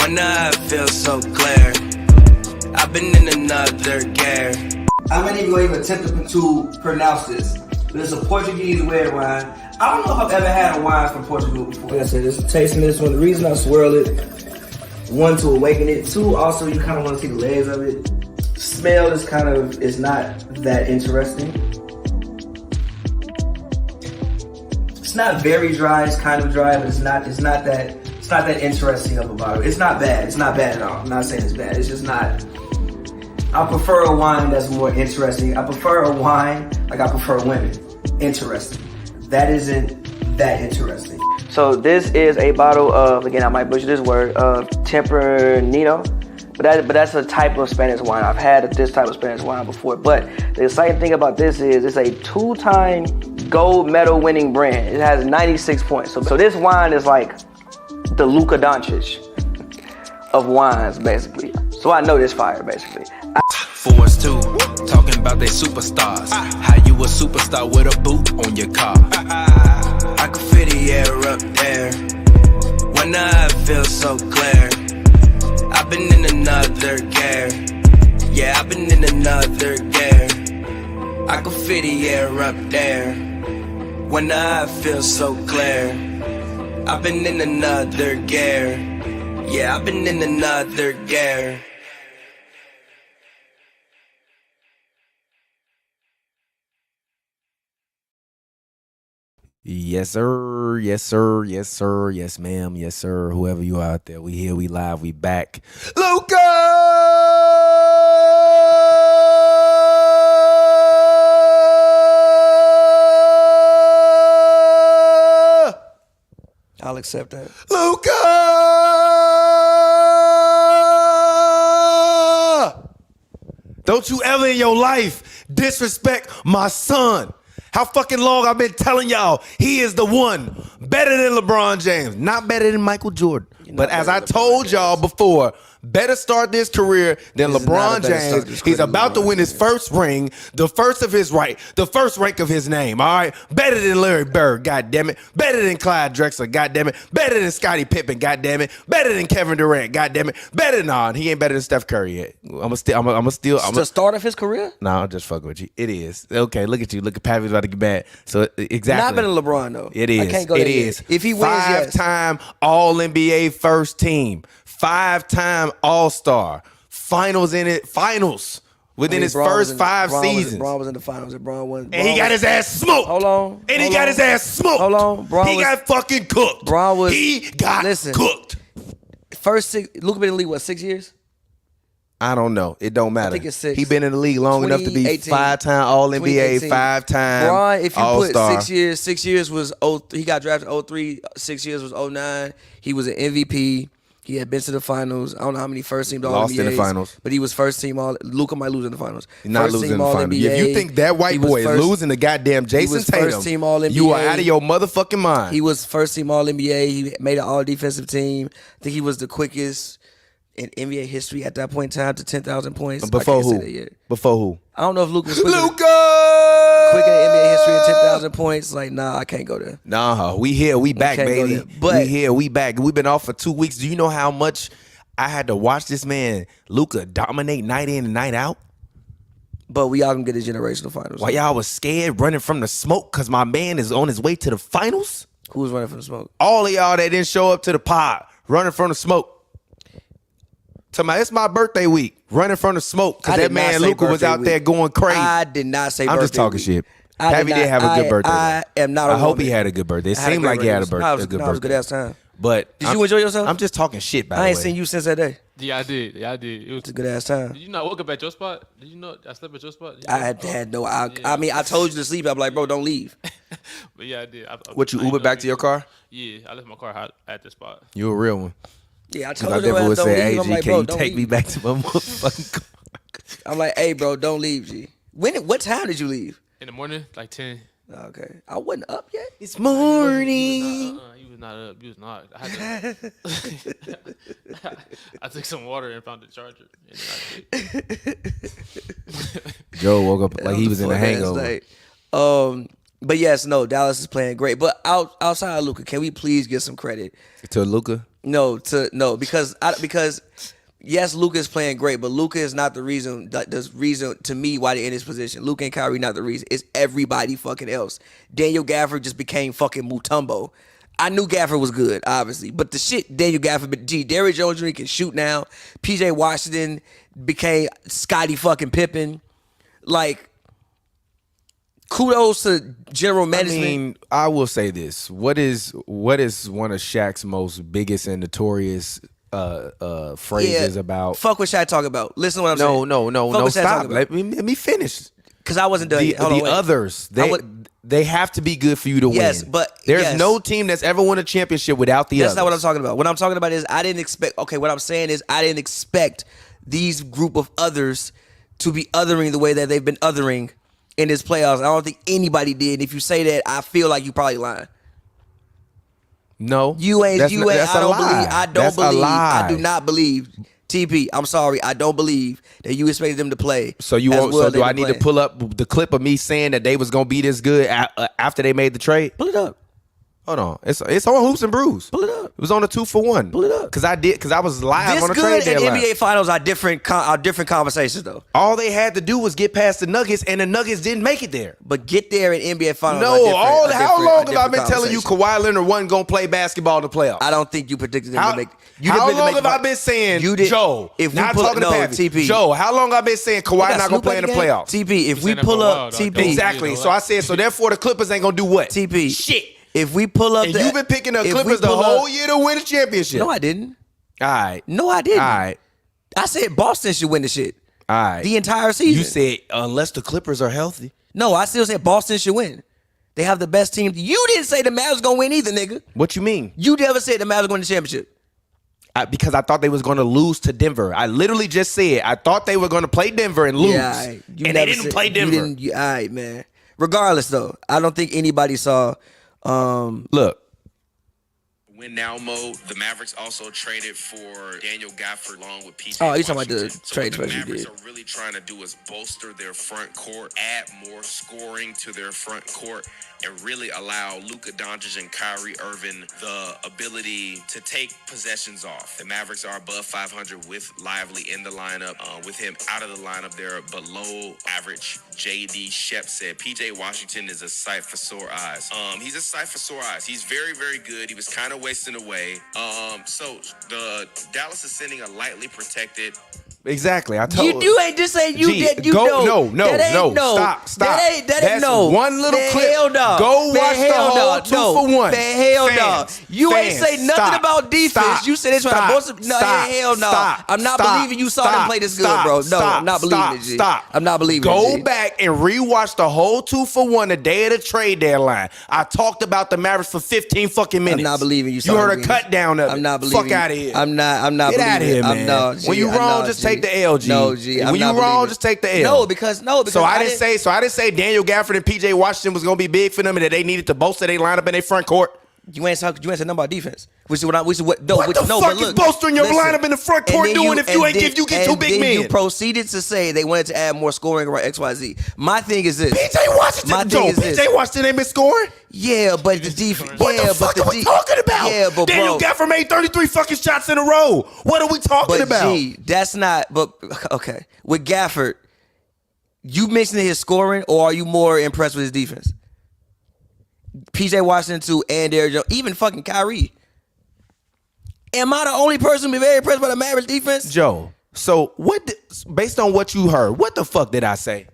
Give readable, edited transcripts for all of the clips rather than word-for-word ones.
When I feel so clear, I've been in another gear. I'm not even going to attempt to pronounce this, but it's a Portuguese red wine. I don't know if I've ever had a wine from Portugal before. Like I said, just tasting this one. The reason I swirl it, one, to awaken it. Two, also you kind of want to see the legs of it. Smell is not that interesting. It's not very dry. It's kind of dry, but it's not that interesting of a bottle. It's not bad. It's not bad at all. I'm not saying it's bad. It's just not. I prefer a wine that's more interesting. I prefer a wine like I prefer women. Interesting. That isn't that interesting. So this is a bottle of, again, I might butcher this word, of Tempranillo. But that's a type of Spanish wine. I've had this type of Spanish wine before. But the exciting thing about this is it's a 2-time gold medal winning brand. It has 96 points. So this wine is like the Luka Doncic of wines, basically. So I know this fire, basically. Force 2, talking about they superstars. How you a superstar with a boot on your car? I can feel the air up there when I feel so clear. I've been in another gear. Yeah, I've been in another gear. I can feel the air up there when I feel so clear. I've been in another gear. Yeah, I've been in another gear. Yes, sir. Yes, sir. Yes, sir. Yes, ma'am. Yes, sir. Whoever you are out there, we here, we live, we back. Luka! I'll accept that. Luka! Don't you ever in your life disrespect my son. How fucking long I've been telling y'all he is the one. Better than LeBron James. Not better than Michael Jordan. But as I told y'all before, better start this career than LeBron James. He's about to win his first ring, the first of his right, the first rank of his name, all right? Better than Larry Bird, goddammit. Better than Clyde Drexler, goddammit. Better than Scottie Pippen, goddammit. Better than Kevin Durant, goddammit. Better than, he ain't better than Steph Curry yet. I'm The start of his career? No, I'm just fucking with you. It is. Okay, look at you. Look at Pappy's about to get mad. So, exactly. Not better than LeBron, though. It is. I can't go there yet. If he wins, yes. 5-time All-NBA first team. 5-time All-Star. Finals within his first 5 seasons. LeBron was in the finals. LeBron won. And he got his ass smoked. Hold on. And he got his ass smoked. Hold on. He got fucking cooked. He got cooked. First 6, Luka been in the league, what, 6 years? I don't know. It don't matter. I think it's 6. He been in the league long enough to be 5-time All-NBA, 5-time LeBron, if you All-Star. put 6 years was he got drafted in 03, 6 years was 09. He was an MVP. He had been to the finals. I don't know how many first team All-NBAs. Lost in the finals. But he was first team All. Luka might lose in the finals. He's not losing in the finals. If you think that white boy is losing to goddamn Jason Tatum, first team All-NBA. You are out of your motherfucking mind. He was first team All-NBA. He made an all-defensive team. I think he was the quickest in NBA history at that point in time to 10,000 points. Before who? Before who? I don't know if Luka was quicker in NBA history at 10,000 points. Like, nah, I can't go there. Nah, we here, we back, baby. We here, we back. We've been off for 2 weeks. Do you know how much I had to watch this man, Luka, dominate night in and night out? But we all gonna get his generational finals. Why y'all was scared running from the smoke because my man is on his way to the finals? Who was running from the smoke? All of y'all that didn't show up to the pod, running from the smoke. It's my birthday week, running from the smoke because that man Luka was out there going crazy. I did not say birthday I'm just talking week. shit. Pappy did have a good birthday. I am not I hope he had a good birthday. It seemed like he had a good birthday. It was a good ass time. But did you enjoy yourself? I'm just talking shit, by the way. I ain't seen you since that day. Yeah, I did. It was a good ass time. Did you not woke up at your spot? Did you know I slept at your spot? I had no. I mean, I told you to sleep. I'm like, bro, don't leave. But yeah, I did. What, you Uber back to your car? Yeah, I left my car at the spot. You a real one. Yeah, I told you. I definitely would say, hey, G, can you take me back to my motherfucking car? I'm like, hey, bro, don't leave, G. What time did you leave? In the morning, like 10. Okay. I wasn't up yet. It's morning. You was not up. You was not. I took some water and found the charger. Joe woke up like he was in a hangover. But yes, no, Dallas is playing great. But outside of Luka, can we please give some credit to Luka? No, because yes, Luka is playing great, but Luka is not the reason. The reason to me why they're in this position. Luka and Kyrie not the reason. It's everybody fucking else. Daniel Gafford just became fucking Mutombo. I knew Gafford was good, obviously, but the shit Daniel Gafford. But Derrick Jones Jr. can shoot now. PJ Washington became Scottie fucking Pippen. Like, kudos to general management. I mean, I will say this: what is one of Shaq's most biggest and notorious phrases about? Fuck what Shaq talk about. Listen to what I'm saying. No. Stop. Let me finish. Because I wasn't done yet. Hold on, wait. Others, they have to be good for you to win. Yes, but there's no team that's ever won a championship without the others. That's not what I'm talking about. What I'm talking about is I didn't expect. Okay, what I'm saying is I didn't expect these group of others to be othering the way that they've been othering in this playoffs. I don't think anybody did. If you say that, I feel like you probably lying. No, you ain't. That's You ain't. that's I a don't lie. believe. I don't That's a believe. lie. I do not believe. TP, I'm sorry. I don't believe that you expected them to play. So you as want? well So as do I they need to playing. pull up the clip of me saying that they was gonna be this good after they made the trade? Pull it up. Hold on, it's on Hoops and Brews. Pull it up. It was on a 2-for-1. Pull it up. Because I was live This on a trade good and deadline. NBA Finals are different conversations though. All they had to do was get past the Nuggets, and the Nuggets didn't make it there. But get there in NBA Finals. No, how long have I been telling you Kawhi Leonard wasn't gonna play basketball in the playoffs? I don't think you predicted them to make. How long have I been saying, Joe? If we not pull talking up, to no, Pappy. TP. Joe, how long have I been saying Kawhi not gonna play in the playoffs? TP, if we saying that pull for a up, while, dog. TP, Don't- Exactly. You know So I said, so therefore the Clippers ain't gonna do what? TP, Shit. if we pull up, And you've been picking the if we Clippers the pull whole up- year to win a championship. No, I didn't. All right. No, I didn't. All right. I said Boston should win the shit. All right. The entire season. You said unless the Clippers are healthy. No, I still said Boston should win. They have the best team. You didn't say the Mavs gonna win either, nigga. What you mean? You never said the Mavs gonna win the championship. Because I thought they was going to lose to Denver. I literally just said I thought they were going to play Denver and lose, Yeah, all right. You and they never didn't said- play you Denver. didn't- all right, man. Regardless, though, I don't think anybody saw. Look, Win now mode. The Mavericks also traded for Daniel Gafford along with PJ. Oh, you talking about the Washington. trade So what special the you Mavericks did. are really trying to do is bolster their front court, add more scoring to their front court, and really allow Luka Doncic and Kyrie Irving the ability to take possessions off. The Mavericks are above 500 with Lively in the lineup. With him out of the lineup, they're below average. JD Shep said PJ Washington is a sight for sore eyes. He's a sight for sore eyes. He's very, very good. He was kind of wasting away. So the Dallas is sending a lightly protected. exactly. I told You ain't just saying you G, that you go, know. no, That ain't no. stop. That ain't That's no. one little Man, clip. hell no. Go Man, watch the hell whole no. 2-for-1. Man, hell no. Fans, You ain't fans, say nothing stop, about defense. stop, You said they trying stop, to bolster. No, stop, hell no. stop, I'm not stop, believing you saw them stop, play this good, stop, bro. No, stop, I'm not believing it, G. Stop. I'm not believing Go it, G. back and rewatch the whole 2-for-1 the day of the trade deadline. I talked about the Mavericks for 15 fucking minutes. I'm not believing you saw You them heard a win. cut down of it. I'm not believing. Fuck out of here. I'm not Get believing out of here, it. man. No, G. When you I'm wrong, not, just G. take the L, G. No, G. I'm When you not wrong, believing just it. take the L. No, because So I didn't say Daniel Gafford and PJ Washington was gonna be big for them and that they needed to bolster their lineup in their front court. You ain't said nothing about defense. Which is what What the fuck is bolstering your lineup in the front court doing if you get two big men? You proceeded to say they wanted to add more scoring around XYZ. My thing is this. PJ Washington, My thing is this. PJ Washington ain't been scoring. Yeah, but the defense. What yeah, the fuck but are we talking about? Yeah, but Daniel bro. Gafford made 33 fucking shots in a row. What are we talking But about? G, that's not. But okay, with Gafford, you mentioned his scoring, or are you more impressed with his defense? PJ Washington too, and Derrick Jones, even fucking Kyrie. Am I the only person to be very impressed by the Mavericks defense? Joe, so based on what you heard, what the fuck did I say?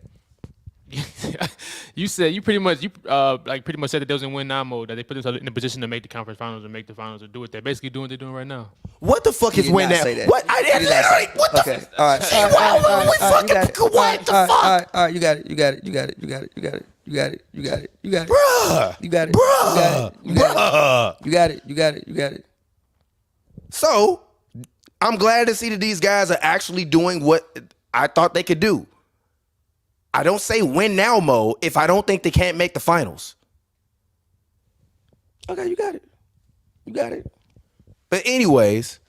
You said you pretty much said that they was in win now mode, that they put themselves in a position to make the conference finals and make the finals and do what they're basically doing what they're doing right now. What the fuck is did win not that? say that. What? I didn't You did not say literally. What the? Okay, all right. What the fuck? All right, you got it. You got it. You got it. You got it. You got it. You got it. You got it. You got it. Bruh. You got it. Bruh. You got Bruh. it. You got it. You got it. You got it. So, I'm glad to see that these guys are actually doing what I thought they could do. I don't say win now mode if I don't think they can't make the finals. Okay, you got it. You got it. But anyways,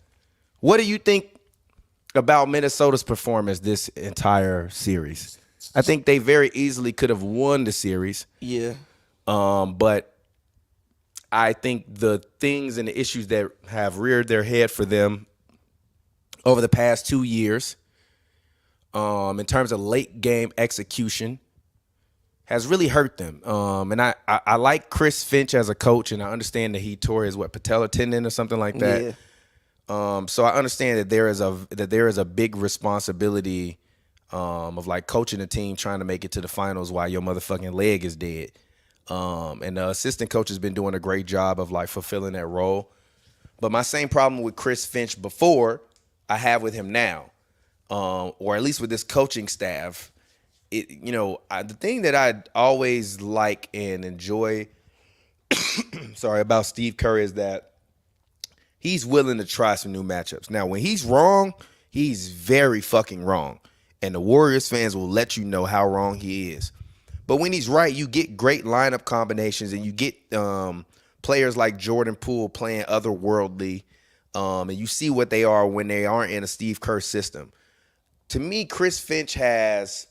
what do you think about Minnesota's performance this entire series? I think they very easily could have won the series. Yeah. But I think the things and the issues that have reared their head for them over the past 2 years, in terms of late game execution, has really hurt them. And I like Chris Finch as a coach, and I understand that he tore his patellar tendon or something like that. Yeah. So I understand that there is a big responsibility of like coaching a team trying to make it to the finals while your motherfucking leg is dead. And the assistant coach has been doing a great job of like fulfilling that role. But my same problem with Chris Finch before I have with him now, or at least with this coaching staff. The thing that I always like and enjoy, about Steve Kerr is that he's willing to try some new matchups. Now, when he's wrong, he's very fucking wrong. And the Warriors fans will let you know how wrong he is. But when he's right, you get great lineup combinations, and you get players like Jordan Poole playing otherworldly, and you see what they are when they aren't in a Steve Kerr system. To me, Chris Finch has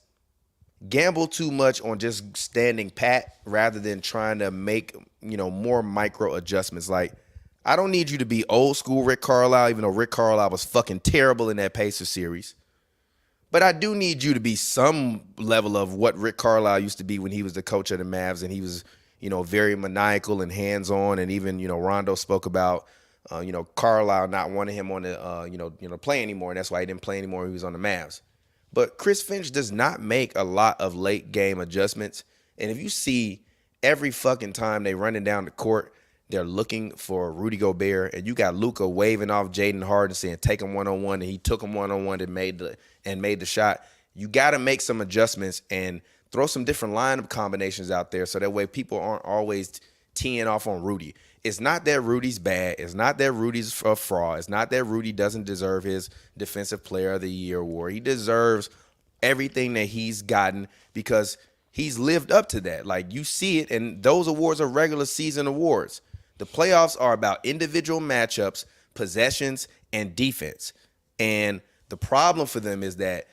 gambled too much on just standing pat rather than trying to make, more micro adjustments. Like, I don't need you to be old school Rick Carlisle, even though Rick Carlisle was fucking terrible in that Pacers series. But I do need you to be some level of what Rick Carlisle used to be when he was the coach of the Mavs, and he was, very maniacal and hands-on. And even, Rondo spoke about, Carlisle not wanting him on the, play anymore, and that's why he didn't play anymore when he was on the Mavs. But Chris Finch does not make a lot of late game adjustments. And if you see every fucking time they running down the court, they're looking for Rudy Gobert, and you got Luka waving off Jaden Harden saying take him one-on-one, and he took him one-on-one and made the shot. You got to make some adjustments and throw some different lineup combinations out there so that way people aren't always teeing off on Rudy. It's not that Rudy's bad. It's not that Rudy's a fraud. It's not that Rudy doesn't deserve his Defensive Player of the Year award. He deserves everything that he's gotten because he's lived up to that. Like, you see it, and those awards are regular season awards. The playoffs are about individual matchups, possessions, and defense. And the problem for them is that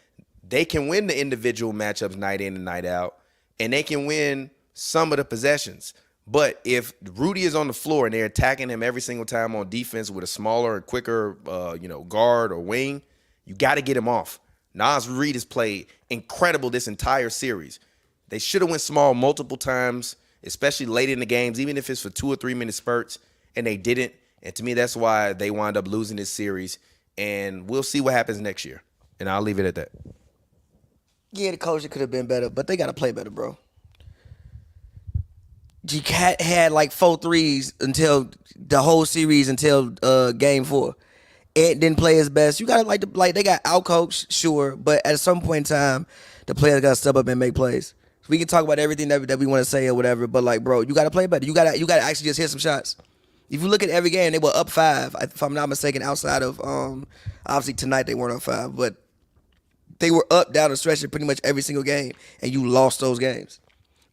they can win the individual matchups night in and night out, and they can win some of the possessions. But if Rudy is on the floor and they're attacking him every single time on defense with a smaller and quicker, guard or wing, you got to get him off. Naz Reid has played incredible this entire series. They should have went small multiple times, especially late in the games, even if it's for 2 or 3 minute spurts, and they didn't. And to me, that's why they wound up losing this series. And we'll see what happens next year. And I'll leave it at that. Yeah, the coaching could have been better, but they got to play better, bro. G-Cat had like 4 threes until the whole series until game 4. Ed didn't play his best. You got to they got out-coached, sure, but at some point in time, the players got to step up and make plays. We can talk about everything that we want to say or whatever, but bro, you got to play better. You got to actually just hit some shots. If you look at every game, they were up 5, if I'm not mistaken, outside of, obviously tonight they weren't up 5, but they were up down the stretch in pretty much every single game, and you lost those games.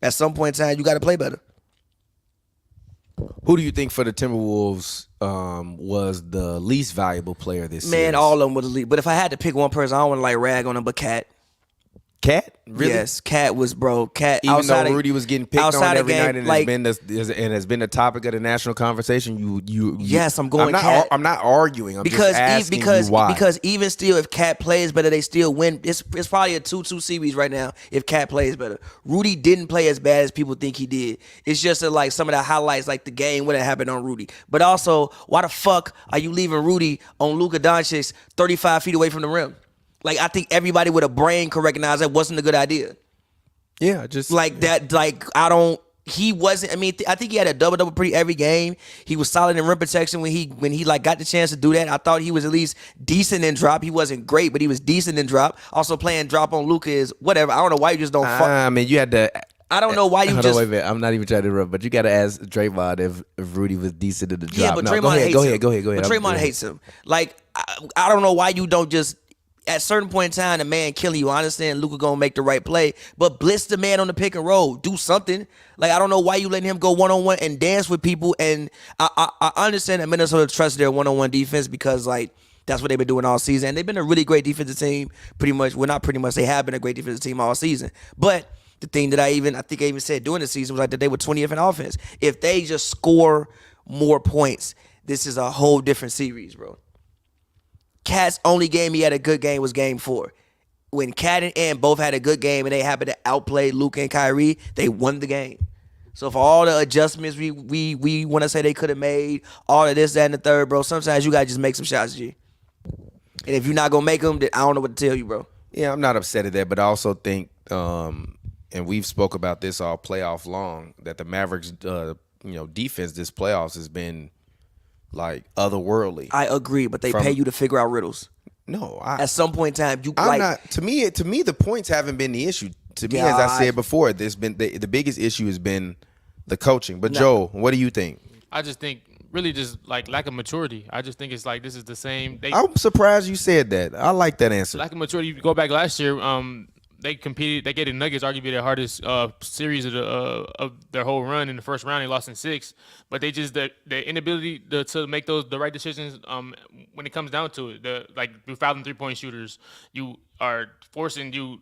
At some point in time, you got to play better. Who do you think for the Timberwolves was the least valuable player this season? Man, all of them were the least. But if I had to pick one person, I don't want to rag on him, but Cat. Cat? Really? Yes, Cat was Cat. Even though Rudy was getting picked on every night and has been the topic of the national conversation, yes, I'm going Cat. I'm not arguing. I'm just asking you why. Because even still, if Cat plays better, they still win. It's probably a 2-2 series right now if Cat plays better. Rudy didn't play as bad as people think he did. It's just that some of the highlights, like the game, what happened on Rudy. But also, why the fuck are you leaving Rudy on Luka Doncic 35 feet away from the rim? I think everybody with a brain could recognize that wasn't a good idea. Yeah, just he wasn't. I mean, I think he had a double pretty every game. He was solid in rim protection when he got the chance to do that. I thought he was at least decent in drop. He wasn't great, but he was decent in drop. Also playing drop on Luka is whatever. I don't know why you just don't fuck. I mean, you had to. I don't know why you just. Wait a minute. I'm not even trying to interrupt, but you got to ask Draymond if Rudy was decent in the drop. Yeah, but Draymond hates him. Go ahead. But Draymond hates him. I don't know why you don't just. At a certain point in time, the man killing you. I understand Luka gonna make the right play, but blitz the man on the pick and roll. Do something. I don't know why you letting him go one-on-one and dance with people. And I understand that Minnesota trusts their one-on-one defense because that's what they've been doing all season. And they've been a really great defensive team. Pretty much, well, not pretty much. They have been a great defensive team all season. But The thing that I think I even said during the season was like that they were 20th in offense. If they just score more points, this is a whole different series, bro. Cat's only game he had a good game was game 4. When Cat and Ant both had a good game and they happened to outplay Luka and Kyrie, they won the game. So for all the adjustments we want to say they could have made, all of this, that, and the third, bro, sometimes you got to just make some shots, G. And if you're not going to make them, then I don't know what to tell you, bro. Yeah, I'm not upset at that, but I also think, and we've spoke about this all playoff long, that the Mavericks, defense this playoffs has been like otherworldly. I agree, but they pay you to figure out riddles. No, at some point in time, I'm not. To me, the points haven't been the issue. To me, as I said before, there's been the biggest issue has been the coaching. But Joe, what do you think? I just think really just like lack of maturity. I just think it's like this is the same. I'm surprised you said that. I like that answer. Lack of maturity. You go back last year. They competed. They gave the Nuggets arguably their hardest series of their whole run in the first round. They lost in 6, but they just their inability to make the right decisions when it comes down to it. You fouling 3-point shooters. You are forcing you're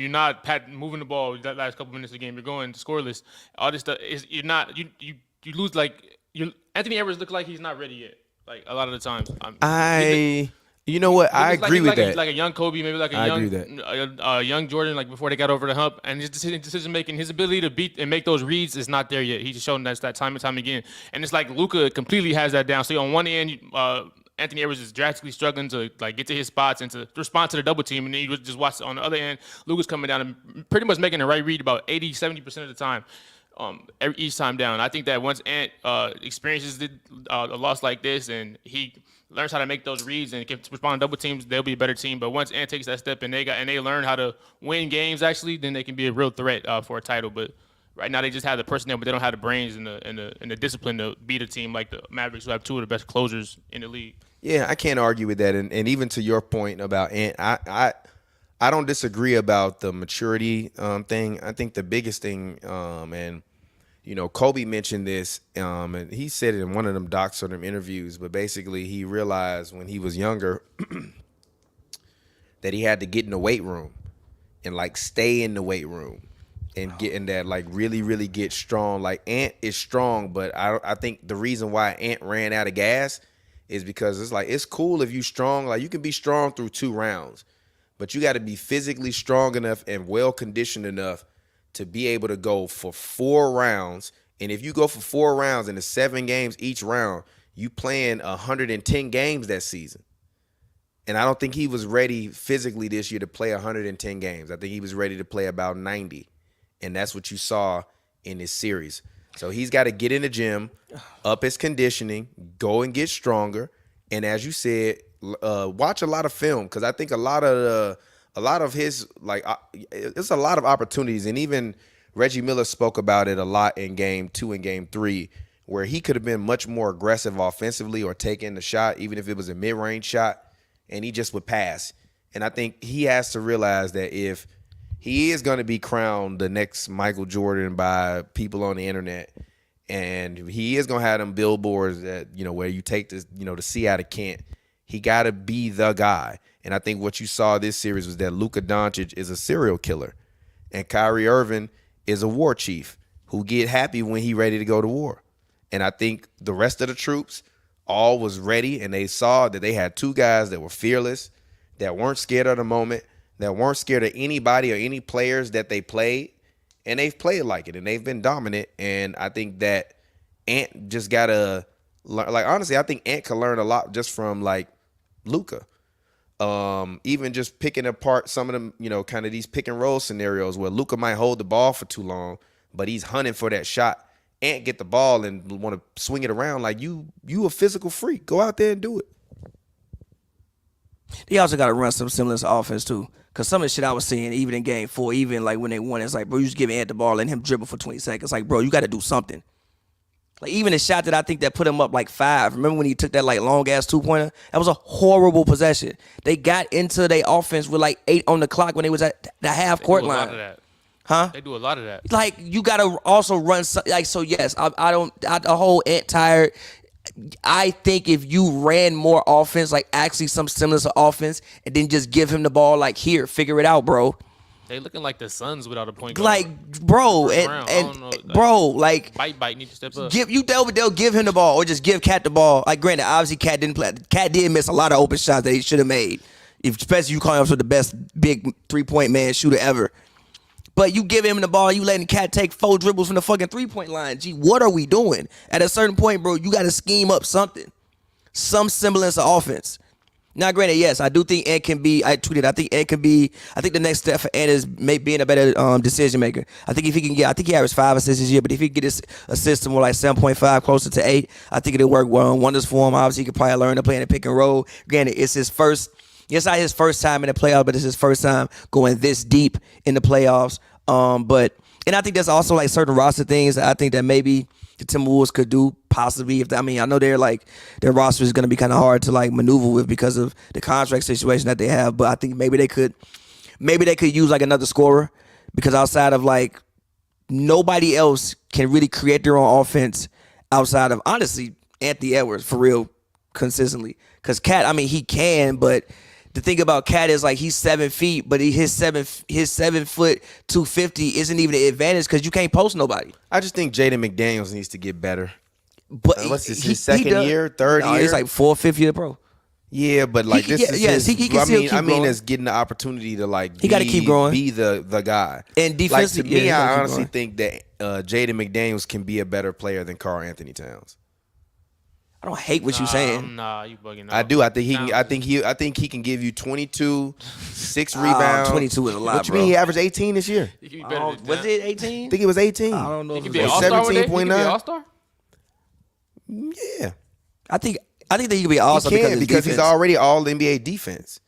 not moving the ball that last couple minutes of the game. You're going scoreless. All this stuff is you lose Anthony Edwards looks like he's not ready yet. Like a lot of the times. You know what? I agree with that. Like a young Kobe, maybe like a young Jordan, like before they got over the hump. And his decision making, his ability to beat and make those reads is not there yet. He's shown that time and time again. And it's like Luka completely has that down. So on one end, Anthony Edwards is drastically struggling to like get to his spots and to respond to the double team. And then you just watch on the other end, Luka's coming down and pretty much making the right read about 80-70% of the time. Each time down. I think that once Ant experiences a loss like this and he learns how to make those reads and can respond to double teams, they'll be a better team. But once Ant takes that step and they learn how to win games, actually, then they can be a real threat for a title. But right now they just have the personnel, but they don't have the brains and the discipline to beat a team like the Mavericks, who have 2 of the best closers in the league. Yeah, I can't argue with that. And even to your point about Ant, I don't disagree about the maturity thing. I think the biggest thing, and Kobe mentioned this, and he said it in one of them docs or them interviews, but basically he realized when he was younger that he had to get in the weight room and like stay in the weight room and get in that, like really, really get strong. Like Ant is strong, but I think the reason why Ant ran out of gas is because it's like, it's cool if you strong. Like you can be strong through 2 rounds, but you got to be physically strong enough and well-conditioned enough to be able to go for 4 rounds. And if you go for 4 rounds and it's 7 games each round, you playing 110 games that season. And I don't think he was ready physically this year to play 110 games. I think he was ready to play about 90. And that's what you saw in this series. So he's got to get in the gym, up his conditioning, go and get stronger. And as you said, watch a lot of film, because I think a lot of his, it's a lot of opportunities. And even Reggie Miller spoke about it a lot in game 2 and game 3, where he could have been much more aggressive offensively or taking the shot, even if it was a mid-range shot, and he just would pass. And I think he has to realize that if he is going to be crowned the next Michael Jordan by people on the internet, and he is going to have them billboards that, where you take this, the C out of Kent, he got to be the guy. And I think what you saw this series was that Luka Doncic is a serial killer, and Kyrie Irving is a war chief who get happy when he ready to go to war. And I think the rest of the troops all was ready, and they saw that they had 2 guys that were fearless, that weren't scared of the moment, that weren't scared of anybody or any players that they played, and they've played like it, and they've been dominant. And I think that Ant just got to, honestly, I think Ant can learn a lot just from, Luka. Even just picking apart some of them, kind of these pick and roll scenarios where Luka might hold the ball for too long, but he's hunting for that shot. Ant get the ball and want to swing it around like you a physical freak. Go out there and do it. They also got to run some semblance of offense too, because some of the shit I was seeing, even in game 4, even when they won, it's like, bro, you just give Ant the ball and him dribble for 20 seconds. Like, bro, you got to do something. Like, even the shot that I think that put him up 5. Remember when he took that long-ass 2-pointer? That was a horrible possession. They got into their offense with 8 on the clock when they was at the half-court line. They do a lot of that. Huh? They do a lot of that. You got to also run so yes, the whole Ant tired. I think if you ran more offense, actually some semblance of offense, and then just give him the ball, here, figure it out, bro. They looking like the Suns without a point guard. Like, bro, bro, like Bite need to step up. They'll give him the ball or just give Cat the ball. Like, granted, obviously Cat didn't play. Cat did miss a lot of open shots that he should have made. Especially you call him the best big 3-point man shooter ever. But you give him the ball, you letting Cat take 4 dribbles from the fucking 3-point line. Gee, what are we doing? At a certain point, bro, you got to scheme up something. Some semblance of offense. Now, granted, yes, I do think Ant can be. I tweeted. I think Ant can be. I think the next step for Ant is being a better decision maker. I think if he can get, I think he averaged 5 assists this year. But if he can get his assists more like 7.5, closer to 8, I think it'll work wonders for him. Obviously, he could probably learn to play in a pick and roll. Granted, it's his first. It's not his first time in the playoffs, but it's his first time going this deep in the playoffs. And I think there's also like certain roster things that I think that maybe the Timberwolves could do possibly. I know they're like their roster is going to be kind of hard to like maneuver with because of the contract situation that they have. But I think maybe they could use like another scorer because outside of like nobody else can really create their own offense outside of honestly Anthony Edwards for real consistently. Because Cat, I mean he can, but the thing about Cat is like he's 7 feet, but his 7 foot 250 isn't even an advantage because you can't post nobody. I just think Jaden McDaniels needs to get better. But what's this, his second year, third year? He's like 4th, 5th year pro. Yeah, but like he can as getting the opportunity to like he got to keep growing, be the guy. And defensively, like to me, I honestly think that Jaden McDaniels can be a better player than Karl-Anthony Towns. I don't hate what you're saying. Nah, you bugging out. I do. I think he can give you 22, 6 rebounds. 22 is a lot. What you mean? He averaged 18 this year. Was it 18? I think it was 18. I don't know. He could be an all-star. 17.9. All-star. Yeah, I think that he could be an all-star because he's already all NBA defense.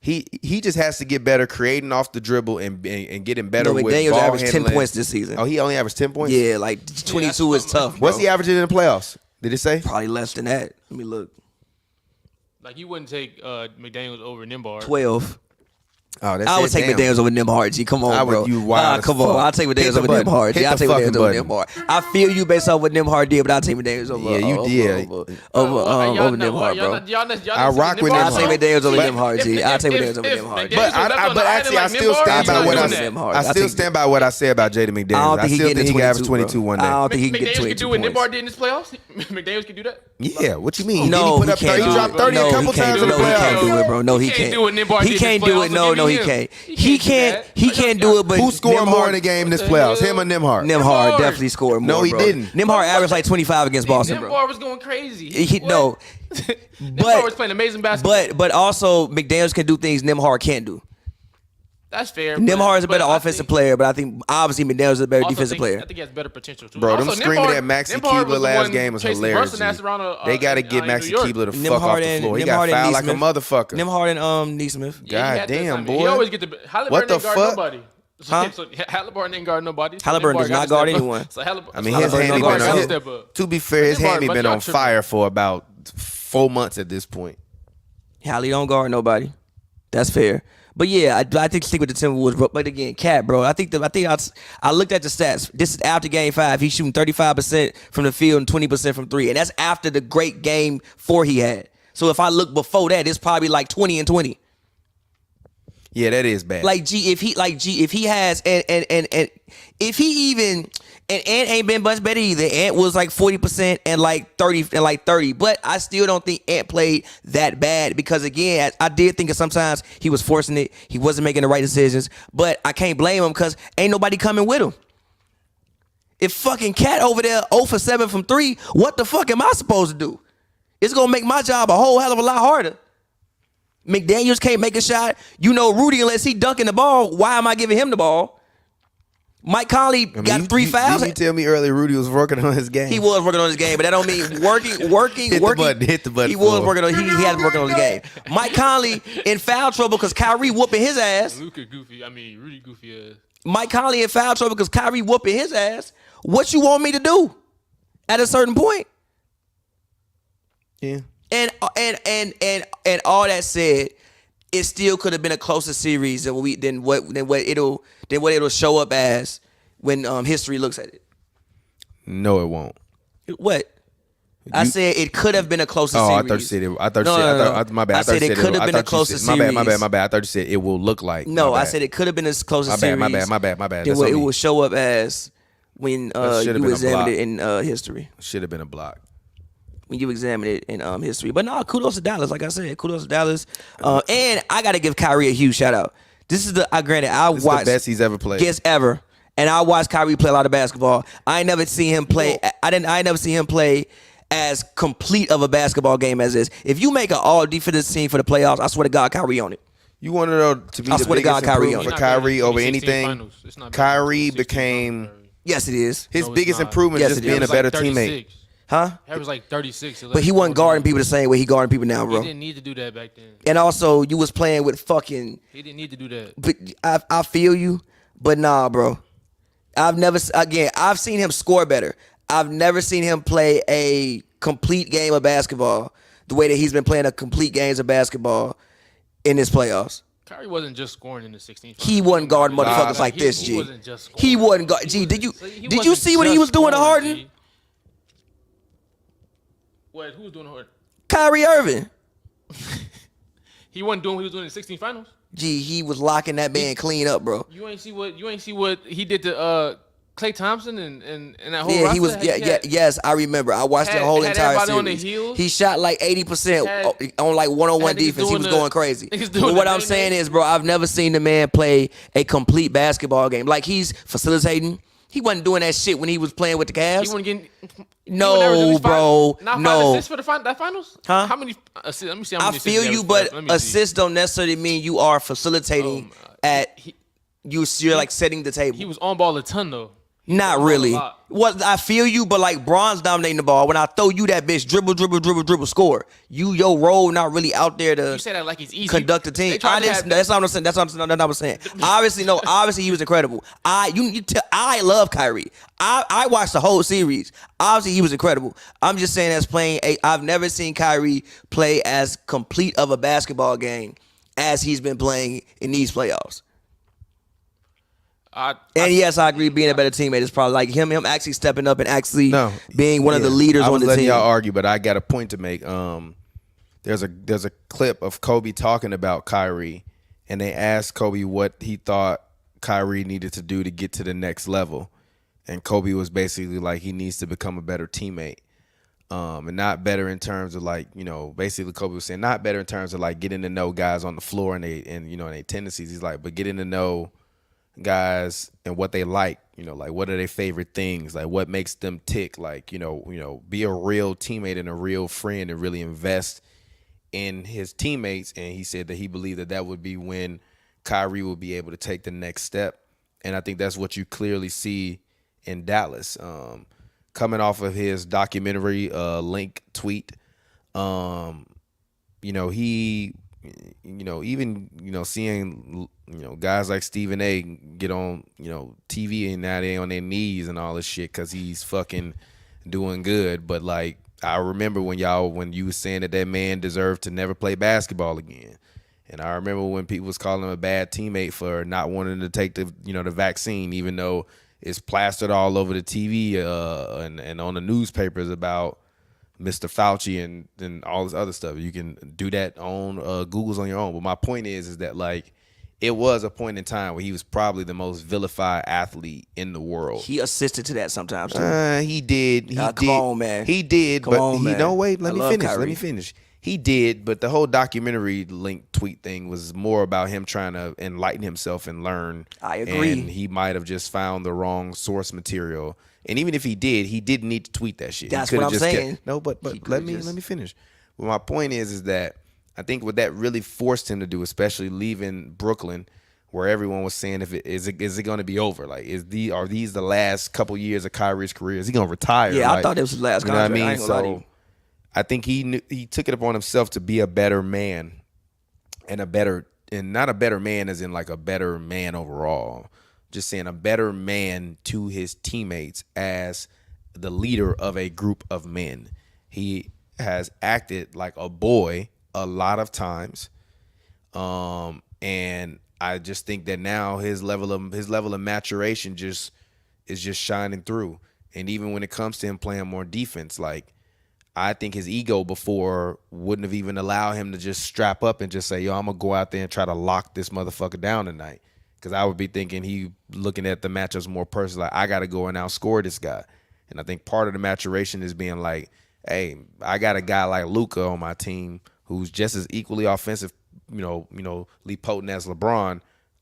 He just has to get better creating off the dribble and getting better with McDaniels ball averaged handling. 10 points this season. Oh, he only averaged 10 points? Yeah, like 22 is tough. What's he averaging in the playoffs? Did it say? Probably less than that. Let me look. Like you wouldn't take McDaniels over Nimbar. 12. Oh, that's I would take McDaniels over Nembhard. G, come on, bro. Come on, I'll take McDaniels over Nembhard. I'll take McDaniels over Nembhard. I feel you based off what Nembhard did, but I'll take McDaniels over. Yeah, you did. Over Nembhard, bro. I rock with Nembhard. I'll take McDaniels over Nembhard. G, I'll take McDaniels over Nembhard. But actually, I still stand by what I said. I still stand by what I say about Jaden McDaniels. I still think he can average 22 one day. I don't think he can get 22 McDaniels can do what Nembhard did in his playoffs. McDaniels can do that. Yeah, what you mean? No, he dropped 30 a couple times in the playoffs. He can't do it, bro. No, he can't. He can't do it. No, he can't. He can't do it. But who scored more in the game this playoffs? Him or Nembhard? Nembhard definitely scored more. No, he didn't. Nembhard averaged like 25 against Boston, bro. Nembhard was going crazy. No, Nembhard was playing amazing basketball. But also McDaniels can do things Nembhard can't do. That's fair. Nembhard is a better offensive player, but I think obviously McDaniels is a better defensive player. I think he has better potential too. Bro, them screaming at Maxi Keebler last game was hilarious. They got to get Maxi Keebler the fuck off the floor. He got fouled like a motherfucker. Nembhard and Neesmith. God damn, boy. He always get the what the fuck? So Halliburton didn't guard nobody. Halliburton does not guard anyone. So Halliburton, I mean, his hammy been on. To be fair, his hammy been on fire for about 4 months at this point. Hallie don't guard nobody. That's fair. But yeah, I think stick with the Timberwolves. But again, Cat, bro, I looked at the stats. This is after Game 5. He's shooting 35% from the field and 20% from 3, and that's after the great Game 4 he had. So if I look before that, it's probably like 20 and 20. Yeah, that is bad. If he has and if he even and Ant ain't been much better either. Ant was like 40% and like 30, but I still don't think Ant played that bad because again, I did think that sometimes he was forcing it. He wasn't making the right decisions, but I can't blame him because ain't nobody coming with him. If fucking Cat over there 0 for 7 from 3, what the fuck am I supposed to do? It's gonna make my job a whole hell of a lot harder. McDaniels can't make a shot. You know Rudy, unless he dunking the ball, why am I giving him the ball? Mike Conley got 3 fouls. Didn't you tell me earlier Rudy was working on his game? He was working on his game, but that don't mean working. Hit the button. He was working on. He had been working on his game. Mike Conley in foul trouble because Kyrie whooping his ass. Rudy goofy ass. Mike Conley in foul trouble because Kyrie whooping his ass. What you want me to do at a certain point? Yeah. And all that said, it still could have been a closer series than what it'll show up as when history looks at it. No, it won't. What? I said it could have been a closer series. Oh, I thought you said it. I thought you said. My bad. I said it could have been a closer series. My bad. I thought you said it will look like. No, I said it could have been a closer series. My bad. Than what it will show up as when you examine it in history. Should have been a block. When you examine it in history. But no, kudos to Dallas. Like I said, kudos to Dallas. And I got to give Kyrie a huge shout out. This is granted, I watched the best he's ever played. Guess ever. And I watched Kyrie play a lot of basketball. I ain't never seen him play. I never see him play as complete of a basketball game as this. If you make an all defensive team for the playoffs, I swear to God, Kyrie on it. You want to be the biggest improvement for Kyrie over anything? Kyrie became. Yes, it is. His biggest improvement is just being a better teammate. Huh? He was like 36. But he wasn't guarding people the same way he guarding people now, bro. He didn't need to do that back then. And also, you was playing with fucking. He didn't need to do that. But I feel you, but nah, bro. I've seen him score better. I've never seen him play a complete game of basketball the way that he's been playing a complete games of basketball in his playoffs. Kyrie wasn't just scoring in the 16th. He wasn't guarding motherfuckers like this, G. He wasn't just scoring. He wasn't guarding. G, did you see what he was doing to Harden? G. What? Who was doing to Harden? Kyrie Irving. He wasn't doing what he was doing in the 16th finals. G, he was locking that man clean up, bro. You ain't see what he did to Klay Thompson and that whole yeah, roster? Yes, I remember. I watched the whole entire series. On the heels. He shot like 80% on like one-on-one defense. He was going crazy. But what I'm saying is, bro, I've never seen the man play a complete basketball game. Like he's facilitating. He wasn't doing that shit when he was playing with the Cavs. He wasn't getting. No, bro. Not no. 5 assists for that finals? Huh? How many assists? Let me see how many I feel you, but assists don't necessarily mean you are facilitating you're like setting the table. He was on ball a ton though. Not really. What I feel you, but like Bron's dominating the ball. When I throw you that bitch, dribble, score. Your role not really out there to. You say that like it's easy. Conduct the team. That's what I'm saying. That's what I'm saying. Obviously, no. Obviously, he was incredible. I love Kyrie. I watched the whole series. Obviously, he was incredible. I'm just saying as playing. I've never seen Kyrie play as complete of a basketball game as he's been playing in these playoffs. Yes, I agree. Being a better teammate is probably like him actually stepping up and actually being one of the leaders on the team. I was letting y'all argue, but I got a point to make. There's a clip of Kobe talking about Kyrie, and they asked Kobe what he thought Kyrie needed to do to get to the next level, and Kobe was basically like he needs to become a better teammate, and not better in terms of like basically Kobe was saying not better in terms of like getting to know guys on the floor and their tendencies. He's like, but getting to know guys and what they like, like what are their favorite things, like what makes them tick, like be a real teammate and a real friend and really invest in his teammates. And he said that he believed that would be when Kyrie will be able to take the next step. And I think that's what you clearly see in Dallas. Coming off of his documentary link tweet, he even seeing guys like Stephen A get on TV and now they on their knees and all this shit because he's fucking doing good. But like I remember when you was saying that man deserved to never play basketball again, and I remember when people was calling him a bad teammate for not wanting to take the the vaccine, even though it's plastered all over the TV and on the newspapers about Mr. Fauci and all this other stuff. You can do that on Google's on your own. But my point is that like it was a point in time where he was probably the most vilified athlete in the world. He assisted to that sometimes too. He did. Come on, man. He did. Come on, man. No, wait. Let Kyrie. me finish. He did, but the whole documentary link tweet thing was more about him trying to enlighten himself and learn. I agree. And he might have just found the wrong source material. And even if he didn't need to tweet that shit. That's what I'm saying. But let me finish. Well, my point is that I think what that really forced him to do, especially leaving Brooklyn, where everyone was saying, is it going to be over? Like, are these the last couple years of Kyrie's career? Is he going to retire? Yeah, like, I thought it was his last contract. You know what I mean? I think he took it upon himself to be a better man, and not a better man as in like a better man overall. Just saying a better man to his teammates as the leader of a group of men. He has acted like a boy a lot of times, and I just think that now his level of maturation is just shining through. And even when it comes to him playing more defense, like I think his ego before wouldn't have even allowed him to just strap up and just say, yo, I'm going to go out there and try to lock this motherfucker down tonight. Because I would be thinking he looking at the matchups more personally, like, I got to go and outscore this guy. And I think part of the maturation is being like, hey, I got a guy like Luka on my team who's just as equally offensive, potent as LeBron.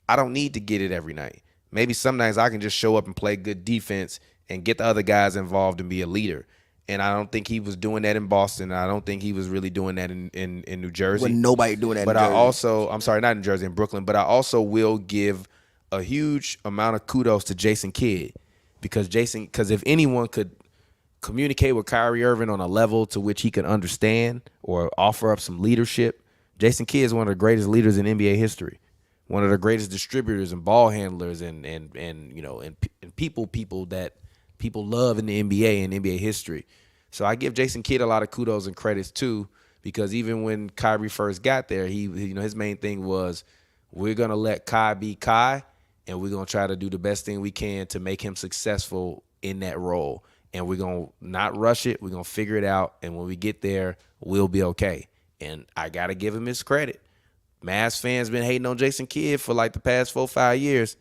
I don't need to get it every night. Maybe some nights I can just show up and play good defense and get the other guys involved and be a leader. And I don't think he was doing that in Boston. I don't think he was really doing that in New Jersey. When nobody doing that but in Jersey. I'm sorry, not in Jersey, in Brooklyn. But I also will give a huge amount of kudos to Jason Kidd. Because if anyone could communicate with Kyrie Irving on a level to which he could understand or offer up some leadership, Jason Kidd is one of the greatest leaders in NBA history. One of the greatest distributors and ball handlers and people that people love in the NBA and NBA history. So I give Jason Kidd a lot of kudos and credits too, because even when Kyrie first got there, his main thing was, we're gonna let Kai be Kai, and we're gonna try to do the best thing we can to make him successful in that role. And we're gonna not rush it. We're gonna figure it out, and when we get there, we'll be okay. And I gotta give him his credit. Mavs fans been hating on Jason Kidd for like the past 4-5 years.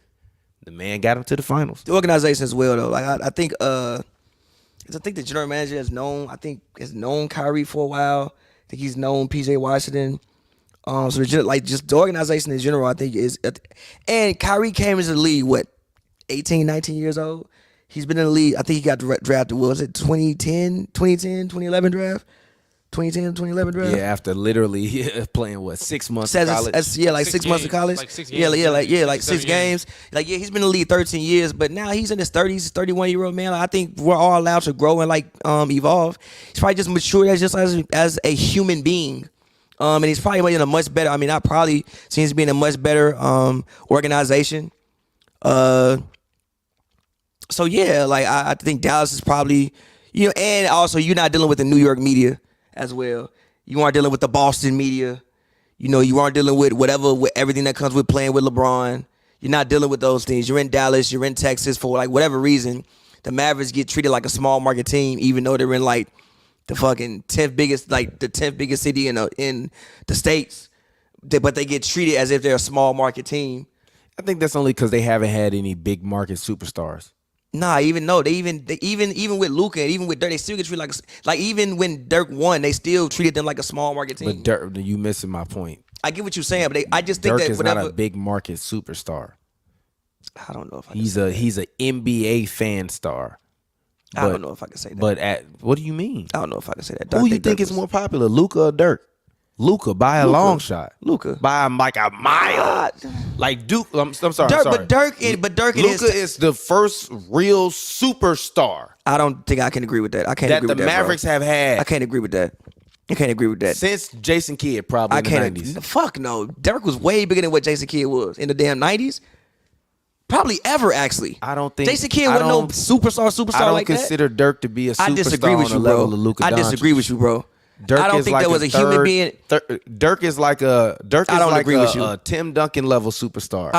The man got him to the finals. The organization as well, though. Like I think the general manager has known Kyrie for a while. I think he's known PJ Washington. So just the organization in general, I think is. And Kyrie came into the league 18, 19 years old. He's been in the league. I think he got drafted. What was it? 2011 draft. 2010, 2011 draft. Yeah, after literally playing 6 months of college. 6 months of college. Like 6 games. Like 6 games. Like he's been in the league 13 years, but now he's in his 30s, 31-year-old man. Like, I think we're all allowed to grow and evolve. He's probably just matured as a human being. And he's probably in a much better. I mean, I probably seems to be in a much better organization. So yeah, like I think Dallas is probably, and also you're not dealing with the New York media as well. You aren't dealing with the Boston media. You aren't dealing with with everything that comes with playing with LeBron. You're not dealing with those things. You're in Dallas, you're in Texas for whatever reason. The Mavericks get treated like a small market team, even though they're in the fucking 10th biggest city in the States. But they get treated as if they're a small market team. I think that's only because they haven't had any big market superstars. Nah, even with Luka and even with Dirk, they still get treated like even when Dirk won, they still treated them like a small market team. But Dirk, you missing my point. I get what you're saying, but I just think Dirk that is not a big market superstar. I don't know if he's an NBA fan star. I don't know if I can say that. But what do you mean? I don't know if I can say that. Who you think is more popular, Luka or Dirk? Luka by a long shot. Luka by like a mile. Like Duke. I'm sorry. Dirk, but Dirk Luka is the first real superstar. I don't think I can agree with that. I can't agree with that. That the Mavericks have had. I can't agree with that. I can't agree with that. Since Jason Kidd, probably in the 90s. Fuck no. Dirk was way bigger than what Jason Kidd was in the damn 90s. Probably ever, actually. I don't think Jason Kidd wasn't no superstar like that. I don't consider Dirk to be a superstar. I disagree with you, bro. I disagree with you, bro. Dirk I don't think there was a human being. Dirk is like a Tim Duncan level superstar.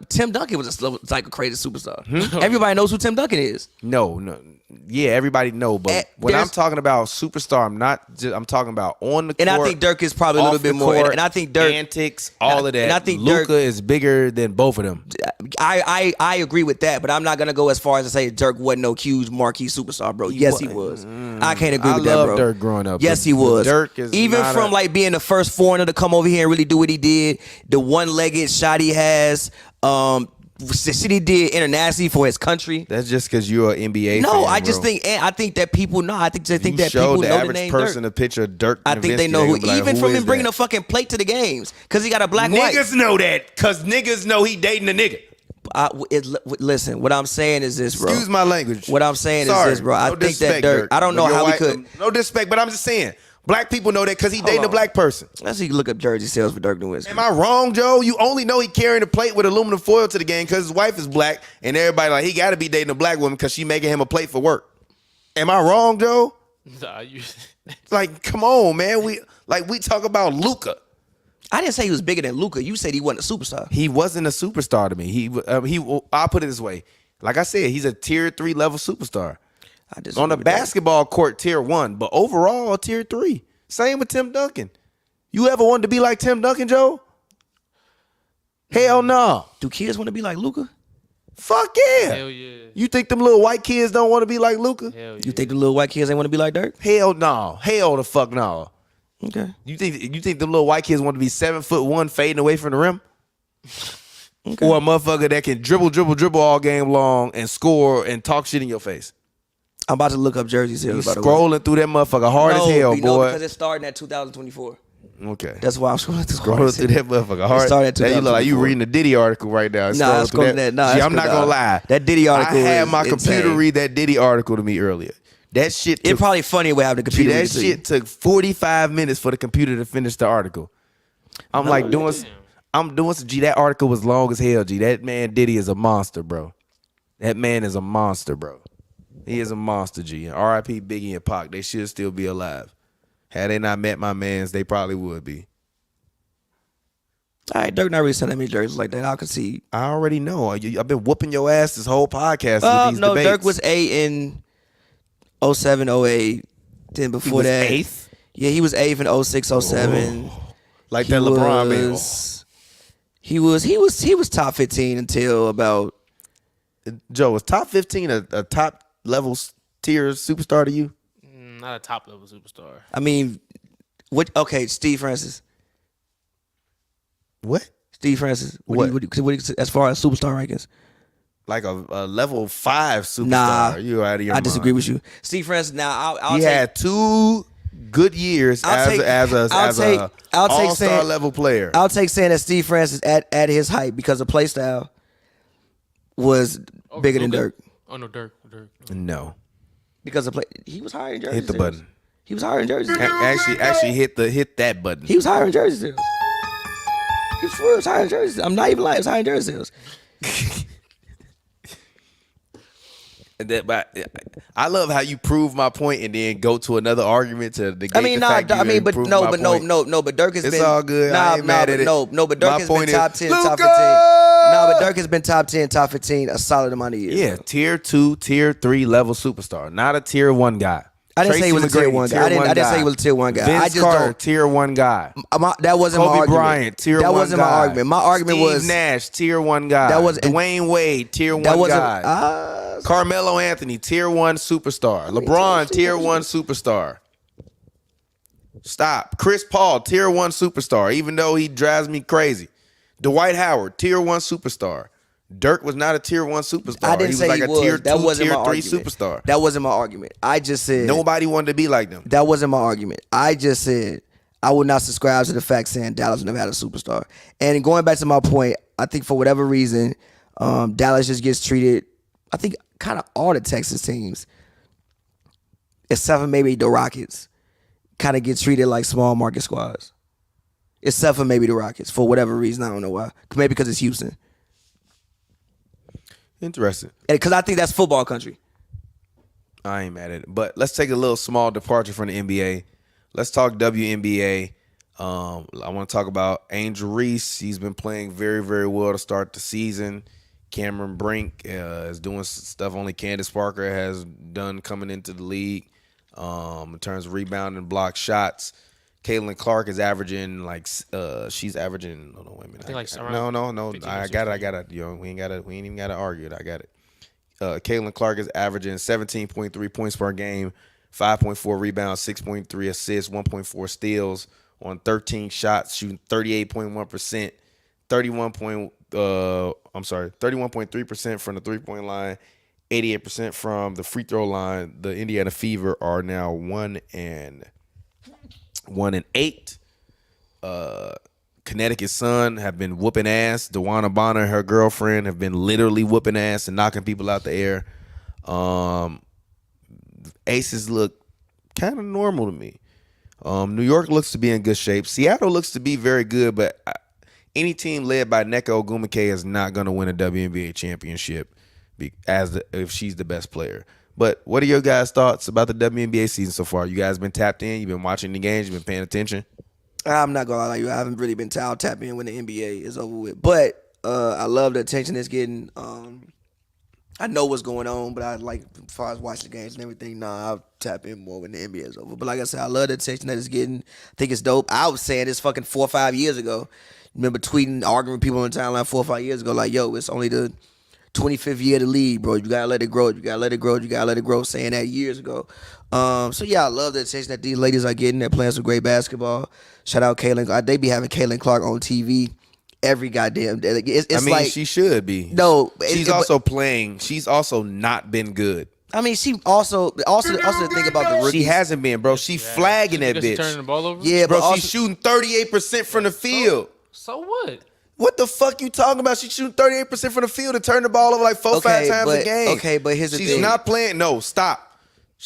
Tim Duncan was a crazy superstar. Everybody knows who Tim Duncan is. No. Yeah, everybody know, but when I'm talking about superstar, I'm talking about on the court. And I think Dirk is probably a little bit more. And I think Dirk antics, all of that. And I think Luka is bigger than both of them. I agree with that, but I'm not gonna go as far as to say Dirk wasn't no huge marquee superstar, bro. Yes, he was. I can't agree with that, bro. I love Dirk growing up. Yes, he was. Dirk is even from being the first foreigner to come over here and really do what he did, the one-legged shot he has. The shit he did internationally for his country. That's just because you're an NBA fan. No, I think that people know. I think that people know the name person Dirk. A picture of Dirk. I think they know who. Even from him bringing a fucking plate to the games because he got a black wife. Niggas know that because niggas know he dating a nigga. Listen, what I'm saying is this, bro. Excuse my language. What I'm saying is this, bro. I think that Dirk. I don't know how we could. No disrespect, but I'm just saying. Black people know that because he dating a black person. Let's see. Look up jersey sales for Dirk Nowitzki. Am I wrong, Joe? You only know he carrying a plate with aluminum foil to the game because his wife is black, and everybody he got to be dating a black woman because she making him a plate for work. Am I wrong, Joe? Nah, you. Come on, man. We talk about Luka. I didn't say he was bigger than Luka. You said he wasn't a superstar. He wasn't a superstar to me. I'll put it this way. Like I said, he's a tier 3 level superstar. I disagree On the with that. basketball court, tier 1, but overall, tier 3. Same with Tim Duncan. You ever wanted to be like Tim Duncan, Joe? Hell no. Do kids want to be like Luka? Fuck yeah. Hell yeah. You think them little white kids don't want to be like Luka? Hell yeah. You think the little white kids ain't want to be like Dirk? Hell no. Hell the fuck no. Okay. You think them little white kids want to be 7'1" fading away from the rim? Okay. Or a motherfucker that can dribble all game long and score and talk shit in your face? I'm about to look up jersey You sales. By the way. scrolling through that motherfucker hard as hell, No, boy. because it's starting at 2024. Okay. That's why I'm scrolling through. Scrolling through that motherfucker hard. started at Now you look like you 2024. reading a Diddy article right now. Nah, Scrolling through scrolling that. Nah, Gee, that's I'm not good, gonna dog. lie. That Diddy article I had is my computer insane. read that Diddy article to me earlier. That shit It took, probably funny way having the gee, computer. that read it to you. shit took 45 minutes for the computer to finish the article. I'm doing some, G, that article was long as hell, G. That man Diddy is a monster, bro. That man is a monster, bro. He is a monster, G. R.I.P. Biggie and Pac. They should still be alive. Had they not met my mans, they probably would be. All right, Dirk not really selling that many jerseys like that. I can see. I already know. I've been whooping your ass this whole podcast with these No, debates. Dirk was 8 in 07, 08. Then before He was that, 8th? Yeah, he was 8th in 06, 07. Like that LeBron man. He was top 15 until about. Joe, was top 15 a top level tier superstar to you? Not a top level superstar. I mean, what? Okay, Steve Francis. What? Steve Francis. What? As far as superstar rankings? Like a level 5 superstar. Nah, You out of your I mind. disagree with you. Steve Francis. Now I'll He take. had 2 good years as a all-star level player. I'll take saying that Steve Francis at his height because the play style was bigger than Luka? Dirk. Oh no, Dirk. No. Because the play, he was higher in jersey. Hit the sales. button. He was higher in jersey. sales. Actually hit that button. He was higher in jersey sales. He was for real, he was higher in jersey. I'm not even lying. He was higher in jersey sales. But I love how you prove my point and then go to another argument to negate I mean, the fact you didn't prove my point. but Dirk has It's been. all good. I ain't mad at it. No, but Dirk My has been point top is, 10, top 15. Luka! No, but Dirk has been top 10, top 15 a solid amount of years. Yeah, tier 2, tier 3 level superstar, not a tier 1 guy. I didn't say he was a tier McGrady, 1 guy. I didn't say he was a tier 1 guy. Vince I just Carter, don't. tier 1 guy. That wasn't Kobe my argument. Bryant, tier 1 guy. That wasn't my argument. My argument Steve was Nash, tier 1 guy. That was- Dwayne Wade, tier 1 that wasn't. guy. Carmelo Anthony, tier 1 superstar. LeBron, tier 1 superstar. Stop. Chris Paul, tier 1 superstar, even though he drives me crazy. Dwight Howard, tier 1 superstar. Dirk was not a tier 1 superstar. I didn't say like he a was. tier That 2, wasn't tier my 3 argument. superstar. That wasn't my argument. I just said Nobody wanted to be like them. that wasn't my argument. I just said I would not subscribe to the fact saying Dallas never had a superstar. And going back to my point, I think for whatever reason, Dallas just gets treated. I think kind of all the Texas teams, except for maybe the Rockets, kind of get treated like small market squads. Except for maybe the Rockets for whatever reason. I don't know why. Maybe because it's Houston. Interesting. Because I think that's football country. I ain't mad at it. But let's take a little small departure from the NBA. Let's talk WNBA. I want to talk about Angel Reese. He's been playing very, very well to start the season. Cameron Brink is doing stuff only Candace Parker has done coming into the league in terms of rebounding and block shots. Caitlin Clark is averaging she's averaging. Hold on, wait a minute. I think like No. I got it. Yo, we ain't even gotta argue it. I got it. Caitlin Clark is averaging 17.3 points per game, 5.4 rebounds, 6.3 assists, 1.4 steals on 13 shots, shooting 38.1%, 31.3% from the 3-point line, 88% from the free throw line. The Indiana Fever are now 1-8. Connecticut Sun have been whooping ass. DeWanna Bonner and her girlfriend have been literally whooping ass and knocking people out the air. Aces look kind of normal to me. New York looks to be in good shape. Seattle looks to be very good, but any team led by Nneka Ogwumike is not going to win a WNBA championship if she's the best player. But what are your guys' thoughts about the WNBA season so far? You guys been tapped in? You've been watching the games? You've been paying attention? I'm not gonna lie to you. I haven't really been tapped in when the NBA is over with. But I love the attention it's getting. I know what's going on, but I like as far as watching the games and everything. Nah, I'll tap in more when the NBA is over. But like I said, I love the attention that it's getting. I think it's dope. I was saying this fucking 4 or 5 years ago. Remember tweeting, arguing with people on the timeline 4 or 5 years ago, like, yo, it's only the 25th year of the league, bro. You gotta let it grow. You gotta let it grow. You gotta let it grow. Saying that years ago. So yeah, I love the attention that these ladies are getting. They're playing some great basketball. Shout out Caitlin. They be having Caitlin Clark on TV every goddamn day. It's like, she should be. No, she's also playing. She's also not been good. I mean, she also the thing about the rookies. She hasn't been, bro. She flagging that bitch. Turning the ball over. Yeah, bro. but She's shooting 38% from the field. So what? What the fuck you talking about? She's shooting 38% from the field and turning the ball over like 4-5 times a game. Okay, but here's the thing. She's not playing. No, stop.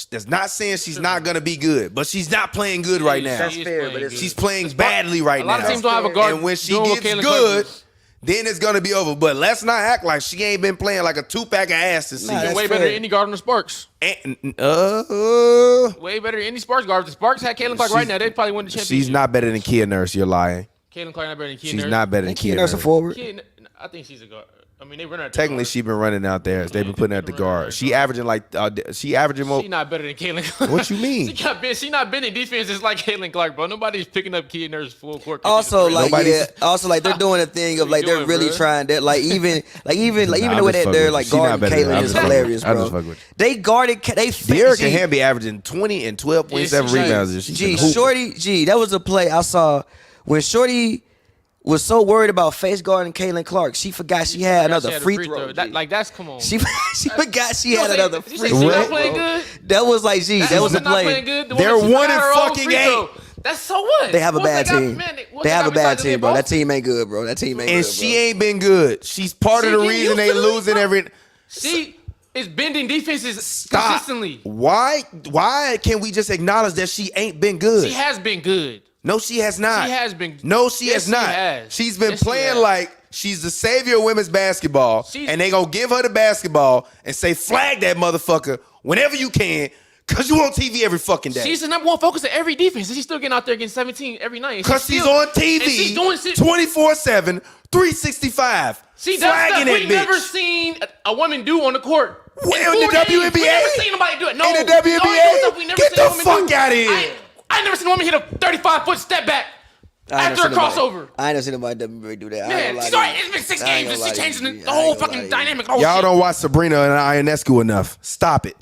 That's not saying she's not gonna be good, but she's not playing good right now. That's fair, but she's playing badly right now. A lot of teams don't have a guard. And when she gets good, then it's gonna be over. But let's not act like she ain't been playing like a 2-pack of ass this season. Way better than any guard on the Sparks. And, way better than any Sparks guard. If the Sparks had Caitlin Clark right now, they'd probably win the championship. She's not better than Kia Nurse. You're lying. Caitlin Clark not better than Kia She's Nurse. not better than Kia Nurse a forward. I think she's a guard. I mean, they run out. Technically, she been running out there. They've been putting her at the guard. She averaging like more. She not better than Caitlin Clark. What you mean? She not been in defenses like Caitlin Clark, bro. Nobody's picking up Kia Nurse full court. Also, like they're doing a thing of like they're really trying that, like even the way that they're like guarding Caitlin is hilarious, bro. They guarded. De'Erica Hamby averaging 20 and 12.7 rebounds. Shorty, that was a play I saw when Shorty was so worried about face guarding Caitlin Clark, she forgot she had another free throw. That's come on. She forgot she had another free throw. She not playing good. That was like, that was a play. They're 1 in fucking 8. That's so what? They have a bad team. They have a bad team, bro. That team ain't good, bro. That team ain't good. And she ain't been good. She's part of the reason they losing every. She is bending defenses consistently. Why can't we just acknowledge that she ain't been good? She has been good. No, she has not. She has been. No, she has not. She's been playing like she's the savior of women's basketball, and they gonna give her the basketball and say, flag that motherfucker whenever you can, because you on TV every fucking day. She's the number one focus of every defense, and she's still getting out there getting 17 every night. Because she's on TV 24/7, 365. She does stuff we've never seen a woman do on the court. In the WNBA? We never seen nobody do it. No. In the WNBA? Get the fuck out of here. I never seen a woman hit a 35-foot step back after a crossover. I ain't never seen nobody WNBA do that. Man, it's been 6 games and she's changing the whole fucking dynamic. Y'all don't watch Sabrina and Ionescu enough. Stop it.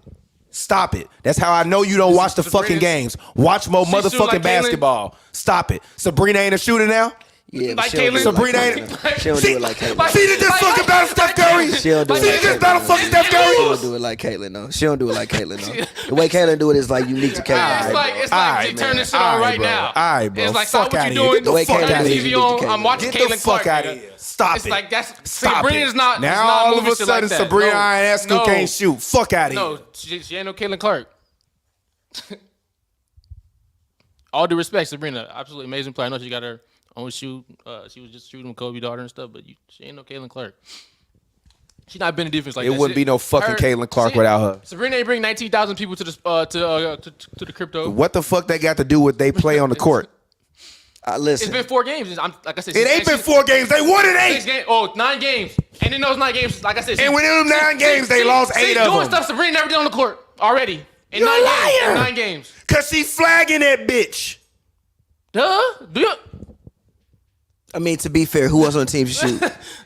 Stop it. That's how I know you don't watch the fucking games. Watch more motherfucking basketball. Stop it. Sabrina ain't a shooter now? Yeah, like Caitlin. Sabrina ain't. She don't do it like Caitlin. She did this fucking battle Steph Curry. She don't do it like this battle fucking Steph Curry. She don't do it like Caitlin, though. She don't do it like Caitlin, though. The way Caitlin do it is like unique to Caitlin. It's like turn this shit on right now. All right, bro. It's like, fuck stop out what of you here. doing. Get the fuck out of here. TV on. I'm watching Caitlin Clark. Get the fuck out of here. Stop it's it. Like that's Stop Sabrina's it. not. Now all of a sudden Sabrina Ionescu can't shoot. Fuck out of here. No, she ain't no Caitlin Clark. All due respect, Sabrina, absolutely amazing player. I know she got her own shoe. She was just shooting with Kobe daughter and stuff, but she ain't no Caitlin Clark. She's not been in defense like that. It wouldn't be no fucking Caitlin Clark without her. Sabrina ain't bring 19,000 people to the crypto. What the fuck they got to do with they play on the court? Listen, it's been 4 games. Like I said, it ain't been 4 games. They won it 8. 9 games. And in those 9 games, like I said, and within them 9 games, they lost 8 of them. She's doing stuff Sabrina never did on the court already. In You're 9 liar. games. In 9 games. Cause she flagging that bitch. Duh. I mean, to be fair, who else on the team to shoot?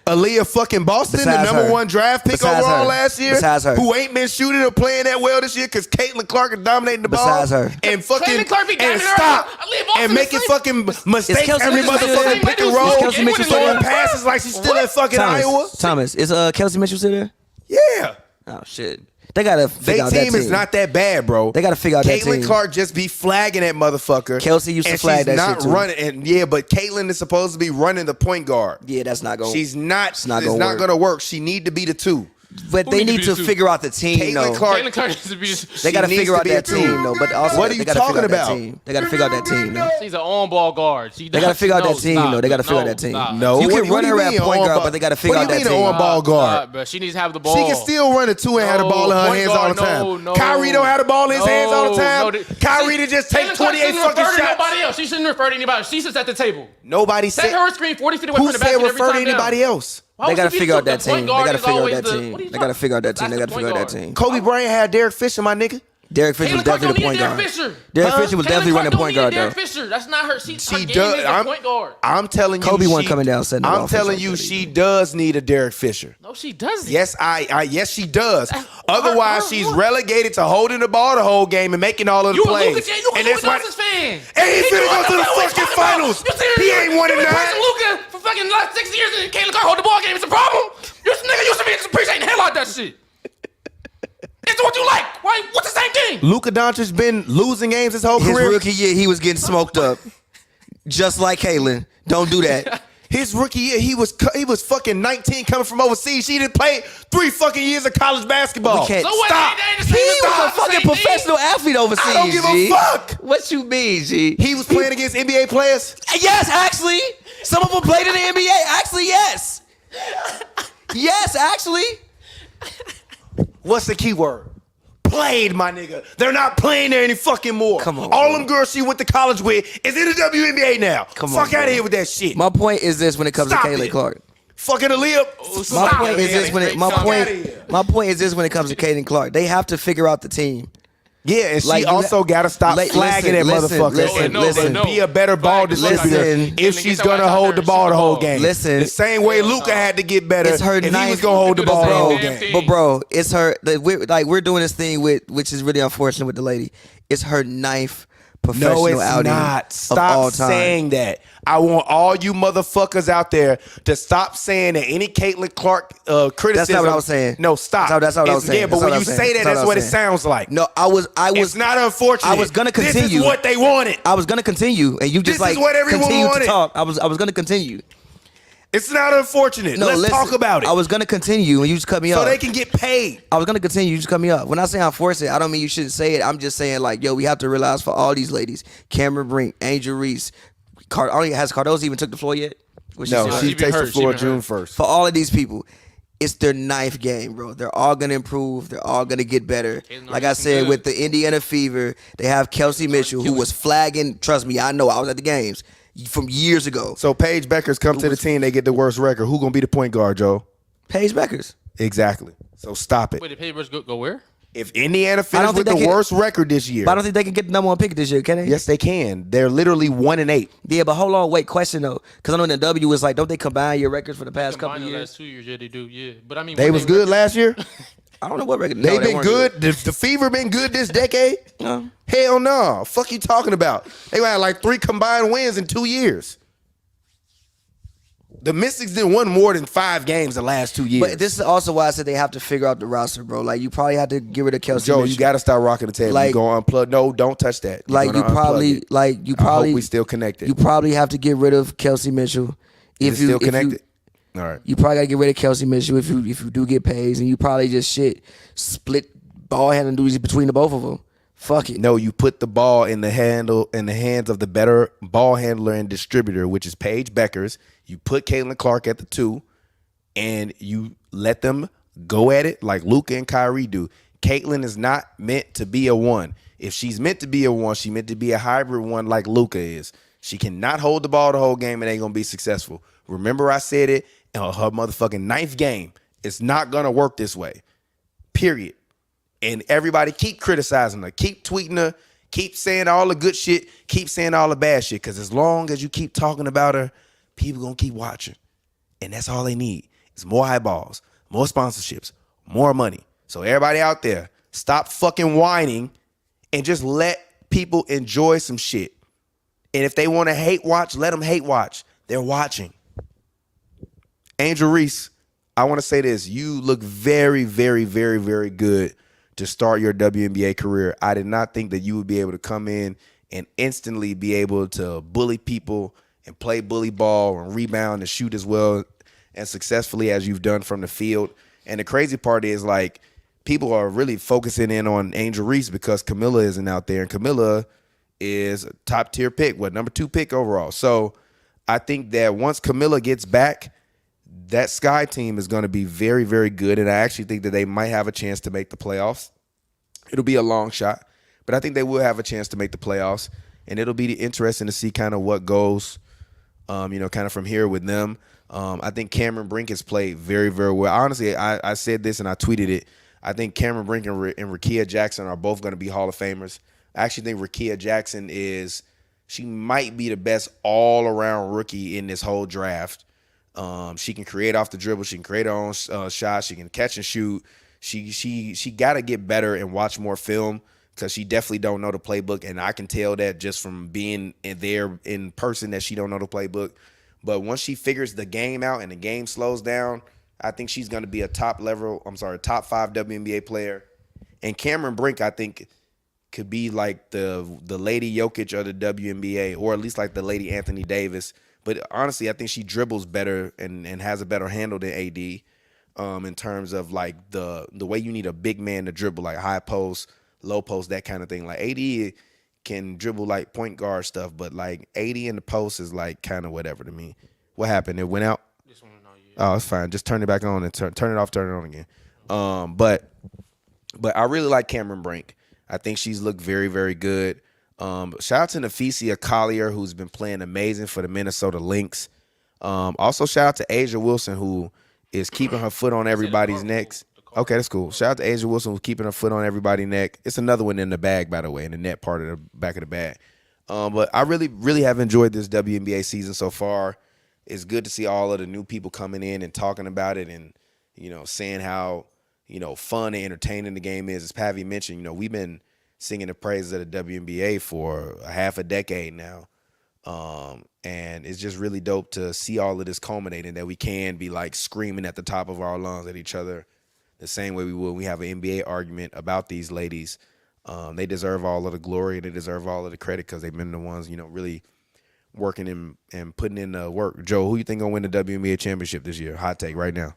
Aaliyah fucking Boston, Besides the number her. 1 draft pick Besides overall her. last year, Besides her. who ain't been shooting or playing that well this year because Caitlin Clark is dominating the Besides ball. her. And fucking Caitlin Clark be and dominating her. stop Aaliyah Boston and making is fucking mistakes Kelsey every Mitchell still motherfucking there? pick and Is roll. Kelsey Mitchell still Throwing there? passes like she's still at fucking Iowa. Thomas, is Kelsey Mitchell still there? Yeah. Oh shit. They gotta figure out that Their team. team is not that bad, bro. They gotta figure out that team. Caitlin Clark just be flagging that motherfucker. Kelsey used to and flag she's that not shit too. running. And yeah, but Caitlin is supposed to be running the point guard. Yeah, that's not going. She's not. It's not gonna work. She need to be the 2. But they need to figure out the team, Caitlin though. Clark needs to be. They got to figure out that team, though. But also, what are you talking about? They got to figure out that team, though. She's an on-ball guard. They got to figure out that team, though. They got to figure out that team. No, you can run her at point guard, but they got to figure out that team. What do you mean an on-ball guard? But she needs to have the ball. She can still run a 2 and have the ball in her hands all the time. No. Kyrie don't have the ball in his hands all the time. Kyrie to just take 28 fucking shots. Nobody else. She shouldn't refer to anybody. She sits at the table. Nobody said. Set her screen 40 feet away Who from the said basket every refer to time down. anybody else? They got to figure out that The point team. They guard got to is figure out always that the- team. what are you They got to talking- figure out that team. That's They got to the figure out point that guard. team. Kobe Bryant had Derek Fisher, my nigga. Derek Fisher was Caitlin Clark definitely the don't point need guard. Derek Fisher. Derek Fisher was definitely running the point guard, though. Derek Fisher. That's not her. Her She game does. is the point guard. I'm telling you, Kobe wasn't coming down setting the I'm offense telling like you, that she does need a Derek Fisher. No, she doesn't. Yes, yes, she does. Otherwise, she's her- relegated to holding the ball the whole game and making all of the You a plays. Luka And that's why. fan. And he finna go to the What you fucking talking finals. about? You He ain't winning You been that. praising Luka for fucking last 6 years and Caitlin Clark hold the ball game. It's a problem. This nigga used to be appreciating the hell out of that shit. It's what you like. Why? What's the same thing? Luka Doncic been losing games his whole His career. rookie year, he was getting smoked up, just like Caitlin. Don't do that. His rookie year, he was fucking 19 coming from overseas. She didn't play 3 fucking years of college basketball. We can't- So what? Stop. They ain't the He same. was a It's the fucking same thing. professional athlete overseas. I don't give a G. fuck. What you mean, G? He was playing against NBA players. Yes, actually. Some of them played in the NBA. Actually, yes. Yes, actually. What's the key word? Played, my nigga. They're not playing there any fucking more. Come on, All bro. them girls she went to college with is in the WNBA now. Come on, Fuck out bro. of here with that shit. My point is this: when it comes Stop to Caitlin it. Clark, Fucking Aaliyah. my Stop point it, is man. this: when it, Fuck outta here. my point is this: when it comes to Caitlin Clark, they have to figure out the team. Yeah, and Like, she also got to stop like, flagging listen, that listen, motherfucker listen, and listen. be a better ball distributor Listen. if she's gonna hold the ball the whole game. Listen. The same way Luka had to get better It's her if he ninth- was gonna hold the ball the whole Damn game. But bro, it's her. We're doing this thing with, which is really unfortunate with the lady. It's her ninth professional No, it's outing not. of all Stop time. saying that. I want all you motherfuckers out there to stop saying that any Caitlin Clark criticism. That's not what I was saying. No, stop. That's not what I was saying. Yeah, but That's when not you what I was say saying. that, That's that's what what I it was saying. sounds like. No, I was. It's not unfortunate. I was gonna This continue. is what they wanted. I was gonna continue, and you just This is what everyone continue wanted. to talk. I was gonna continue. It's not unfortunate. No, Let's listen, talk about it. I was gonna continue, and you just cut me so off. they can get paid. I was gonna continue. You just cut me off. When I say I'm forcing it, I don't mean you shouldn't say it. I'm just saying like, yo, we have to realize for all these ladies, Cameron Brink, Angel Reese, has Cardozo even took the floor yet? Was No, still she hurt? been takes the hurt. She floor been June hurt. 1st. For all of these people, it's their ninth game, bro. They're all gonna improve. They're all gonna get better. Caitlin Like I Armstrong said, good. with the Indiana Fever, they have Kelsey Mitchell, who was flagging. Trust me, I know. I was at the games from years ago. So Paige Becker's come to the team, they get the worst record. Who gonna be the point guard, Joe? Paige Beckers. Exactly. So stop it. Wait, the papers go where? If Indiana I finishes don't with think the they can- worst record this year, But I don't think they can get the number one pick this year, can they? yes, they can. They're literally 1-8. Yeah, but hold on, wait, question though, because I know in the W is like, don't they combine your records for the past couple Combined the years? last 2 years, yeah, they do. Yeah, but I mean, They when was good last year. I don't know what record. They've No, been weren't good. The Fever been good this decade. No. Hell no. Fuck you talking about? They had like 3 combined wins in 2 years. The Mystics didn't win more than 5 games the last 2 years. But this is also why I said they have to figure out the roster, bro. Like you probably have to get rid of Kelsey. Joe, you Mitchell. got to start rocking the table. Like- you going to unplug? No, don't touch that. You're Like gonna you probably, unplug it. like you I probably, hope we still connected. you probably have to get rid of Kelsey Mitchell. Is it still connected? You, All right. you probably gotta get rid of Kelsey Mitchell if you do get Pays, and you probably just split ball handling duties between the both of them. Fuck it. No, you put the ball in the hands of the better ball handler and distributor, which is Paige Beckers. You put Caitlin Clark at the 2, and you let them go at it like Luka and Kyrie do. Caitlin is not meant to be a 1. If she's meant to be a 1, she's meant to be a hybrid 1 like Luka is. She cannot hold the ball the whole game and ain't gonna be successful. Remember I said it in her motherfucking 9th game. It's not gonna work this way. Period. And everybody keep criticizing her, keep tweeting her, keep saying all the good shit, keep saying all the bad shit. Because as long as you keep talking about her, people gonna keep watching. And that's all they need. It's more eyeballs, more sponsorships, more money. So everybody out there, stop fucking whining and just let people enjoy some shit. And if they want to hate watch, let them hate watch. They're watching. Angel Reese, I want to say this. You look very, very, very, very good to start your WNBA career. I did not think that you would be able to come in and instantly be able to bully people and play bully ball and rebound and shoot as well and successfully as you've done from the field. And the crazy part is, like, people are really focusing in on Angel Reese because Camilla isn't out there. And Camilla is a top-tier pick, number 2 pick overall. So I think that once Camilla gets back, that Sky team is going to be very, very good. And I actually think that they might have a chance to make the playoffs. It'll be a long shot, but I think they will have a chance to make the playoffs. And it'll be interesting to see kind of what goes kind of from here with them. I think Cameron Brink has played very, very well. Honestly, I said this and I tweeted it. I think Cameron Brink and Rickea Jackson are both going to be Hall of Famers. I actually think Rickea Jackson she might be the best all-around rookie in this whole draft. She can create off the dribble. She can create her own shot. She can catch and shoot. She got to get better and watch more film because she definitely don't know the playbook, and I can tell that just from being there in person that she don't know the playbook. But once she figures the game out and the game slows down, I think she's going to be a top 5 WNBA player. And Cameron Brink, I think, could be like the Lady Jokic of the WNBA, or at least like the Lady Anthony Davis. But honestly, I think she dribbles better and has a better handle than AD in terms of like the way you need a big man to dribble, like high post, low post, that kind of thing. Like AD can dribble like point guard stuff, but like AD in the post is like kind of whatever to me. What happened? It went out? Oh, it's fine. Just turn it back on and turn it off, turn it on again. But I really like Cameron Brink. I think she's looked very, very good. Shout out to Nafisia Collier, who's been playing amazing for the Minnesota Lynx. Also, shout out to Asia Wilson, who is keeping her foot on everybody's necks. Okay, that's cool. Shout out to Asia Wilson, who's keeping her foot on everybody's neck. It's another one in the bag, by the way, in the net part of the back of the bag. But I really, really have enjoyed this WNBA season so far. It's good to see all of the new people coming in and talking about it and, saying how, fun and entertaining the game is. As Pavi mentioned, we've been singing the praises of the WNBA for half a decade now. And it's just really dope to see all of this culminating, that we can be like screaming at the top of our lungs at each other the same way we would when we have an NBA argument about these ladies. They deserve all of the glory and they deserve all of the credit because they've been the ones, really working and putting in the work. Joe, who you think gonna win the WNBA championship this year? Hot take right now.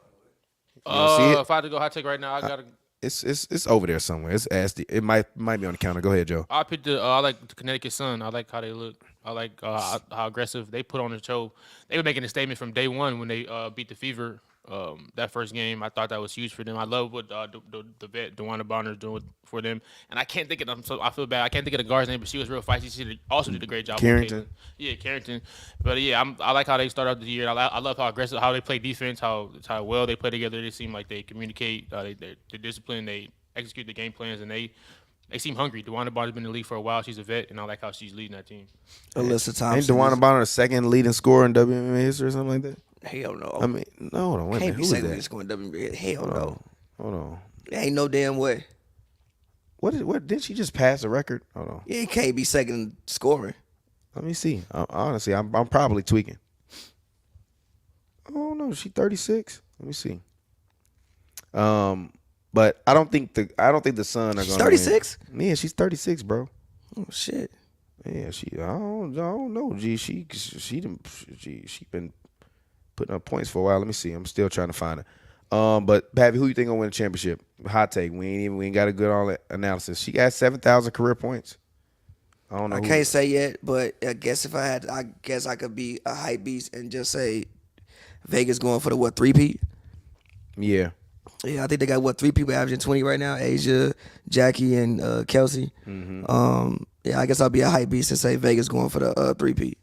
See it? If I had to go hot take right now, I gotta. It's over there somewhere. It's nasty. It might be on the counter. Go ahead, Joe. I picked I like the Connecticut Sun. I like how they look. I like how aggressive they put on the show. They were making a statement from day one when they beat the Fever. That first game, I thought that was huge for them. I love what the vet DeWanna Bonner is doing for them. And I can't think of them, so I feel bad. I can't think of the guard's name, but she was real feisty. She also did a great job. Carrington. Yeah, Carrington. But yeah, I like how they start out the year. I love how aggressive, how they play defense, how well they play together. They seem like they communicate. They're disciplined. They execute the game plans, and they seem hungry. DeWanna Bonner's been in the league for a while. She's a vet, and I like how she's leading that team. Alyssa Thompson. Ain't DeWanna Bonner the second leading scorer in WNBA history or something like that? Hell no. I mean, no, hold on. Wait a minute. Can't be Who is second that? leading scorer in WNBA. Hell no. Hold on. There ain't no damn way. What did she just pass a record? Hold on. Yeah, it can't be second scoring. Let me see. Honestly, I'm probably tweaking. Oh no, she 36. Let me see. But I don't think the Sun are going to 36? Yeah, she's 36, bro. Oh shit. Yeah, I don't know. Gee, she been putting up points for a while. Let me see. I'm still trying to find her. But Pappy, who you think gonna win the championship? Hot take. We ain't got a good all analysis. She got 7,000 career points. I don't know. I can't say yet, but I guess I could be a hype beast and just say Vegas going for the 3-peat? Yeah. Yeah, I think they got 3 people averaging 20 right now. Asia, Jackie, and Kelsey. Mm-hmm. Yeah, I guess I'll be a hype beast and say Vegas going for the 3-peat.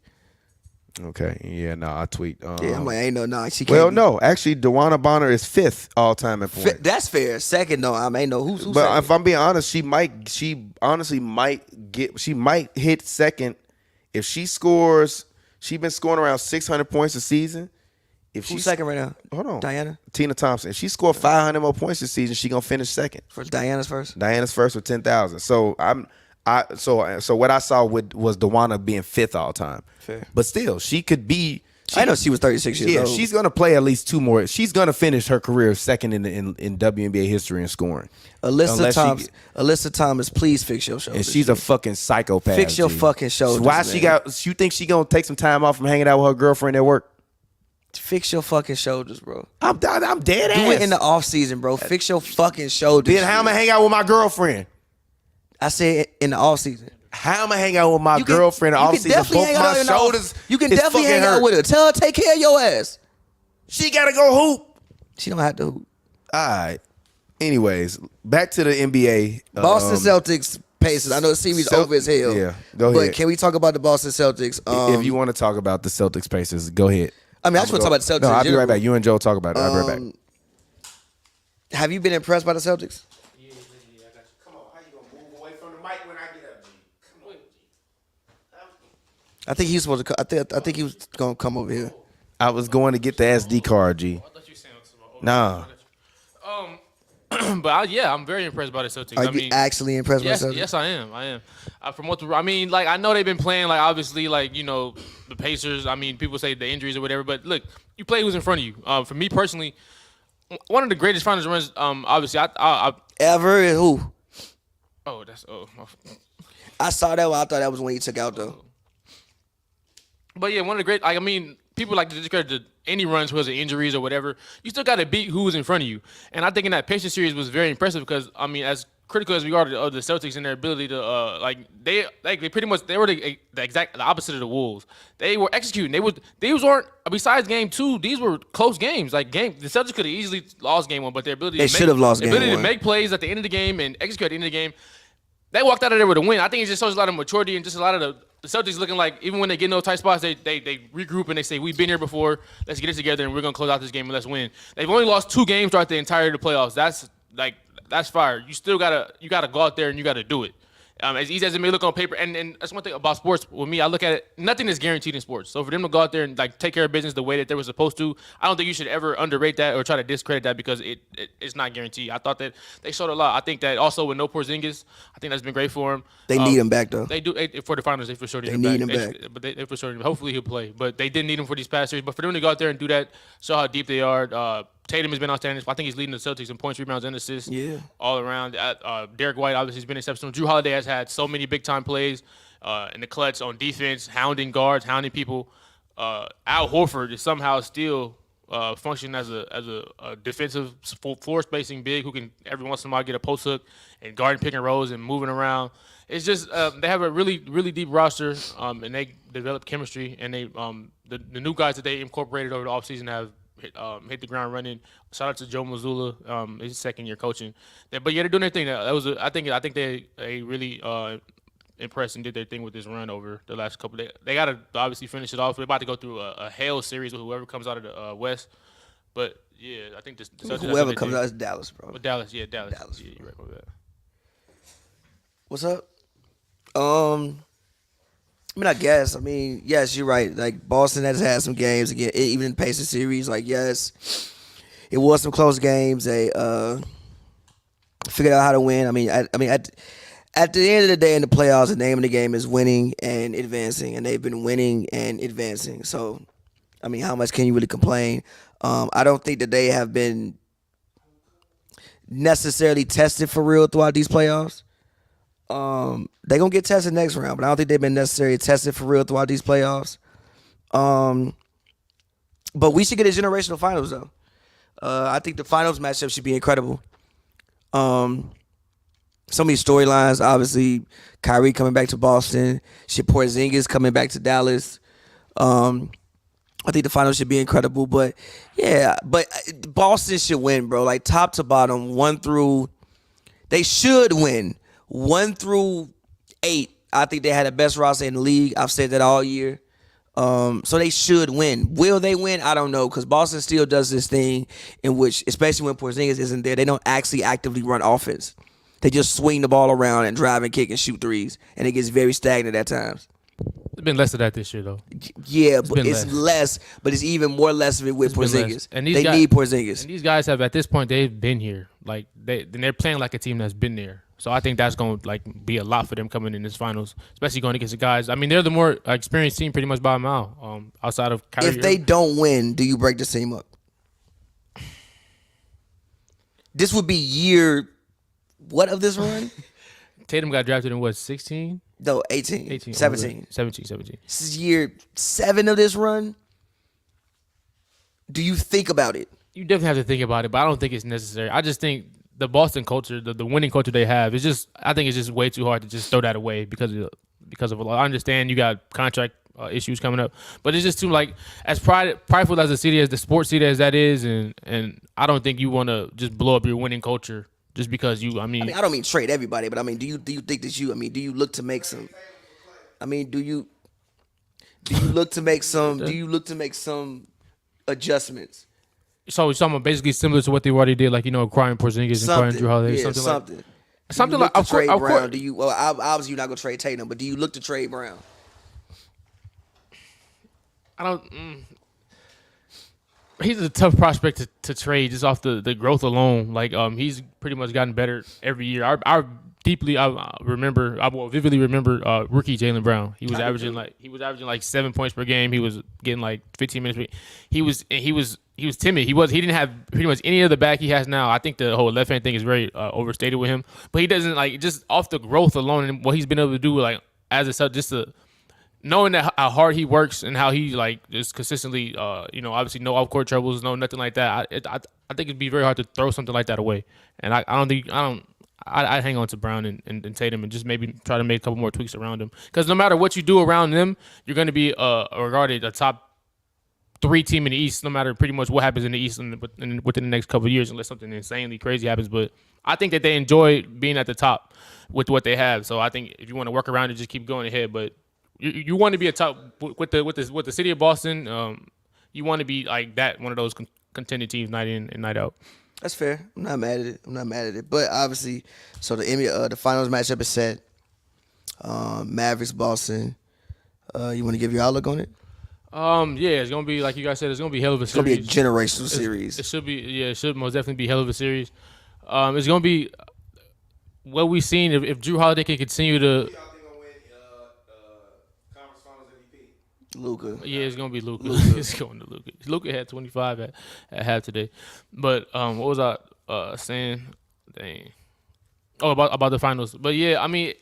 Okay. Yeah, no, I tweet. Yeah, I'm like, ain't no, she can't. Well, no, actually, DeWanna Bonner is 5th all time in points. That's fair. Second, though, I ain't know who's But second. if I'm being honest, she honestly might hit second if she scores. She's been scoring around 600 points a season. If Who's she's second right now? Hold on. Diana? Tina Thompson. If she scored 500 more points this season, she gonna finish second. First, Diana's first? Diana's first with 10,000. So so what I saw was DeWanna being 5th all time. Fair. But still, she could be. I know she was 36 years old. Yeah, she's gonna play at least 2 more. She's gonna finish her career second in WNBA history in scoring. Alyssa Thomas, please fix your shoulders. And she's a fucking psychopath. Fix your fucking shoulders. Why man. you think she gonna take some time off from hanging out with her girlfriend at work? Fix your fucking shoulders, bro. I'm dead ass. Do it in the off season, bro. Fix your fucking shoulders. Then how am I hang out with my girlfriend? I said in the off season. How am I hang out with my girlfriend in the off season? Both my shoulders. You can definitely hang out with her. Tell her take care of your ass. She gotta go hoop. She don't have to hoop. All right. Anyways, back to the NBA. Boston Celtics Pacers. I know the series over as hell. Yeah, go ahead. But can we talk about the Boston Celtics? If you want to talk about the Celtics Pacers, go ahead. I mean, I just want to talk about the Celtics. No, I'll in be general. right back. You and Joe talk about it. I'll be right back. Have you been impressed by the Celtics? Yeah, I got you. Come on, how you gonna move away from the mic when I get up, G? Come on, G. I think he was supposed to. I think he was gonna come over here. I was going to get the SD card, G. I thought you were saying something. Nah. But I'm very impressed by the Celtics. Are you actually impressed yes, by the Celtics? Yes, I am. From what I mean, like I know they've been playing, like obviously, like you know, the Pacers. I mean, people say the injuries or whatever, but look, you play who's in front of you. For me personally, one of the greatest finals runs. Obviously, I Ever who? oh, that's I saw that one. I thought that was when he took out though. But yeah, one of the great. I mean, people like to discredit any runs because of injuries or whatever. You still got to beat who's in front of you. And I think in that Pacers series was very impressive because I mean, as critical as we are of the Celtics and their ability to they pretty much they were the opposite of the Wolves. They were executing. These weren't besides game 2. These were close games. Like the Celtics could have easily lost game 1, but their ability to make plays at the end of the game and execute at the end of the game. They walked out of there with a win. I think it just shows a lot of maturity and just a lot of the Celtics looking like even when they get in those tight spots, they regroup and they say, we've been here before. Let's get it together and we're going to close out this game and let's win. They've only lost 2 games throughout the entirety of the playoffs. That's fire. You still gotta go out there and you gotta do it. As easy as it may look on paper, and that's one thing about sports. With me, I look at it. Nothing is guaranteed in sports. So for them to go out there and like take care of business the way that they were supposed to, I don't think you should ever underrate that or try to discredit that because it's not guaranteed. I thought that they showed a lot. I think that also with no Porzingis, I think that's been great for him. They need him back though. They do for the finals. They for sure need him back. But they for sure. Hopefully he'll play. But they didn't need him for these past series. But for them to go out there and do that, show how deep they are. Tatum has been outstanding. I think he's leading the Celtics in points, rebounds, and assists. Yeah. All around. Derek White obviously has been exceptional. Drew Holiday has had so many big-time plays in the clutch on defense, hounding guards, hounding people. Al Horford is somehow still functioning as a defensive floor-spacing big who can every once in a while get a post hook and guarding pick and rolls and moving around. It's just they have a really, really deep roster, and they develop chemistry. And they the new guys that they incorporated over the offseason have hit the ground running. Shout out to Joe Mazzulla, his second year coaching. But yeah, they're doing their thing. I think they really impressed and did their thing with this run over the last couple of days. They got to obviously finish it off. We're about to go through a hell series with whoever comes out of the West. But yeah, I think whoever comes out is Dallas, bro. But Dallas. Yeah, you're right about that. What's up? I mean, yes, you're right. Like, Boston has had some games, again, even in the Pacers series. Like, yes, it was some close games. They figured out how to win. I mean, at the end of the day in the playoffs, the name of the game is winning and advancing, and they've been winning and advancing. So, I mean, how much can you really complain? I don't think that they have been necessarily tested for real throughout these playoffs. They're going to get tested next round, but I don't think they've been necessarily tested for real throughout these playoffs. But we should get a generational finals, though. I think the finals matchup should be incredible. So many storylines, obviously. Kyrie coming back to Boston. Porzingis coming back to Dallas. I think the finals should be incredible. But, yeah, Boston should win, bro. Like, top to bottom, they should win. 1 through 8, I think they had the best roster in the league. I've said that all year. So they should win. Will they win? I don't know, because Boston still does this thing in which, especially when Porzingis isn't there, they don't actually actively run offense. They just swing the ball around and drive and kick and shoot threes, and it gets very stagnant at times. It's been less of that this year, though. Yeah, but it's less, but it's even more less of it with Porzingis. And they need Porzingis. And these guys have, at this point, they've been here. Like, they're playing like a team that's been there. So I think that's going to be a lot for them coming in this finals, especially going against the guys. I mean, they're the more experienced team pretty much by a mile outside of Kyrie. If they don't win, do you break the team up? This would be year what of this run? Tatum got drafted in what, 16? No, 18. 17. 17. This is year 7 of this run. Do you think about it? You definitely have to think about it, but I don't think it's necessary. I just think the Boston culture, the winning culture they have, I think it's just way too hard to just throw that away because of a lot. I understand you got contract issues coming up, but it's just too as prideful as the sports city as that is, and I don't think you want to just blow up your winning culture Just because I mean, I don't mean trade everybody, but I mean, do you think that do you look to make some? I mean, do you look to make some adjustments? So you're talking about basically similar to what they already did, like acquiring Porzingis and acquiring Drew Holiday, something like. Of course, Brown. Do you? Well, obviously you're not gonna trade Tatum, but do you look to trade Brown? I don't. He's a tough prospect to trade just off the growth alone. Like he's pretty much gotten better every year. I vividly remember rookie Jaylen Brown. He was averaging like 7 points per game. He was getting like 15 minutes. He was timid. He didn't have pretty much any of the back he has now. I think the whole left hand thing is very overstated with him. But he doesn't like just off the growth alone and what he's been able to do like as a just to. Knowing that how hard he works and how he like just consistently, obviously no off court troubles, no nothing like that. I think it'd be very hard to throw something like that away. And I'd hang on to Brown and Tatum and just maybe try to make a couple more tweaks around him. Because no matter what you do around them, you're going to be regarded a top 3 team in the East. No matter pretty much what happens in the East within the next couple of years, unless something insanely crazy happens. But I think that they enjoy being at the top with what they have. So I think if you want to work around it, just keep going ahead. But you want to be a top with the city of Boston. You want to be like that, one of those contending teams night in and night out. That's fair. I'm not mad at it. But obviously, so the finals matchup is set. Mavericks, Boston. You want to give your outlook on it? Yeah, it's gonna be like you guys said. It's gonna be hell of a series. It's gonna be a generational series. It should be. Yeah, it should most definitely be hell of a series. It's gonna be what we've seen if Drew Holiday can continue to. Luka. Yeah, it's gonna be Luka. It's going to Luka. Luka had 25 at half today. But what was I saying? Dang. Oh, about the finals. But yeah, I mean,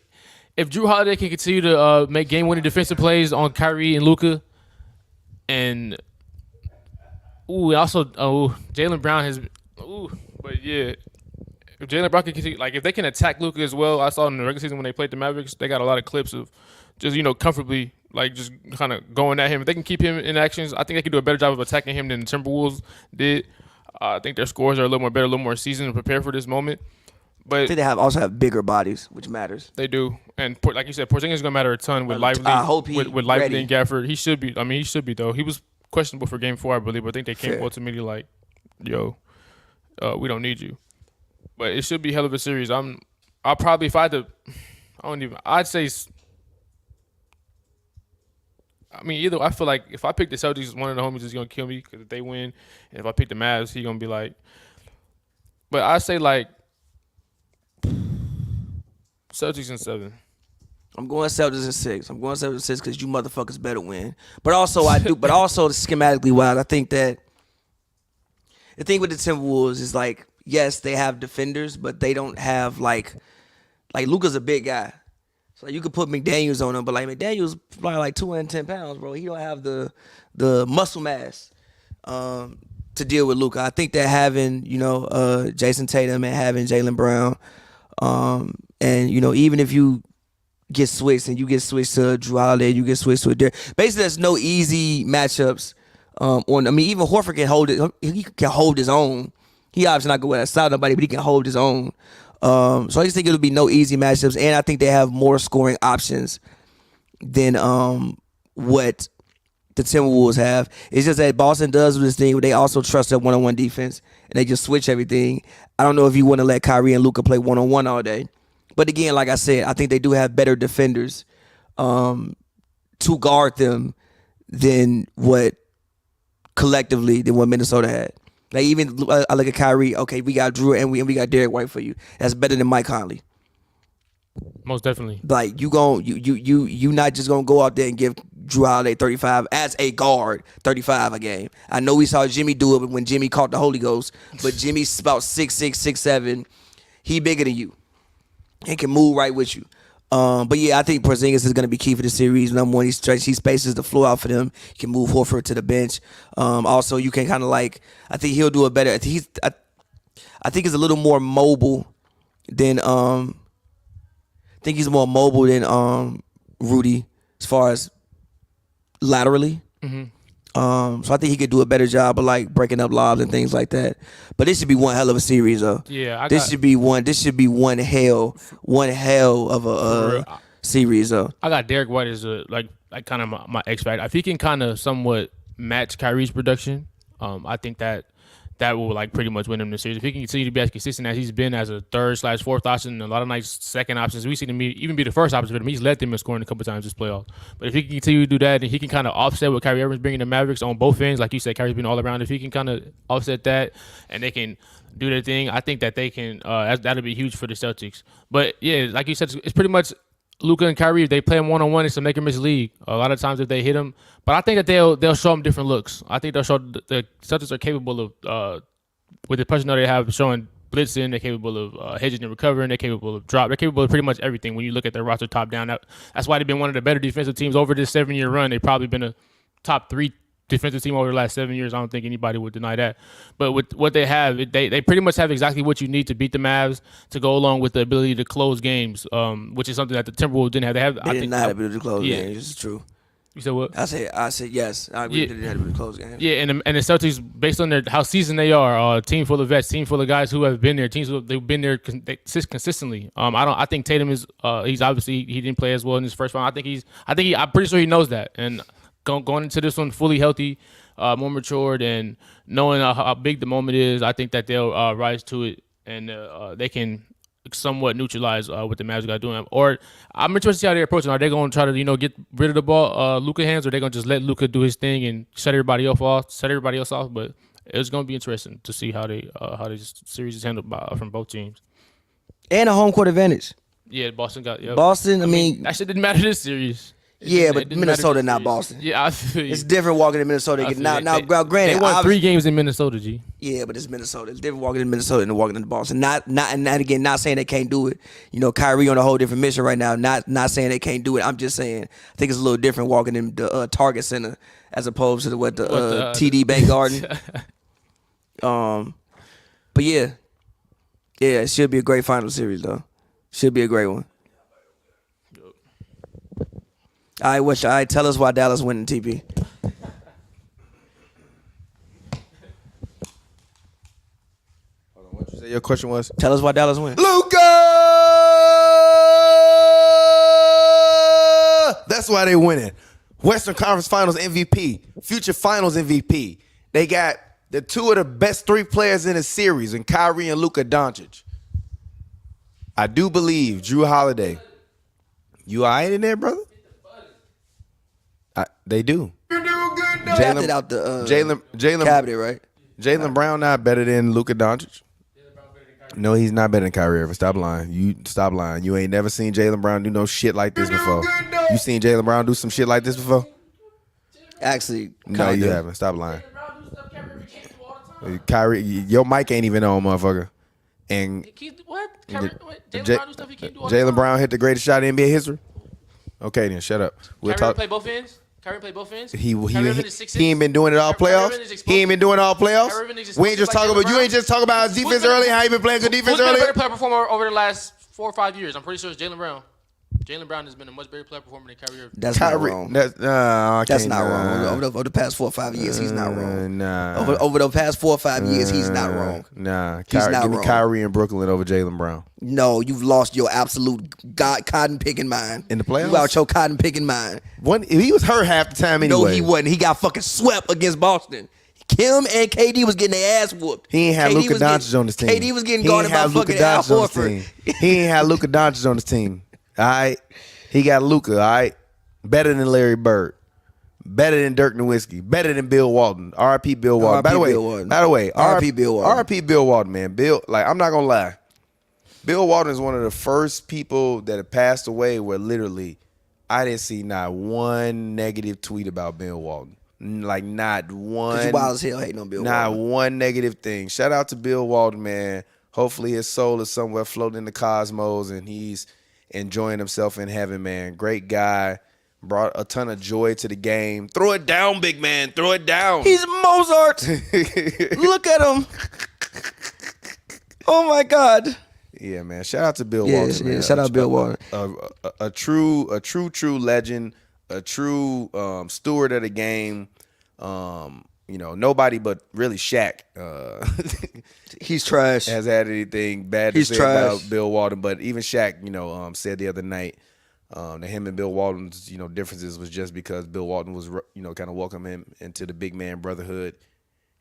if Drew Holiday can continue to make game-winning defensive plays on Kyrie and Luka, and Jaylen Brown has. But yeah. If Jaylen Brown can continue, like if they can attack Luka as well, I saw in the regular season when they played the Mavericks, they got a lot of clips of just comfortably like just kind of going at him. If they can keep him in actions, I think they can do a better job of attacking him than the Timberwolves did. I think their scores are a little more better, a little more seasoned and prepared for this moment. But I think they also have bigger bodies, which matters. They do, and like you said, Porzingis is gonna matter a ton with Lively. I hope with Lively and Gafford. He should be. I mean, he should be though. He was questionable for Game 4, I believe. But I think they came ultimately like, "Yo, we don't need you." But it should be hell of a series. I'll probably I'd say. I mean, I feel like if I pick the Celtics, one of the homies is gonna kill me because if they win, and if I pick the Mavs, he gonna be like. But I say like Celtics in 7. I'm going Celtics in 6. I'm going Celtics in 6 because you motherfuckers better win. But also schematically wise, I think that the thing with the Timberwolves is like, yes, they have defenders, but they don't have like Luka's a big guy. So you could put McDaniels on him, but like McDaniels probably like 210 pounds, bro. He don't have the muscle mass to deal with Luka. I think that having Jason Tatum and having Jaylen Brown, and even if you get switched and you get switched to Drew Holiday, you get switched to a Derek. Basically, there's no easy matchups. Even Horford can hold it. He can hold his own. He obviously not going to stop nobody, but he can hold his own. So I just think it'll be no easy matchups, and I think they have more scoring options than what the Timberwolves have. It's just that Boston does this thing where they also trust their one-on-one defense, and they just switch everything. I don't know if you want to let Kyrie and Luka play one-on-one all day. But again, like I said, I think they do have better defenders to guard them than what Minnesota had. Like even I look at Kyrie. Okay, we got Drew and we got Derek White for you. That's better than Mike Conley. Most definitely. Like you not just gonna go out there and give Drew Holiday 35 as a guard, 35 a game. I know we saw Jimmy do it when Jimmy caught the Holy Ghost, but Jimmy's about 6'6", 6'7". He bigger than you and can move right with you. But yeah, I think Porzingis is going to be key for the series. Number one, he spaces the floor out for them. He can move Horford to the bench. Also, you can kind of I think he'll do it better. I think he's a little more mobile than Rudy as far as laterally. Mm-hmm. So I think he could do a better job of like breaking up lobs and things like that. But this should be one hell of a series, though. Yeah, This should be one hell of a series, though. I got Derek White as like kind of my X factor. If he can kind of somewhat match Kyrie's production, I think that will like pretty much win him the series. If he can continue to be as consistent as he's been as a 3rd/4th option, and a lot of nice second options. We seen him even be the first option for him. He's led them in scoring a couple times this playoff. But if he can continue to do that, and he can kind of offset what Kyrie Irving's bringing the Mavericks on both ends, like you said, Kyrie's been all around. If he can kind of offset that, and they can do their thing, I think that they can. That'll be huge for the Celtics. But yeah, like you said, it's pretty much Luka and Kyrie. If they play them 1-on-1, it's a make or miss league. A lot of times if they hit them, but I think that they'll show them different looks. I think they'll show the Celtics are capable of. With the personnel they have showing blitzing, they're capable of hedging and recovering, they're capable of drop, they're capable of pretty much everything when you look at their roster top down. That's why they've been one of the better defensive teams over this 7-year run. They've probably been a top 3 defensive team over the last 7 years. I don't think anybody would deny that. But with what they have, they pretty much have exactly what you need to beat the Mavs to go along with the ability to close games, which is something that the Timberwolves didn't have. They did not have the ability to close games. This is true. You said what? I said yes. I agree. They didn't have a close game. Yeah, and the Celtics, based on how seasoned they are, team full of vets, team full of guys who have been there, they've been there consistently. I think Tatum is. He's obviously he didn't play as well in his first round. I'm pretty sure he knows that. And going into this one fully healthy, more matured, and knowing how big the moment is, I think that they'll rise to it, and they can somewhat neutralize what the Mavs got doing. Or I'm interested to see how they're approaching. Are they going to try to get rid of the ball, Luka hands, or are they going to just let Luka do his thing and shut everybody else off? But it's going to be interesting to see how this series is handled from both teams. And a home court advantage. Yeah, Boston got. Yep. Boston. I mean, that shit didn't matter this series. But Minnesota, not Boston. Yeah, I feel you. It's different walking in Minnesota. Now, granted, they won 3 games in Minnesota, G. Yeah, but it's Minnesota. It's different walking in Minnesota than walking in Boston. Not saying they can't do it. Kyrie on a whole different mission right now. Not saying they can't do it. I'm just saying I think it's a little different walking in the Target Center as opposed to the TD Bank Garden. But yeah, it should be a great final series though. Should be a great one. All right, tell us why Dallas winning, TP. Hold on, what you say your question was? Tell us why Dallas win. Luka! That's why they winning. Western Conference Finals MVP, future Finals MVP. They got the 2 of the best 3 players in the series, in Kyrie and Luka Doncic. I do believe Drew Holiday. You all right in there, brother? They do. Drafted out the Jaylen cabinet, right? Jaylen Brown not better than Luka Doncic. No, he's not better than Kyrie Irving. Stop lying. You ain't never seen Jaylen Brown do no shit like this before. You seen Jaylen Brown do some shit like this before? Actually, no, you haven't. Stop lying. Kyrie, your mic ain't even on, motherfucker. And Jaylen Brown hit the greatest shot in NBA history. Okay, then shut up. We'll talk. Play both ends. Kyrie play both ends. He ain't been doing it all playoffs. He ain't been doing it all playoffs. We ain't just talking about. You ain't just talking about his defense earlier. How he been playing good defense earlier. Who's been a better player performer over the last 4 or 5 years? I'm pretty sure it's Jaylen Brown. Jaylen Brown has been a much better player performer than Kyrie Irving. That's not wrong. That's not wrong. Over the past 4 or 5 years, he's not wrong. Over the past 4 or 5 years, he's not wrong. He's not wrong. Kyrie in Brooklyn over Jaylen Brown. No, you've lost your absolute cotton picking mind. In the playoffs? You out your cotton picking mind. He was hurt half the time anyway. No, he wasn't. He got fucking swept against Boston. Kim and KD was getting their ass whooped. He ain't had Luka Doncic on his team. KD was getting guarded by fucking Al Horford. He ain't had Luka Doncic on his team. All right? He got Luka, all right? Better than Larry Bird. Better than Dirk Nowitzki. Better than Bill Walton. R.I.P. Bill Walton. By the way, R.I.P. Bill Walton. R.I.P. Bill Walton, man. I'm not going to lie. Bill Walton is one of the first people that have passed away where literally I didn't see not one negative tweet about Bill Walton. Like not one. You wild as hell hating on Bill Walton. Not one negative thing. Shout out to Bill Walton, man. Hopefully his soul is somewhere floating in the cosmos and he's enjoying himself in heaven, man. Great guy. Brought a ton of joy to the game. Throw it down, big man. Throw it down. He's Mozart. Look at him. Oh, my God. Yeah, man. Shout out to Bill Walton, man. Shout out Bill Walton. A true legend. A true steward of the game. Nobody but really Shaq. He's trash. Has had anything bad to say about Bill Walton, but even Shaq, said the other night that him and Bill Walton's, differences was just because Bill Walton was, kind of welcome him into the big man brotherhood,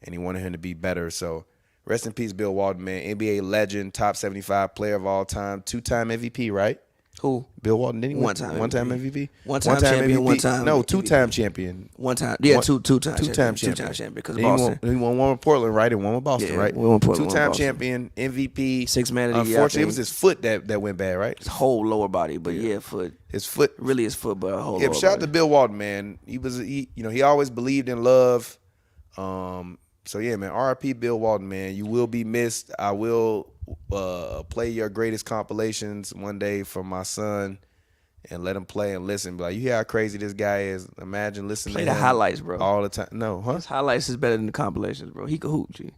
and he wanted him to be better. So rest in peace, Bill Walton, man. NBA legend, top 75 player of all time, 2-time MVP, right? Who? Bill Walton, didn't he? One time MVP? One-time champion, MVP? one time. No, MVP. 2-time champion. One time. Yeah, two-time Two-time champion. Two-time champion because of He Boston. won one with Portland, right? And one with Boston, Yeah, right? one with Portland, one with Two-time Boston. champion, MVP. Sixth man of the year, I Unfortunately, it think. was his foot that went bad, right? His whole lower body, but foot. His foot. Really his foot, but a whole Yeah, lower shout out body. to Bill Walton, man. He always believed in love. So yeah, man. R.I.P. Bill Walton, man. You will be missed. I will play your greatest compilations one day for my son and let him play and listen. Be like, you hear how crazy this guy is? Imagine listening Play to the him highlights, bro. all the time. No, huh? His highlights is better than the compilations, bro. He could hoop, G.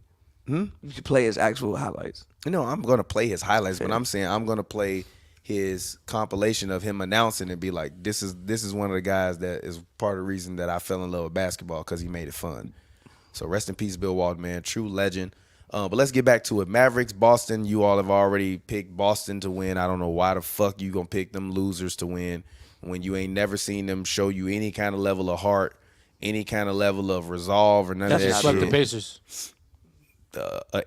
You should play his actual highlights. I'm gonna play his highlights, but I'm saying I'm gonna play his compilation of him announcing and be like, this is one of the guys that is part of the reason that I fell in love with basketball, because he made it fun. So rest in peace, Bill Walton, man. True legend. But let's get back to it. Mavericks, Boston. You all have already picked Boston to win. I don't know why the fuck you gonna pick them losers to win when you ain't never seen them show you any kind of level of heart, any kind of level of resolve, or none of that Swept the shit. Pacers.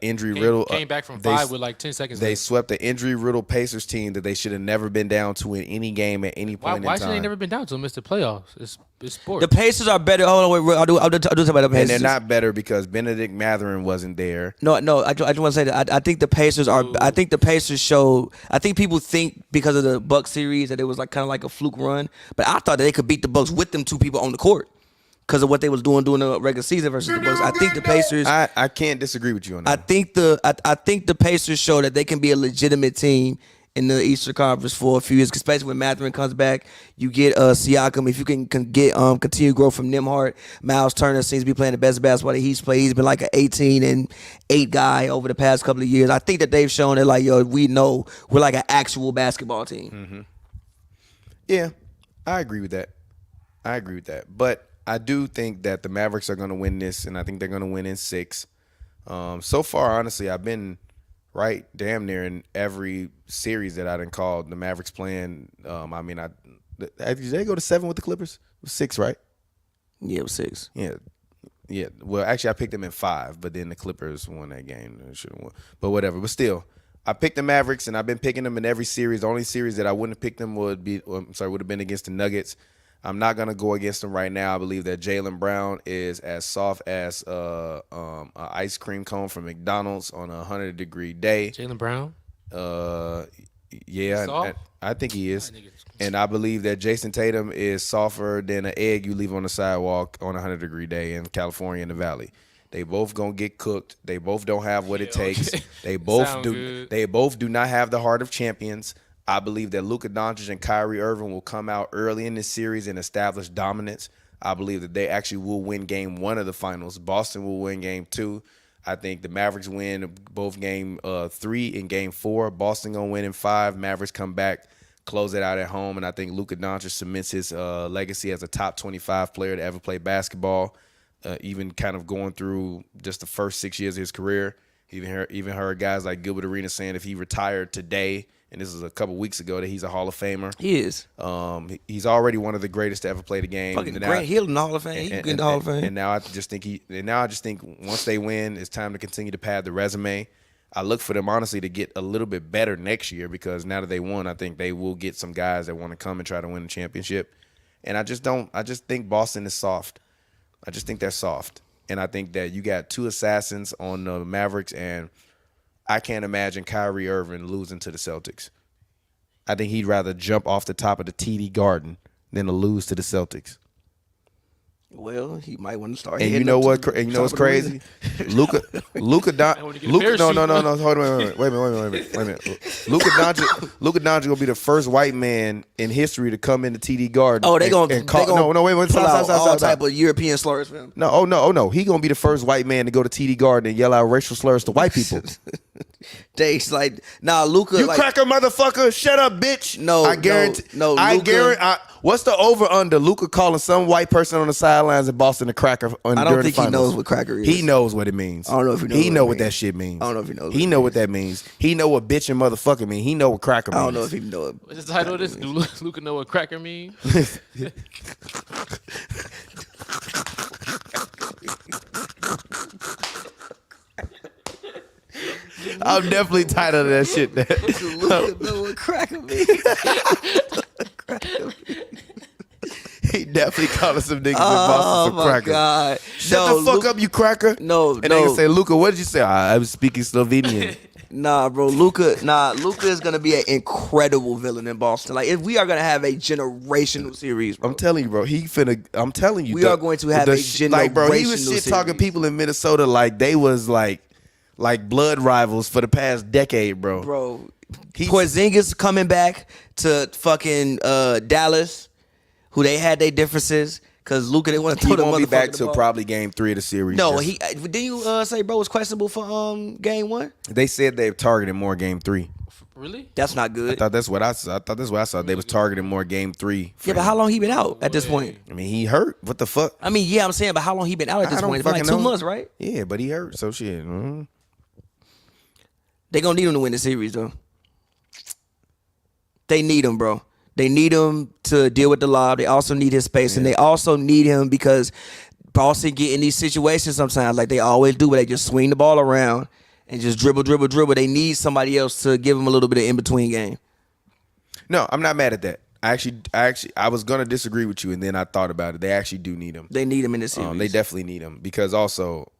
Injury riddled. Came back from 5 with like 10 seconds They left. swept the injury riddled Pacers team that they should have never been down to in any game at any point Why in should time. they never been down to miss the playoffs? It's sport. The Pacers are better. Hold on, wait. I'll do talk about the Pacers. And they're not better because Benedict Mathurin wasn't there. No. I just want to say that I think the Pacers are. I think the Pacers show. I think people think because of the Bucks series that it was like kind of like a fluke run, but I thought that they could beat the Bucks with them two people on the court because of what they was doing during the regular season versus the Bucks. I think the Pacers. I can't disagree with you on that. I think the Pacers show that they can be a legitimate team in the Eastern Conference for a few years, especially when Mathurin comes back. You get Siakam. If you can get continue growth from Nembhard, Miles Turner seems to be playing the best basketball that he's played. He's been like an 18-8 guy over the past couple of years. I think that they've shown that like, yo, we know we're like an actual basketball team. Mm-hmm. Yeah, I agree with that. But I do think that the Mavericks are going to win this, and I think they're going to win in 6. So far, honestly, I've been right damn near in every series that I done called the Mavericks playing. Did they go to 7 with the Clippers? It was 6, right? Yeah, it was 6. Yeah. Well, actually, I picked them in 5, but then the Clippers won that game. They should have won. But whatever. But still, I picked the Mavericks, and I've been picking them in every series. The only series that I wouldn't have picked them would have been against the Nuggets. I'm not gonna go against them right now. I believe that Jaylen Brown is as soft as an ice cream cone from McDonald's on a 100-degree day. Jaylen Brown? Yeah, Soft? I think he is. And I believe that Jason Tatum is softer than an egg you leave on the sidewalk on a 100-degree day in California in the Valley. They both gonna get cooked. They both don't have what it takes. Okay. They both Sound do. good. They both do not have the heart of champions. I believe that Luka Doncic and Kyrie Irving will come out early in this series and establish dominance. I believe that they actually will win game 1 of the finals. Boston will win game 2. I think the Mavericks win both game 3 and game 4. Boston gonna win in 5. Mavericks come back, close it out at home, and I think Luka Doncic cements his legacy as a top 25 player to ever play basketball. Even kind of going through just the first 6 years of his career. Even heard guys like Gilbert Arenas saying if he retired today, and this is a couple weeks ago, that he's a Hall of Famer. He is. He's already one of the greatest to ever play the game. Fucking Grant Hill in the Hall of Fame. He can get in the Hall of Fame. And now I just think once they win, it's time to continue to pad the resume. I look for them honestly to get a little bit better next year because now that they won, I think they will get some guys that want to come and try to win the championship. And I just think Boston is soft. I just think they're soft. And I think that you got 2 assassins on the Mavericks, and I can't imagine Kyrie Irving losing to the Celtics. I think he'd rather jump off the top of the TD Garden than to lose to the Celtics. Well, he might want to start. And you know what? And you know what's crazy? Luka Doncic. No. Hold on, wait a minute. Luka Doncic gonna be the first white man in history to come into TD Garden. Oh, they gonna wait. Stop. All type of European slurs for him. No. He gonna be the first white man to go to TD Garden and yell out racial slurs to white people. Days like, nah, Luka. You like, cracker motherfucker. Shut up, bitch. No, I guarantee. no, I Luka- guarantee. What's the over under? Luka calling some white person on the sidelines in Boston a cracker. I don't think he knows what cracker is. He knows what it means. I don't know if he knows. He know what that shit means. I don't know if he knows. He know what that means. He know what bitch and motherfucker mean. He know what cracker means. I don't know if he know it. What's the title of this? Do Luka know what cracker mean? I'm definitely tired of that shit. Luka know what cracker means. He definitely calling some niggas in Boston some crackers. God. Shut the fuck up, you cracker. No, and they can say, Luka, what did you say? I was speaking Slovenian. Nah, bro, Luka is gonna be an incredible villain in Boston. Like, if we are gonna have a generational series, bro. I'm telling you, bro. I'm telling you, we are going to have a generational like, bro. He was shit series. talking people in Minnesota like they was like blood rivals for the past decade, bro. Bro, Porzingis coming back to fucking Dallas, who they had their differences. Cause Luka didn't want to He throw the won't be back motherfucker till probably game 3 of the series. No, didn't you say bro was questionable for game 1? They said they've targeted more game 3. Really? That's not good. I thought that's what I saw. They was targeting more game 3. Yeah, but how long he been out at this point? I mean, he hurt. What the fuck? I mean, yeah, I'm saying, but how long he been out at this point? It's been like 2 months, right? Yeah, but he hurt. So shit. Mm-hmm. They gonna need him to win the series, though. They need him, bro. They need him to deal with the lob. They also need his space, and they also need him because Boston get in these situations sometimes, like they always do, where they just swing the ball around and just dribble. They need somebody else to give them a little bit of in-between game. No, I'm not mad at that. I was gonna disagree with you, and then I thought about it. They actually do need him. They need him in this series. They definitely need him because also,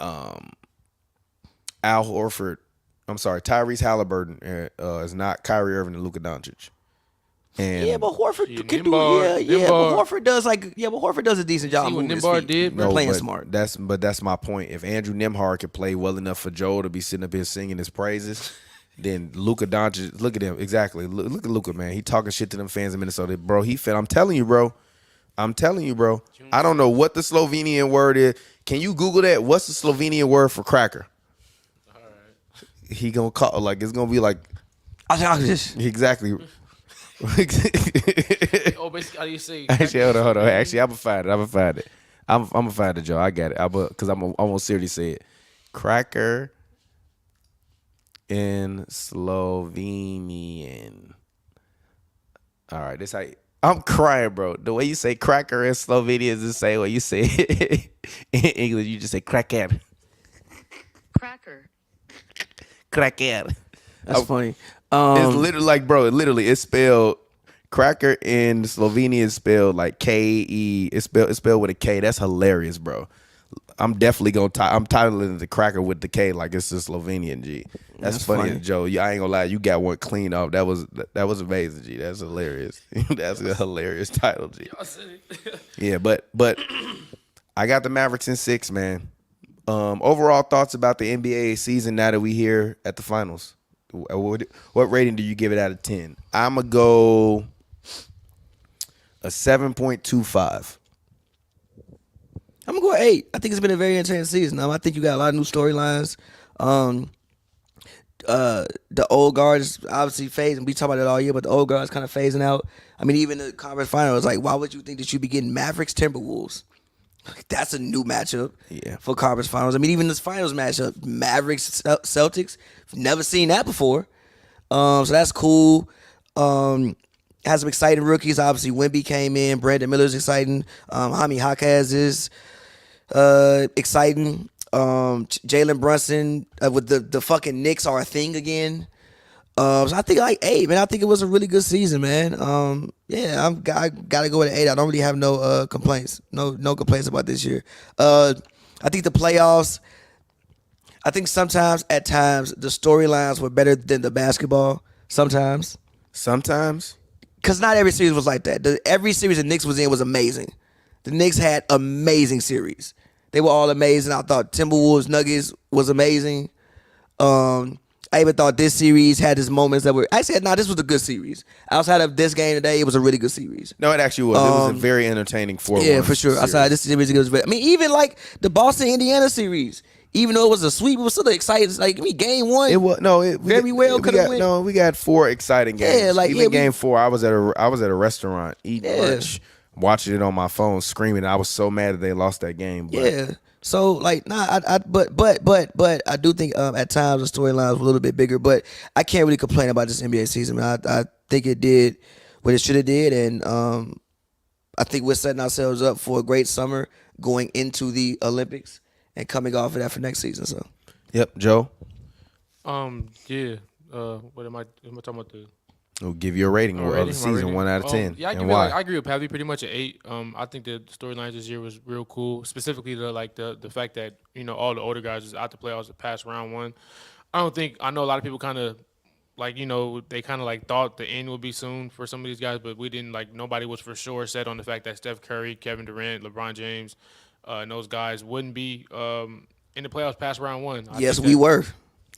Al Horford. I'm sorry, Tyrese Halliburton is not Kyrie Irving and Luka Doncic. And yeah, but Horford can do Nimbar, it. Yeah, but Horford does a decent job. See what moving his Nimbar feet. did, They're bro? playing smart. That's my point. If Andrew Nembhard could play well enough for Joel to be sitting up here singing his praises, then Luka Doncic, look at him. Exactly. Look at Luka, man. He talking shit to them fans in Minnesota. Bro, he fed. I'm telling you, bro. I don't know what the Slovenian word is. Can you Google that? What's the Slovenian word for cracker? All right. He gonna call, like, it's gonna be like. Exactly. Oh, basically, how do you say? Actually, hold on. Actually, I'm gonna find it. I'm gonna find it, Joe. I got it. Because I'm gonna seriously say it. Cracker in Slovenian. All right, this how I'm crying, bro. The way you say cracker in Slovenian is the same way you say it in English. You just say cracker. Cracker. That's funny. It's literally like, bro. It's spelled cracker in Slovenia is spelled like K-E. It's spelled with a K. That's hilarious, bro. I'm definitely gonna. I'm titling the cracker with the K like it's a Slovenian G. That's funny, Joe. I ain't gonna lie. You got one clean off. That was amazing, G. That's hilarious. That's a hilarious title, G. Yeah, but I got the Mavericks in 6, man. Overall thoughts about the NBA season now that we here at the finals. What rating do you give it out of 10? I'm going to go a 7.25. I'm going to go 8. I think it's been a very entertaining season. I think you got a lot of new storylines. The old guards obviously phasing. We talk about it all year, but the old guards kind of phasing out. I mean, even the conference finals, like, why would you think that you'd be getting Mavericks Timberwolves? That's a new matchup for conference finals. I mean, even this finals matchup, Mavericks Celtics, never seen that before. So that's cool. Has some exciting rookies. Obviously, Wemby came in. Brandon Miller's exciting. Jaime Jaquez is exciting. Jalen Brunson with the fucking Knicks are a thing again. So I think like 8, man. I think it was a really good season, man. I gotta go with an 8. I don't really have no complaints. No complaints about this year. I think the playoffs. I think at times, the storylines were better than the basketball. Sometimes. Because not every series was like that. Every series the Knicks was in was amazing. The Knicks had amazing series. They were all amazing. I thought Timberwolves Nuggets was amazing. I even thought this series had its moments that were. I said, this was a good series. Outside of this game today, it was a really good series. No, it actually was. It was a very entertaining 4-1. Yeah, for sure. Series. Outside of this series, it was. I mean, even like the Boston Indiana series. even though it was a sweep, it was still exciting. Like game one, It was we got 4 exciting games. Yeah, like game 4, I was at a restaurant eating lunch, watching it on my phone, screaming. I was so mad that they lost that game. But. So but I do think at times the storyline was a little bit bigger, but I can't really complain about this NBA season. I think it did what it should have did, and I think we're setting ourselves up for a great summer going into the Olympics and coming off of that for next season. So, yep, Joe. Yeah. What am I talking about? We'll give you a rating of the season, 1 out of 10. Yeah, I agree with Pappy, pretty much an 8. I think the storylines this year was real cool, specifically the fact that all the older guys was out the playoffs past round 1. I know a lot of people kind of they kind of thought the end would be soon for some of these guys, but we didn't nobody was for sure set on the fact that Steph Curry, Kevin Durant, LeBron James, and those guys wouldn't be in the playoffs past round 1. Yes, we were.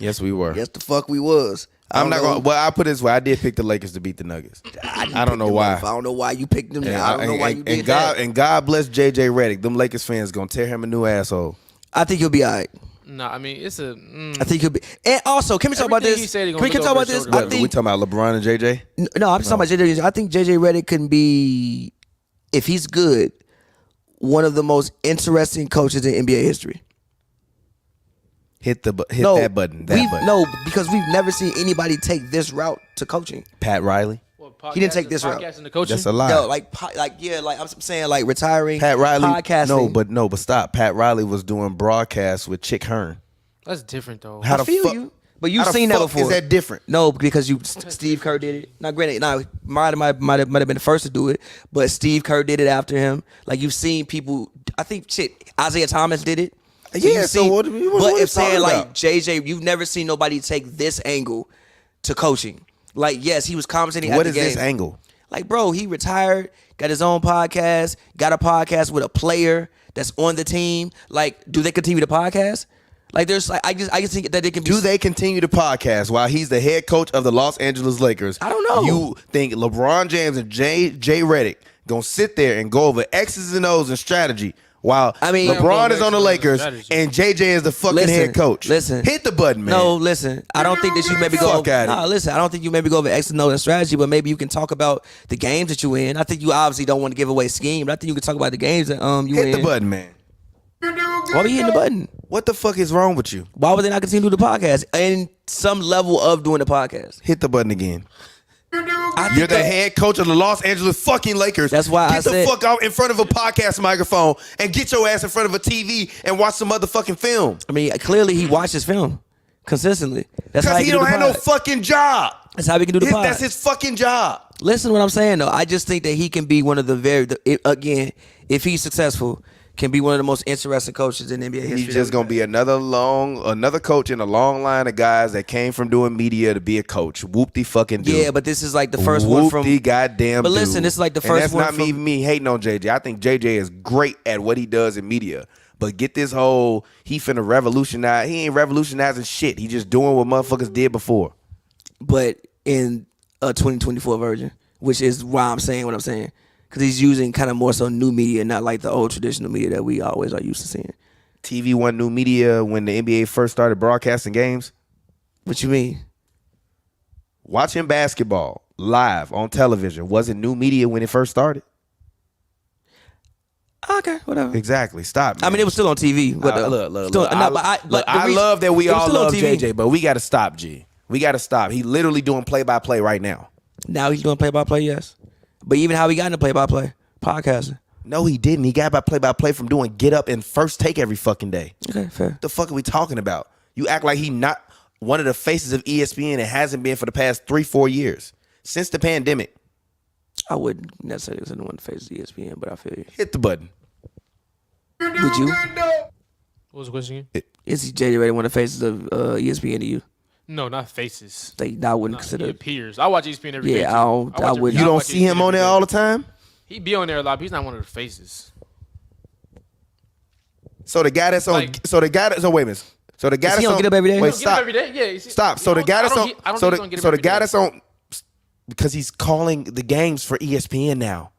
Yes, we were. Yes, the fuck we was. I'm not going. Well, I put it this way. I did pick the Lakers to beat the Nuggets. I don't know why. I don't know why you picked them. I don't know why you did that. And God bless JJ Redick. Them Lakers fans gonna tear him a new asshole. I think he'll be all right. No, I mean it's a. I think he'll be. And also, can we talk about this? Can we talk about this? I think we talking about LeBron and JJ. No, I'm just talking about JJ. I think JJ Redick can be, if he's good, one of the most interesting coaches in NBA history. Hit that button. No, because we've never seen anybody take this route to coaching. Pat Riley. He didn't take this route. That's a lie. No, I'm saying retiring. Pat Riley. Podcasting. No, but stop. Pat Riley was doing broadcasts with Chick Hearn. That's different though. I feel you. But you've seen that before. Is that different? No, because Steve Kerr did it. Now, granted, might have been the first to do it, but Steve Kerr did it after him. You've seen people. I think Isaiah Thomas did it. What if saying JJ, you've never seen nobody take this angle to coaching. Yes, he was commentating. What is this angle? Bro, he retired, got his own podcast, got a podcast with a player that's on the team. Do they continue the podcast? I just think that it can be. Do they continue the podcast while he's the head coach of the Los Angeles Lakers? I don't know. You think LeBron James and Jay Redick gonna sit there and go over X's and O's and strategy? While LeBron is on the Lakers and JJ is the fucking head coach. Listen. Hit the button, man. No, listen. I don't think that you maybe go over. Nah, listen. I don't think you maybe go over X and O and strategy, but maybe you can talk about the games that you in. I think you obviously don't want to give away scheme, but I think you can talk about the games that you hit in. Hit the button, man. Why are you hitting the button? What the fuck is wrong with you? Why would they not continue the podcast and some level of doing the podcast? Hit the button again. You're the head coach of the Los Angeles fucking Lakers. That's why Get the fuck out in front of a podcast microphone and get your ass in front of a TV and watch some motherfucking film. Clearly he watches film consistently. That's how he don't have no fucking job. That's how he can do the pod. That's his fucking job. Listen to what I'm saying though. I just think that he can be one of the if he's successful, can be one of the most interesting coaches in NBA history. He's just gonna be another coach in a long line of guys that came from doing media to be a coach. Whoop-de fucking dude. Yeah, but this is the first one from. Whoop-de goddamn. But listen, dude. this is the first and one. That's not me hating on JJ. I think JJ is great at what he does in media. But get this whole he finna revolutionize. He ain't revolutionizing shit. He just doing what motherfuckers did before. But in a 2024 version, which is why I'm saying what I'm saying. Because he's using kind of more so new media, not like the old traditional media that we always are used to seeing. TV wasn't new media when the NBA first started broadcasting games. What you mean? Watching basketball live on television wasn't new media when it first started. Okay, whatever. Exactly. Stop, man. It was still on TV. But, I love that we all love JJ, but we got to stop, G. We got to stop. He literally doing play-by-play right now. Now he's doing play-by-play, yes. But even how he got into play-by-play? Podcasting. No, he didn't. He got play-by-play from doing Get Up and First Take every fucking day. Okay, fair. What the fuck are we talking about? You act like he not one of the faces of ESPN and hasn't been for the past 3-4 years. Since the pandemic. I wouldn't necessarily say one of the faces of ESPN, but I feel you. Hit the button. Would you? What was the question again? Is he JJ Redick one of the faces of ESPN to you? No, not faces. I wouldn't consider. He appears. I watch ESPN every day. Yeah, I would. You don't see him on there all the time? He be on there a lot, but he's not one of the faces. So the guy that's on. Wait a minute. So the guy that's on. Get up every day. Wait, stop. Every day? Yeah. Stop. So the guy that's on. So the guy that's on. Because he's calling the games for ESPN now.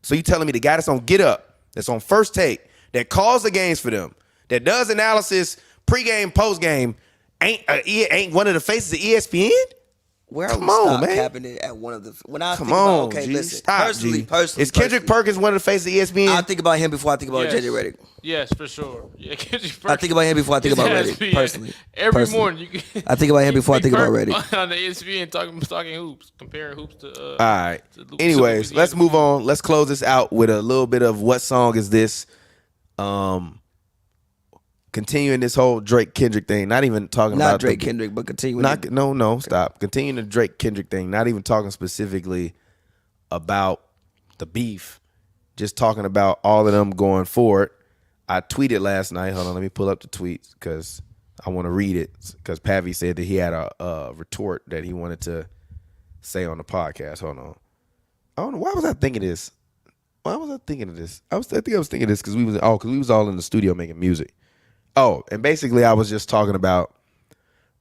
So you telling me the guy that's on Get Up, that's on First Take, that calls the games for them, that does analysis pregame, postgame ain't one of the faces of ESPN? Where Come I on, stop man. capping it at one of the when I Come think on, about okay, G. listen. Stop, Personally, G. Is Kendrick Perkins one of the faces of ESPN? I think about him before I think about Yes. JJ Redick. Yes, for sure. Yeah, I think about him before I think about His Redick. ESPN. Personally, Every morning you can, I think about him before I think about Redick. on the ESPN talking hoops, comparing hoops to. All right. to Anyways, to let's move on. Let's close this out with a little bit of what song is this? Continuing this whole Drake Kendrick thing. Not even talking about Not Drake Kendrick, but continuing. Stop. Continuing the Drake Kendrick thing. Not even talking specifically about the beef. Just talking about all of them going forward. I tweeted last night. Hold on, let me pull up the tweets because I want to read it. Because Pavi said that he had a retort that he wanted to say on the podcast. Hold on. I don't know. Why was I thinking this? Why was I thinking of this? I think I was thinking this because we was all in the studio making music. Oh, and basically I was just talking about,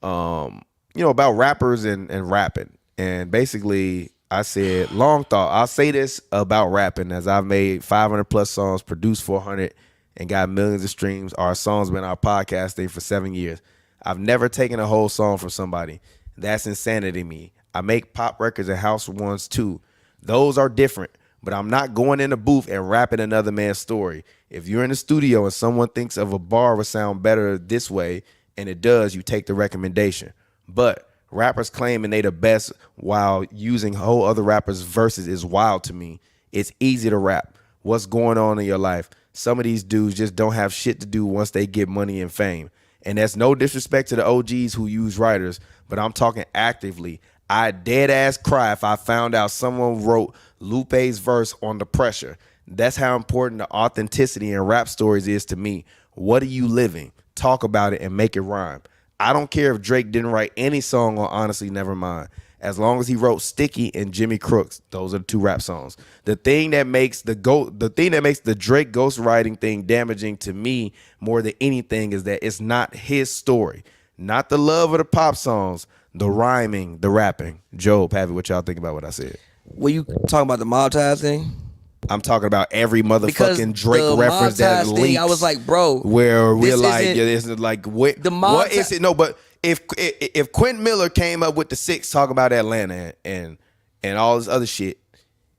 about rappers and rapping. And basically I said, long thought, I'll say this about rapping as I've made 500 plus songs, produced 400 and got millions of streams. Our song's been our podcasting for 7 years. I've never taken a whole song from somebody. That's insanity to me. I make pop records and house ones too. Those are different. But I'm not going in the booth and rapping another man's story. If you're in the studio and someone thinks of a bar would sound better this way, and it does, you take the recommendation. But rappers claiming they the best while using whole other rappers' verses is wild to me. It's easy to rap. What's going on in your life? Some of these dudes just don't have shit to do once they get money and fame. And that's no disrespect to the OGs who use writers, but I'm talking actively. I'd dead ass cry if I found out someone wrote Lupe's verse on The Pressure. That's how important the authenticity in rap stories is to me. What are you living? Talk about it and make it rhyme. I don't care if Drake didn't write any song on Honestly Nevermind. As long as he wrote Sticky and Jimmy Crooks, those are the two rap songs. The thing that makes the Drake ghostwriting thing damaging to me more than anything is that it's not his story, not the love of the pop songs, the rhyming, the rapping. Joe, Pavi, what y'all think about what I said? Were you talking about the mob ties thing? I'm talking about every motherfucking Drake the reference that Mob Ties leaks. thing, I was like, bro, where we're this like, isn't- yeah, this is like, what Mob is it? No, but if Quentin Miller came up with the 6 talking about Atlanta and all this other shit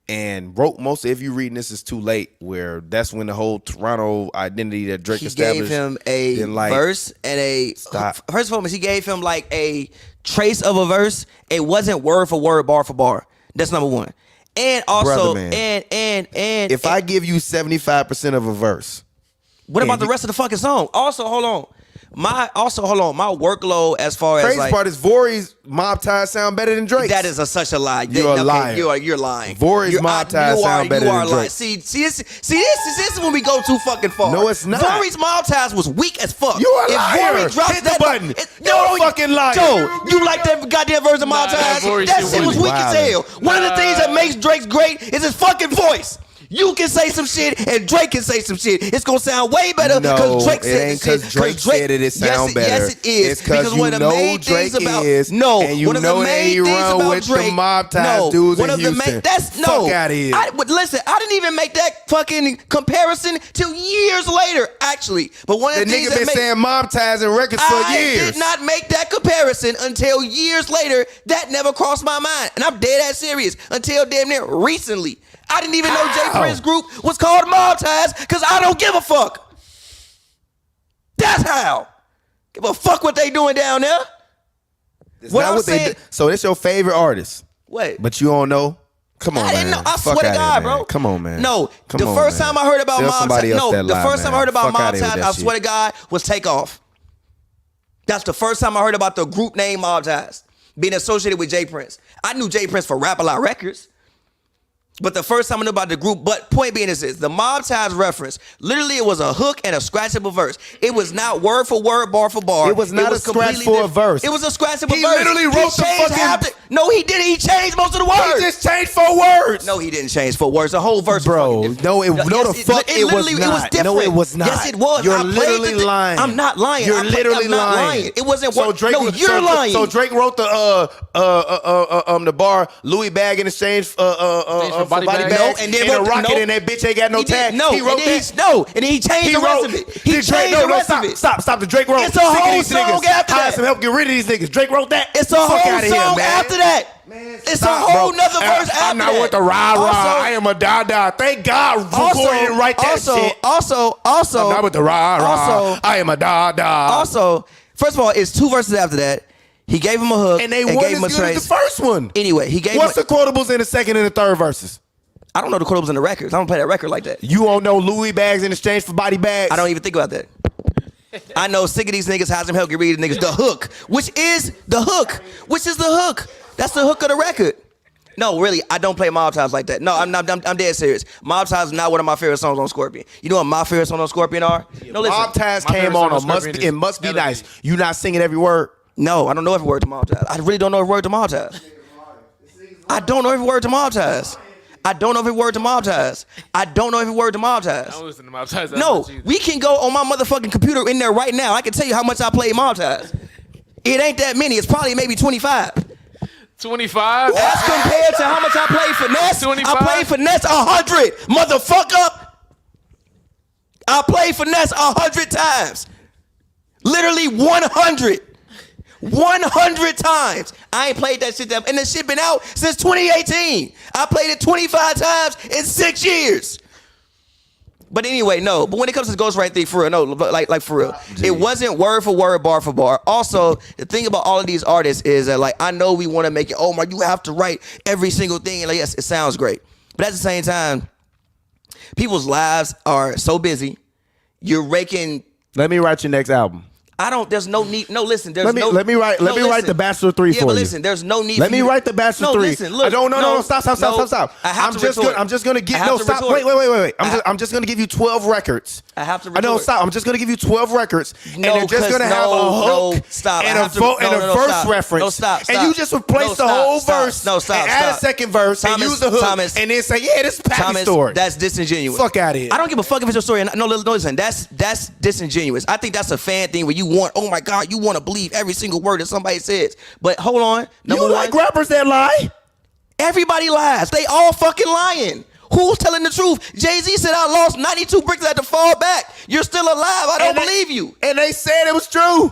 and wrote most of, if you reading this is too late, where that's when the whole Toronto identity that Drake he established. gave him a verse and a Stop. First and foremost, he gave him like a trace of a verse. It wasn't word for word, bar for bar. That's number one. And also, Brother, man. and If I give you 75% of a verse, what about the rest of the fucking song? Also, hold on. My workload as far as crazy like, part is Vori's mob ties sound better than Drake's. that is such a lie. You're a liar. You're lying. Vori's mob ties sound better than Drake. See, this is when we go too fucking far. No, it's not. Vori's mob ties was weak as fuck. You a If liar. Vori drops Hit the that button. You're a fucking liar. Joe, you like that goddamn version of mob Nah, ties? Vori That shit shit was was weak as hell. One of the things that makes Drake's great is his fucking voice. You can say some shit and Drake can say some shit. It's gonna sound way better No, Drake it said ain't the shit. because Drake said it sound better. Yes, it is. It's because you one of the know main Drake things about is, no, and you one of know the that main he things run about with the Drake. mob ties no, dudes one in of the Houston. main. That's Fuck no. outta here. But listen, I didn't even make that fucking comparison till years later, actually. But one of The the things nigga been that saying mob ties and records for I years. did not make that comparison until years later. That never crossed my mind. And I'm dead ass serious until damn near recently. I didn't even know Jay Prince's group was called Mob Ties because I don't give a fuck. That's how. Give a fuck what they doing down there. It's What not I'm what they saying- do. So it's your favorite artist, What? but you don't know. Come on, I didn't man. know. I Fuck swear to outta God, here, bro. man. Come on, man. No, Come the on, first man. time I heard about Tell Mob somebody Ties. else No, that the lie, first time I man. heard about Fuck Mob outta here with Ties, that I shit. swear to God, was Takeoff. That's the first time I heard about the group name Mob Ties being associated with Jay Prince. I knew Jay Prince for Rap A Lot Records. But the first time I knew about the group, but point being is this, the Mob Ties reference, literally it was a hook and a scratchable verse. It was not word for word, bar for bar. It was not a scratch completely for a different. verse. It was a scratchable He verse. literally wrote the changed fucking- half No, he didn't. He changed most of the words. He just changed 4 words. No, he didn't change 4 words. The whole verse Bro, was fucking different. no, the fuck it was literally, not. It was different. No, it was not. Yes, it was. You're I played literally the thing. lying. I'm not lying. You're literally I'm not lying. It wasn't So what. Drake, No, you're lying. So Drake wrote the bar Louis bag in exchange for for body bags. No, and then a rocket and that bitch ain't got no tag. No, he wrote that. And then he changed the rest of it. He changed the rest of it. Stop. The Drake wrote. It's a whole song after that. Hire some help get rid of these niggas. Drake wrote that. It's a whole song after that. Man, it's a whole nother verse after I'm not with the rah-rah. I am a da-da. Thank God Corey didn't write that shit. Also, I'm not with the rah-rah. I am a da-da. Also, first of all, it's 2 verses after that. He gave him a hook. And they weren't as good as the first one. Anyway, he gave What's the quotables in the second and the third verses? I don't know the quotables in the records. I don't play that record like that. You don't know Louis bags in exchange for body bags? I don't even think about that. I know sick of these niggas, how's them help get rid of niggas. The hook, which is the hook. That's the hook of the record. No, really, I don't play Mob Ties like that. No, I'm dead serious. Mob Ties is not one of my favorite songs on Scorpion. You know what my favorite songs on Scorpion are? No, listen. Mob Ties came on It Must Be Nice. You not singing every word? No, I don't know every word to Mob Ties. I really don't know every word to Mob Ties. I don't know every word to Mob Ties. I don't know every word to Mob Ties. I don't listen to Mob Ties. No, we can go on my motherfucking computer in there right now. I can tell you how much I play Mob Ties. It ain't that many. It's probably maybe 25. 25? As compared to how much I play Finesse. 25? I play Finesse 100, motherfucker. I play Finesse 100 times. Literally 100. 100 times. I ain't played that shit, and that shit been out since 2018. I played it 25 times in 6 years. But anyway, no. But when it comes to the Ghostwriting thing, for real, no, like for real, it wasn't word for word, bar for bar. Also, the thing about all of these artists is that, like, I know we want to make it, oh my, you have to write every single thing, and like, yes, it sounds great, but at the same time, people's lives are so busy. You're raking. Let me write your next album. There's no need. No, listen. Let me write The Bachelor 3 for you. Yeah, but listen, there's no need. Let me write The Bachelor 3. Listen, look. Stop. I'm just gonna give. No, stop. Wait. I'm just gonna give you 12 records. I have to retort. No, stop. I'm just gonna give you 12 records, and they're just gonna have a hook and a verse reference. No, stop. And you just replace the whole verse. And add a second verse and use the hook, and then say, yeah, this is Patty's story. That's disingenuous. Fuck out of here. I don't give a fuck if it's your story. No, listen. That's disingenuous. I think that's a fan thing where you want, oh my God, you want to believe every single word that somebody says. But hold on. You like rappers that lie? Everybody lies. They all fucking lying. Who's telling the truth? Jay-Z said, I lost 92 bricks, I had to fall back. You're still alive. I don't believe you. And they said it was true.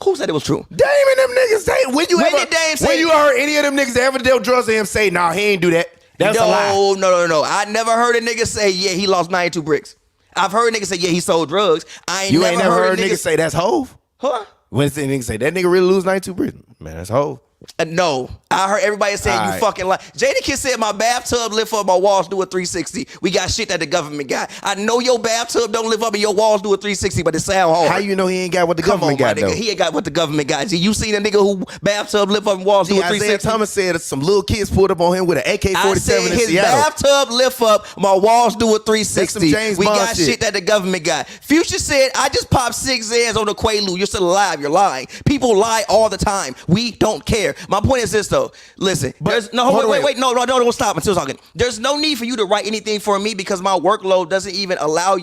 Who said it was true? Dame and them niggas say. When you heard any of them niggas that ever dealt drugs to him say, nah, he ain't do that. That's a lie. No. I never heard a nigga say, yeah, he lost 92 bricks. I've heard niggas say, yeah, he sold drugs. You ain't never heard niggas say that's Hove? Huh? When niggas say, that nigga really lose 92 bricks? Man, that's Hove. No, I heard everybody saying you fucking lie. Jadakiss said my bathtub lift up, my walls do a 360. We got shit that the government got. I know your bathtub don't lift up and your walls do a 360, but it sound hard. How you know he ain't got what the government got, though? He ain't got what the government got. You seen a nigga who bathtub lift up and walls do a 360? Isaiah Thomas said some little kids pulled up on him with an AK-47 I said in his Seattle. Bathtub lift up, my walls do a 360. We got shit that the government got. Future said, I just popped 6 Xans on the Quaalude. You're still alive. You're lying. People lie all the time. We don't care. My point is this, though. Listen, wait, don't stop until talking. There's no need for you to write anything for me because my workload doesn't even allow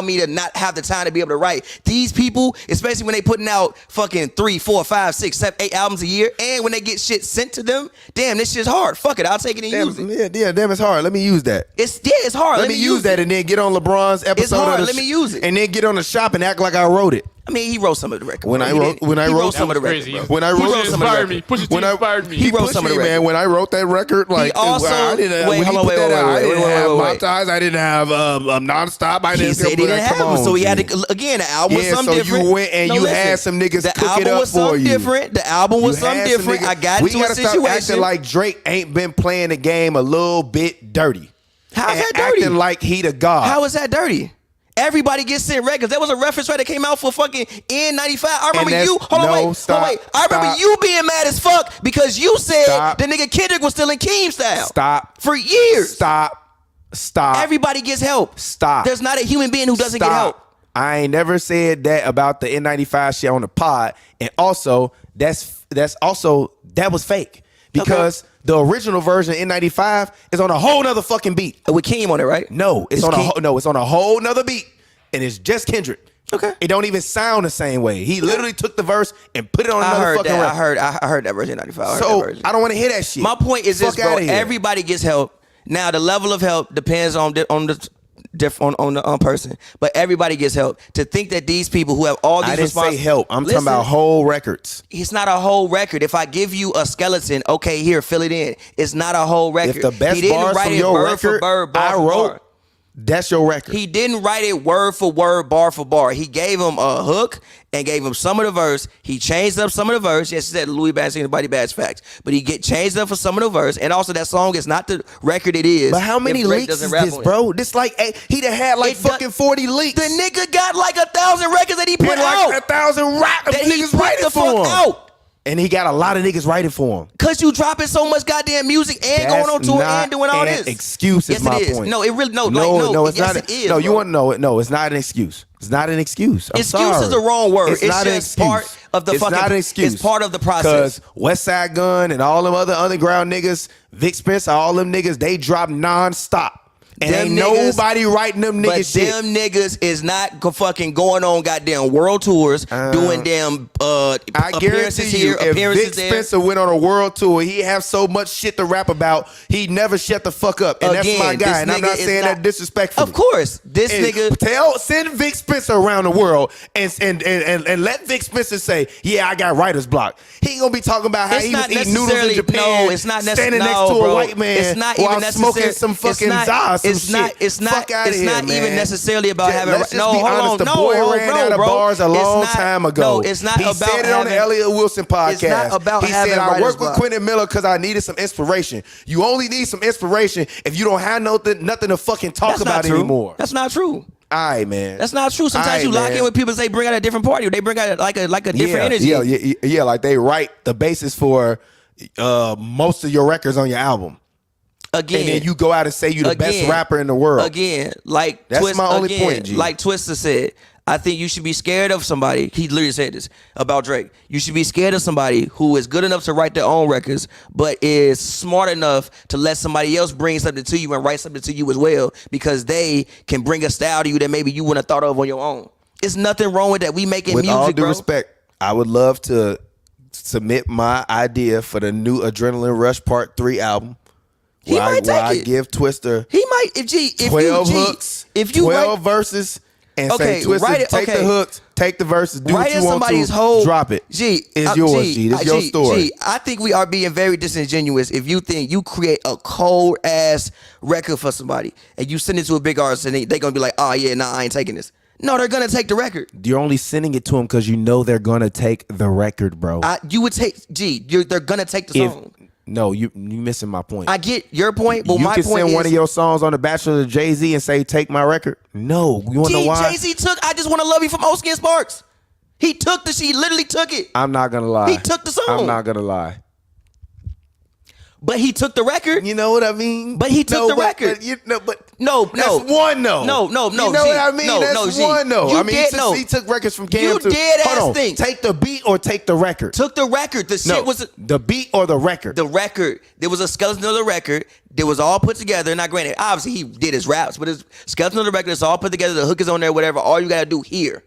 me to not have the time to be able to write. These people, especially when they putting out fucking 3, 4, 5, 6, 7, 8 albums a year, and when they get shit sent to them, damn, this shit's hard. Fuck it, I'll take it and use it. Yeah, damn, it's hard. Let me use that. It's hard. Let me use that and then get on LeBron's episode. It's hard. Let me use it. And then get on the shop and act like I wrote it. I mean, he wrote some of the record. When I wrote some of the record. He wrote some of the record. Man, when I wrote that record, like I didn't have Ties. I didn't have Nonstop. I didn't. He said he didn't have them, so he had to again. The album was something different. You went and you had some niggas cook it up for you. The album was something different. I got into a situation. We gotta stop acting like Drake ain't been playing the game a little bit dirty. How's that dirty? Acting like he the god. How is that dirty? Everybody gets sent records. There was a reference right that came out for fucking N95. I remember you. I remember you being mad as fuck because you said the nigga Kendrick was still in Keem style. Stop. For years. Stop. Everybody gets help. Stop. There's not a human being who doesn't get help. I ain't never said that about the N95 shit on the pod. And also, that was fake. Because the original version N95 is on a whole nother fucking beat. With Keem on it, right? No, it's on a whole nother beat. And it's just Kendrick. Okay. It don't even sound the same way. He literally took the verse and put it on another fucking record. I heard that version in 95. So I don't want to hear that shit. My point is this, bro. Outta here. Everybody gets help. Now the level of help depends on the person, but everybody gets help. To think that these people who have all these I didn't say help. I'm talking about whole records. It's not a whole record. If I give you a skeleton, okay, here, fill it in. It's not a whole record. If the best he didn't bars write from it your word record for word, bar I for wrote, bar. that's your record. He didn't write it word for word, bar for bar. He gave him a hook and gave him some of the verse. He changed up some of the verse. Yes, he said Louis Bass singing Buddy Bass facts, but he changed up for some of the verse. And also that song is not the record it is. But how many if Drake leaks doesn't is rap this, on it. bro? This like he done had like fucking 40 leaks. The nigga got like 1,000 records that he put and out. like 1,000 rap that he niggas put writing the for fuck him. out. And he got a lot of niggas writing for him. Cause you dropping so much goddamn music and That's going on tour not and doing all an this. excuse is yes, my it is. point. No, it really No, it's yes, not. it is. No, you bro. want to know it? No, it's not an excuse. It's not an excuse. I'm Excuse sorry. is the wrong word. It's not an just excuse. part of the it's fucking. Not an excuse. It's part of the process. Because West Side Gun and all them other underground niggas, Vic Spencer, all them niggas, they drop nonstop. And Them ain't niggas- nobody writing them niggas But shit. them niggas is not fucking going on goddamn world tours, doing damn I appearances guarantee you, here, if appearances Vic there. Spencer went on a world tour, he have so much shit to rap about, he never shut the fuck up. And Again, that's my this guy. And I'm nigga not is saying not- that disrespectfully. Of course, this And nigga. send Vic Spencer around the world and let Vic Spencer say, yeah, I got writer's block. He ain't gonna be talking about how It's he was not eating noodles in necessarily- Japan. no, it's not necessarily- standing next no, to a bro. white man It's not while even smoking necessary- some fucking it's not- Zah, some it's not- shit. it's not- Fuck outta it's here, not even man. necessarily about having- Let's just no, be hold honest. on. The No, boy hold ran on, out of bro. bars a It's long not- time ago. no, it's not he about said it on the having- Elliot Wilson podcast. It's not about he having said, I writer's worked with block. Quentin Miller because I needed some inspiration. You only need some inspiration if you don't have nothing to fucking talk That's about not true. anymore. That's not true. All right, man. That's not true. Sometimes Aight, you lock man. in with people and say bring out a different party. Or they bring out like a different energy. Yeah, like they write the basis for most of your records on your album. Again, And then you go out and say you the best rapper in the world. Again, like That's my only point, G. Like Twista said, I think you should be scared of somebody. He literally said this about Drake. You should be scared of somebody who is good enough to write their own records, but is smart enough to let somebody else bring something to you and write something to you as well, because they can bring a style to you that maybe you wouldn't have thought of on your own. It's nothing wrong with that. We making With music, all due bro. respect, I would love to submit my idea for the new Adrenaline Rush Part 3 album. He might take I it. give Twister He might. If 12 you, hooks, if you 12 write, verses, and Okay, say, Twister, write it- take okay. the hooks, take the verses, do what writing you want somebody's to, whole drop it. It's yours, G. This is your story. I think we are being very disingenuous if you think you create a cold ass record for somebody and you send it to a big artist and they gonna be like, oh yeah, nah, I ain't taking this. No, they're gonna take the record. You're only sending it to them because you know they're gonna take the record, bro. You would take they're gonna take the song. No, you missing my point. I get your point, but you my can point send is one of your songs on The Bachelor to Jay-Z and say, take my record. No, you want to know why? Jay-Z took I Just Want to Love You from Oski and Sparks. He literally took it. I'm not gonna lie. He took the song. I'm not gonna lie. But he took the record. You know what I mean? But he took the record. No, that's one though. No. You know G. what I mean? No, that's G. one though. You I mean, dead, he took records from Cam You to. dead ass Hold on. thing. Take the beat or take the record. Took the record. The shit was the beat or the record. the record. There was a skeleton of the record. It was all put together. Now, granted, obviously he did his raps, but his skeleton of the record. It's all put together. The hook is on there. Whatever. All you gotta do here.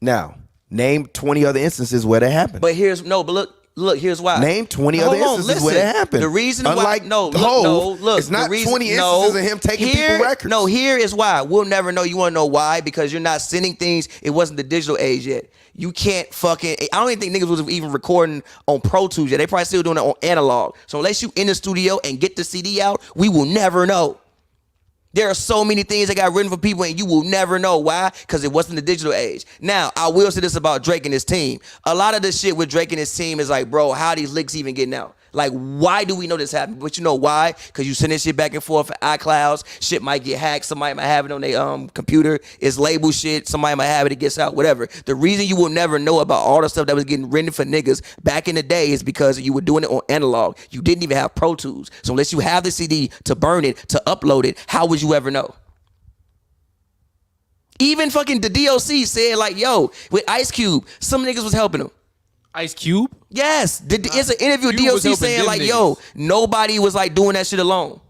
Now, name 20 other instances where that happened. But look, here's why. Name 20 other instances where that happened. The reason Unlike why, Hov, it's not 20 instances of him taking people records. No, here is why. We'll never know. You want to know why? Because you're not sending things. It wasn't the digital age yet. You can't fucking. I don't even think niggas was even recording on Pro Tools yet. They probably still doing it on analog. So unless you in the studio and get the CD out, we will never know. There are so many things that got written for people and you will never know why, because it wasn't the digital age. Now, I will say this about Drake and his team. A lot of the shit with Drake and his team is like, bro, how are these leaks even getting out? Like, why do we know this happened? But you know why? Because you send this shit back and forth for iClouds. Shit might get hacked. Somebody might have it on their computer. It's label shit. Somebody might have it. It gets out. Whatever. The reason you will never know about all the stuff that was getting written for niggas back in the day is because you were doing it on analog. You didn't even have Pro Tools. So unless you have the CD to burn it, to upload it, how would you ever know? Even fucking the DOC said like, yo, with Ice Cube, some niggas was helping him. Ice Cube? Yes, it's an interview with Cube was DOC helping saying them like, niggas. yo, nobody was like doing that shit alone.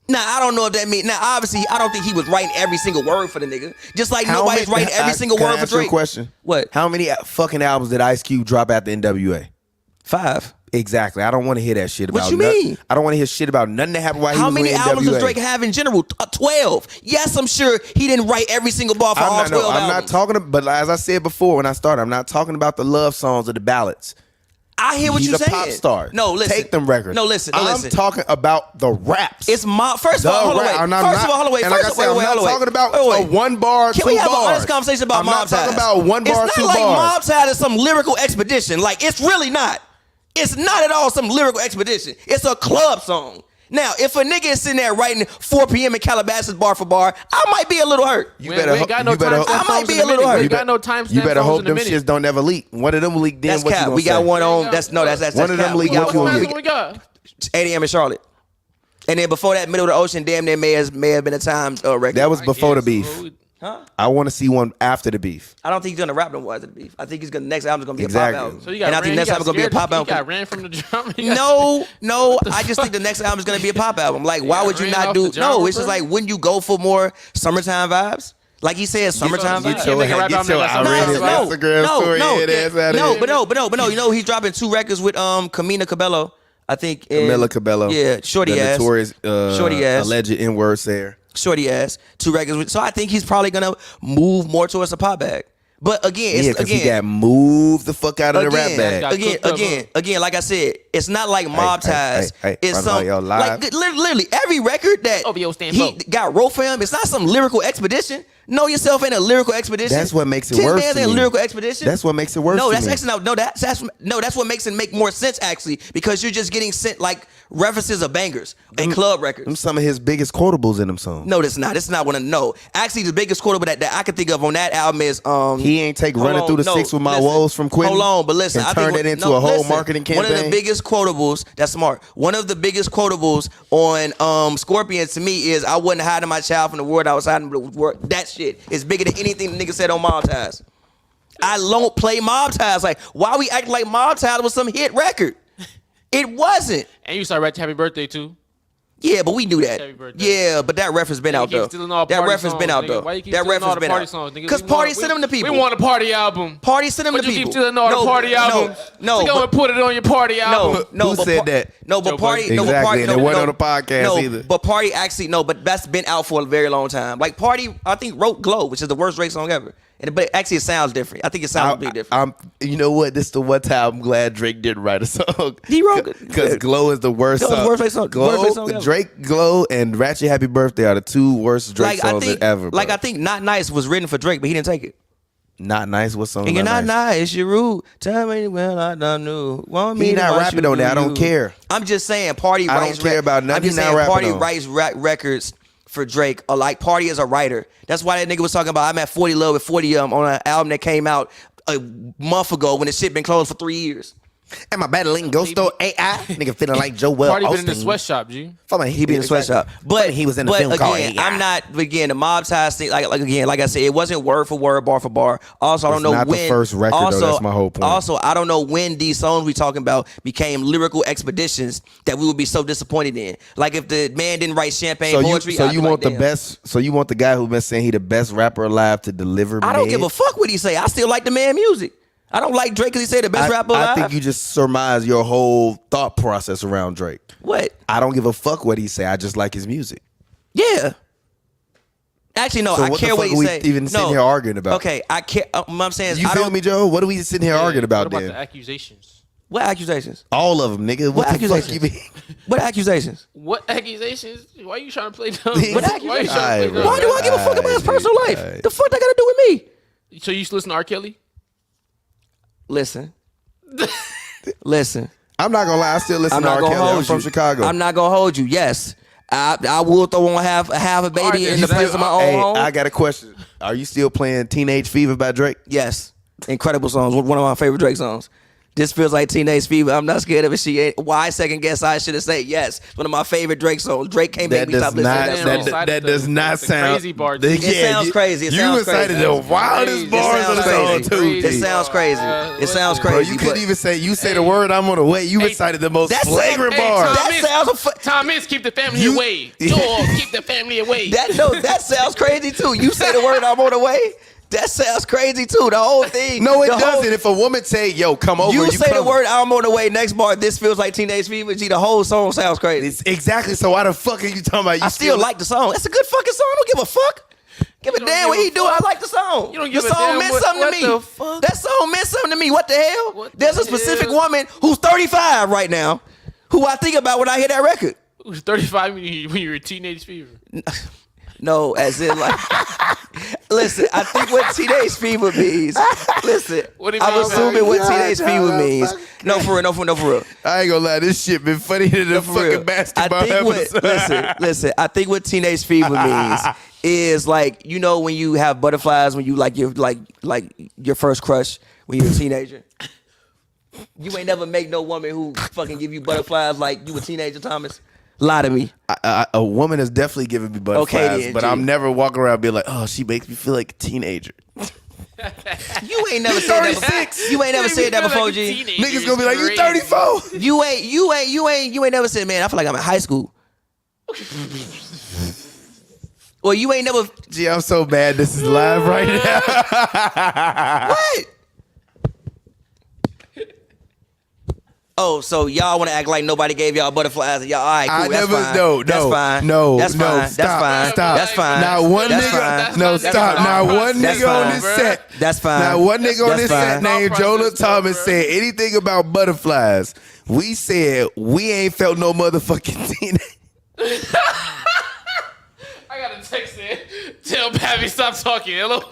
Now, I don't know if that means. Now, obviously, I don't think he was writing every single word for the nigga. Just like nobody's writing every single word for Drake. Question. What? How many fucking albums did Ice Cube drop at the NWA? 5. Exactly. I don't want to hear that shit about. What you mean? I don't want to hear shit about nothing that happened while he How was in many NWA. albums does Drake have in general? 12. Yes, I'm sure he didn't write every single bar for all 12 albums. I'm not talking. But as I said before when I started, I'm not talking about the love songs or the ballads. I hear what you're saying. He's a pop star. No, listen. Take them records. No, listen. I'm talking about the raps. It's first of all, hold on, wait. I'm not talking about a one bar, 2 bars. Can we have an honest conversation about Mob Ties? I'm not talking about one bar, 2 bars. It's not like Mob Ties is some lyrical expedition. Like, it's really not. It's not at all some lyrical expedition. It's a club song. Now, if a nigga is sitting there writing 4 p.m. in Calabasas bar for bar, I might be a little hurt. We ain't got no time. I might be a little hurt. We got no time. You better hope them shits don't ever leak. One of them leaked. Then That's what you cap. gonna We got say? one on. That's one of them leaked. What we got? 8 a.m. in Charlotte. And then before that, Middle of the Ocean, damn near may have been a Times record. That was before the beef. Huh? I want to see one after the beef. I don't think he's gonna rap no more after the beef. I think next album's gonna be Exactly. a pop album. So you got and I think next album's gonna be a pop album. He got ran from the drum. No. I just think the next album is gonna be a pop album. Like, why would you not do? No, it's just like, wouldn't you go for more summertime vibes? Like he said, summertime vibes. But no. You know he's dropping 2 records with Camila Cabello. I think Camila Cabello. Yeah, shorty the ass. Notorious, shorty ass. alleged N-word sayer. Shorty ass. 2 records. So I think he's probably gonna move more towards a pop bag. But again, because he got moved the fuck out of the rap bag. Again, like I said, it's not like Mob Ties. It's some like literally every record that he got wrote for him. It's not some lyrical expedition. Know yourself ain't a lyrical expedition. That's what makes it worse. Ain't a lyrical expedition. That's what makes it worse. No, that's actually that's what makes it make more sense actually, because you're just getting sent like references of bangers and club records. Them some of his biggest quotables in them songs. No, that's not. It's not one of no. Actually, the biggest quotable that I can think of on that album is he ain't take running through the 6 with my woes from Quentin. Hold on, but listen, and turn it into a whole marketing campaign. One of the biggest quotables. That's smart. One of the biggest quotables on Scorpion to me is "I wasn't hiding my child from the world. I was hiding the world." That shit is bigger than anything the nigga said on Mob Ties. I don't play Mob Ties. Like, why we acting like Mob Ties was some hit record? It wasn't. And you started writing Happy Birthday too. Yeah, but we knew that. Yeah, but that reference been out though. That reference been out though. That reference been out. Because Party sent them to people. We want a party album. Party sent them to people. You keep stealing all the party albums. No. Go and put it on your party album. Who said that? No, but Party. Exactly, and it wasn't on the podcast either. But Party actually but that's been out for a very long time. Like Party, I think wrote "Glow," which is the worst Drake song ever. But actually, it sounds different. I think it sounds completely different. You know what? This is the one time I'm glad Drake didn't write a song. He wrote it because "Glow" is the worst song. Drake, "Glow," and "Ratchet Happy Birthday" are the 2 worst Drake songs ever. Like I think "Not Nice" was written for Drake, but he didn't take it. Not Nice. What song? And you're not nice. You're rude. Tell me when I done knew. He not rapping on that. I don't care. I'm just saying, Party. I don't care about nothing. I'm just saying, Party writes records for Drake, or like Party as a writer. That's why that nigga was talking about I'm at 40 Love with 40 on an album that came out a month ago when the shit been closed for 3 years. Am I battling Ghost or AI? Nigga feeling like Joel Party Austin. been in the sweatshop, G. He been in the sweatshop. But he was in the film called AI. I'm not, again, the Mob Ties thing, like I said, it wasn't word for word, bar for bar. Also, I don't know when. It's not the first record, though. That's my whole point. Also, I don't know when these songs we talking about became lyrical expeditions that we would be so disappointed in. Like if the man didn't write champagne poetry. So you want the best, so you want the guy who been saying he the best rapper alive to deliver I don't give a fuck what he say. I still like the man music. I don't like Drake because he said the best rapper alive. I think you just surmise your whole thought process around Drake. What? I don't give a fuck what he say. I just like his music. Yeah. Actually, no, so I care what he say. Even sitting here arguing about? Okay, I care. What I'm saying is, you feel me, Joe? What are we sitting here arguing about? What about then? the accusations? What accusations? All of them, nigga. What the accusations? fuck you mean? What accusations? What accusations? Why are you trying to play dumb? What accusations? Why do I give a fuck about his personal life? The fuck that got to do with me? So you used to listen to R. Kelly? Listen. I'm not gonna lie. I still listen to R. Kelly. I'm from Chicago. I'm not gonna hold you. Yes, I will throw on half a baby in the place of my own home. I got a question. Are you still playing "Teenage Fever" by Drake? Yes, incredible songs. One of my favorite Drake songs. This feels like teenage fever. I'm not scared of it. She ain't. Why second guess? I should have said yes. One of my favorite Drake songs. Drake can't make me stop listening to that song. That does not sound crazy bar. It sounds crazy. You recited the wildest bars of the song too. It sounds crazy. It sounds crazy. Bro, you couldn't even say. You say the word "I'm on the way." You recited the most flagrant bars. Thomas, keep the family away. George, keep the family away. That sounds crazy too. You say the word "I'm on the way." That sounds crazy too. The whole thing. No, it doesn't. If a woman say, "Yo, come over," you say the word "I'm on the way." Next bar, this feels like teenage fever. G, the whole song sounds crazy. It's exactly. So why the fuck are you talking about? I still like the song. That's a good fucking song. I don't give a fuck. Give a damn what he do. I like the song. You don't give the a song damn meant what, something what to me. The fuck? That song meant something to me. What the hell? What There's the a specific hell? woman who's 35 right now who I think about when I hear that record. Who's 35 when you were a teenage fever? No, as in like, listen, I think what teenage fever means. Listen, I'm assuming what teenage fever means. No, for real. I ain't gonna lie, this shit been funnier than the fucking basketball episode. Listen, I think what teenage fever means is like, you know, when you have butterflies when you like your first crush when you're a teenager. You ain't never make no woman who fucking give you butterflies like you a teenager, Thomas. Lie to me. A woman has definitely given me butterflies, Okay, then, but G. I'm never walking around being like, oh, she makes me feel like a teenager. You ain't never said that before. You ain't never said that before, G. Niggas gonna be like, you 34. You ain't never said, man, I feel like I'm in high school. Well, you ain't never. Gee, I'm so mad this is live right now. What? Oh, so y'all want to act like nobody gave y'all butterflies and y'all, all right, cool, that's fine. That's fine. That's fine. Now one nigga, no, stop. Now one nigga on this set. That's fine. Now one nigga on this set named Thought Jola process, Thomas bro. said anything about butterflies. We said we ain't felt no motherfucking teenage. I got a text in. Tell Pappy stop talking. Hello.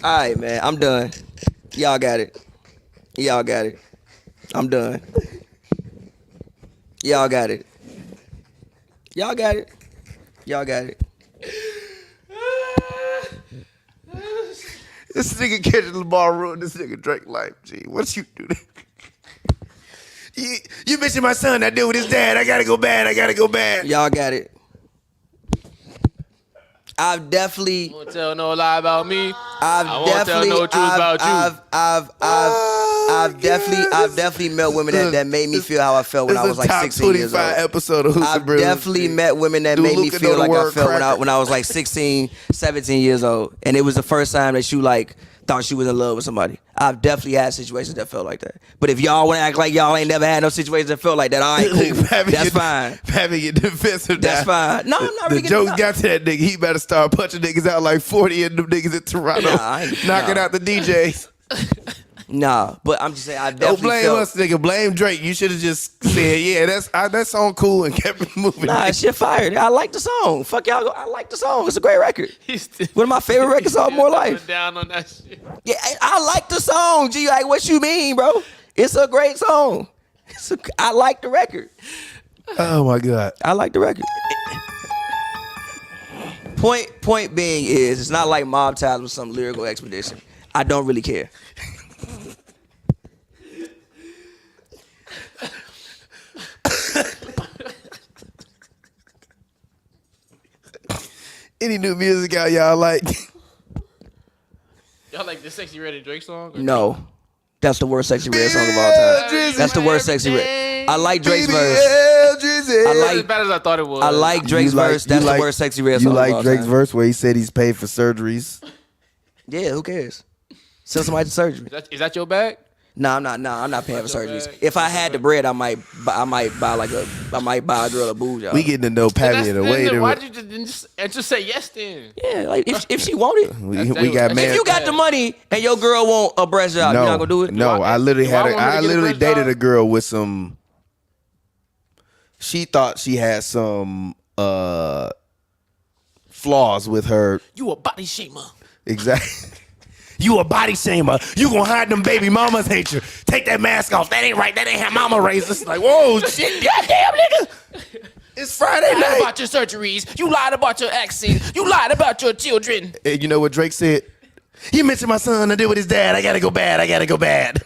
All right, man, I'm done. Y'all got it. I'm done. Y'all got it. This nigga catching the ball ruined this nigga Drake life. Gee, what you do? You missing my son? I deal with his dad. I gotta go bad. Y'all got it. I've definitely. Won't tell no lie about me. I've definitely met women that made me feel how I felt when I was like 16 years old. Episode of Who's I've Brews. definitely met women that made me feel like I felt when I was like 16, 17 years old. And it was the first time that you like thought she was in love with somebody. I've definitely had situations that felt like that. But if y'all want to act like y'all ain't never had no situations that felt like that, all right, cool. That's fine. Having your defensive. That's fine. No, I'm not really the jokes got to that nigga. He better start punching niggas out like 40 of them niggas in Toronto. Knocking out the DJs. Nah, but I'm just saying I Don't definitely blame felt, us, nigga. Blame Drake. You should have just said, yeah, that song cool and kept it moving. Nah, shit fired. I like the song. Fuck y'all. I like the song. It's a great record. One of my favorite records of more life. Down on that shit. Yeah, I like the song. G, like, what you mean, bro? It's a great song. I like the record. Oh my God. I like the record. Point being is, it's not like Mob Ties with some lyrical expedition. I don't really care. Any new music out y'all like? Y'all like the Sexy Red and Drake song? Or No. That's the worst Sexy Red song of all time. That's the worst Sexy Red. I like Drake's verse. As bad as I thought it was. I like Drake's verse. That's the worst Sexy Red song You of all like Drake's time. verse where he said he's paid for surgeries? Yeah, who cares? Send somebody to surgery. Is that your bag? Nah, I'm not paying for surgeries. bag. If I had the bread, I might buy a girl a booze job. We getting to know Pappy in a way. Why'd you just say yes then? Yeah, like if she want it. We got man. If you got the money and your girl want a breast job, you're not gonna do it. No, I literally dated a girl with some. She thought she had some flaws with her. You a body shamer. Exactly. You a body shamer. You gonna hide them baby mamas, hate you. Take that mask off. That ain't right. That ain't how mama raised us. Like, whoa, shit, goddamn nigga. It's Friday You lied night. about your surgeries. You lied about your accent. You lied about your children. And you know what Drake said? You mentioned my son. I did with his dad. I gotta go bad.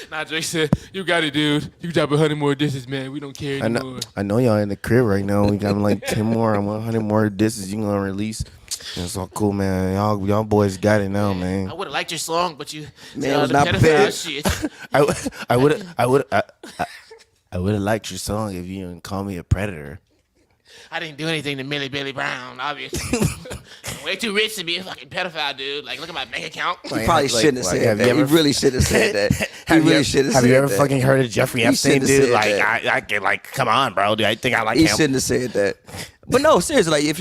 Nah, Drake said, you got it, dude. You can drop 100 more dishes, man. We don't care anymore. I know y'all in the crib right now. We got like 10 more. I'm 100 more disses you gonna release. It's all cool, man. Y'all boys got it now, man. I would have liked your song, but you Man, it was not prepared. shit. I would have liked your song if you didn't call me a predator. I didn't do anything to Millie Billy Brown, obviously. I'm way too rich to be a fucking pedophile, dude. Like, look at my bank account. He probably shouldn't have said that. He really should have said that. Have you ever fucking heard of Jeffrey Epstein, dude? Like, that. I can like, come on, bro. Dude, I think I like He him. shouldn't have said that. But no, seriously, like if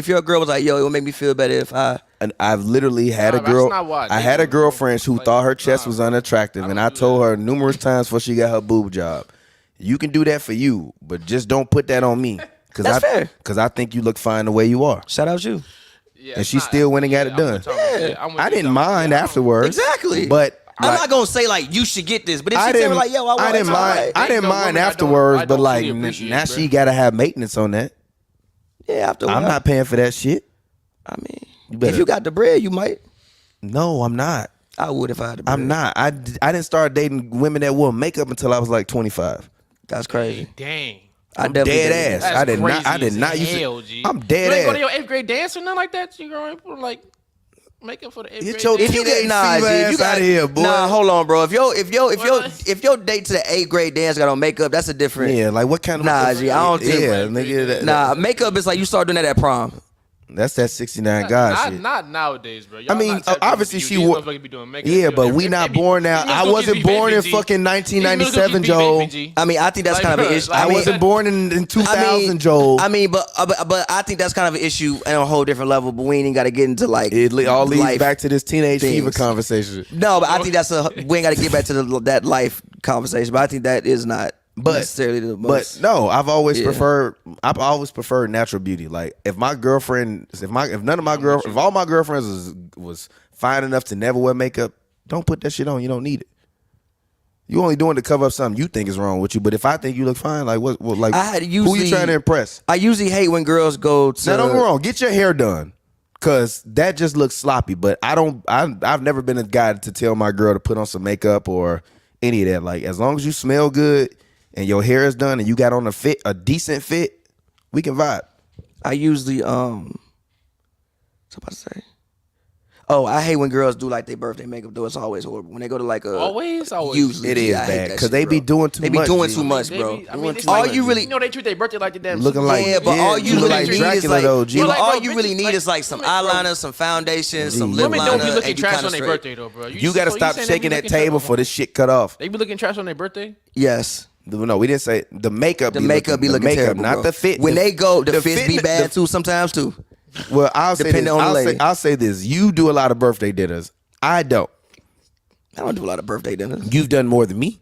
your girl was like, yo, it would make me feel better if I. And I've literally had a Nah, girl. that's not why. I had a girlfriend who thought her chest was unattractive, and I told her numerous times before she got her boob job, you can do that for you, but just don't put that on me. That's fair. Because I think you look fine the way you are. Shout out you. Yeah, And she still went and got it done. I didn't mind afterwards. Exactly. But I'm like, not gonna say like you should get this, but if I she tell didn't me like, yo, I want didn't mind. right. I didn't no mind woman I don't- afterwards, I but don't like fully appreciate, now bro. she gotta have maintenance on that. Yeah, after a I'm while. not paying for that shit. I mean, better- if you got the bread, you might. No, I'm not. I would if I had the bread. I'm not. I didn't start dating women that wore makeup until I was like 25. That's crazy. Dang. I definitely Dead did. ass. That's I did not. I crazy did not as use hell, it. G. I'm dead You ain't go to ass. your 8th grade dance or nothing like that? You going to like makeup for the 8th Get grade your dance? If you Teenage get nah, fever G, if ass you got outta here, boy. Nah, hold on, bro. If What? your date to the 8th grade dance got on makeup, that's a different. Yeah, like what kind of Nah, G, I don't think. Yeah, nigga. Nah, makeup is like you start doing that at prom. That's that 69 God not, shit. not nowadays, bro. I Y'all mean, not tapped obviously into she you. These wa- motherfuckers be doing makeup. Yeah, They- but they- we they not be- born now. these I little wasn't kids be born in vaping, G. fucking These little 1997, kids be Joel. vaping, G. I mean, I think that's Like, kind of an bruh, issue. like, I wasn't born in 2000, Joel. I mean, but I think that's kind of an issue on a whole different level. But we ain't got to get into like It all leads life back to this teenage things. fever conversation. No, but I think we ain't got to get back to that life conversation. But I think that is not necessarily the most. But no, I've always Yeah. preferred natural beauty. Like if my girlfriend, if all my girlfriends was fine enough to never wear makeup, don't put that shit on. You don't need it. You only doing it to cover up something you think is wrong with you. But if I think you look fine, like what like who you trying to impress? I usually hate when girls go to. Now don't get me wrong, get your hair done. Cause that just looks sloppy. But I've never been a guy to tell my girl to put on some makeup or any of that. Like as long as you smell good and your hair is done and you got on a decent fit, we can vibe. I usually what's I about to say? Oh, I hate when girls do like their birthday makeup though. It's always horrible. When they go to like a Always? usually It is I hate bad that because shit, they be bro. doing too They much. be doing G. too much, They bro. be- I mean, it's All like- you really You know they treat their birthday like the damn Looking Super like Bowl. yeah, but all you you look really like need is Dracula like, though, G. well, Like, all bro, you really bitches, need like, is like some women, bro. eyeliner, some foundation, some G. lip Women liner. don't be looking and you trash kinda on their straight. birthday though, bro. You got to so stop saying they shaking be that looking trash table on- for this shit cut off. They be looking trash on their birthday? Yes. No, we didn't say the makeup. The makeup be looking terrible, not bro. the fit. When they go, the fits be fit- bad too sometimes too. Well, I'll say this. Depending on the lady. I'll say this. You do a lot of birthday dinners. I don't. I don't do a lot of birthday dinners. You've done more than me.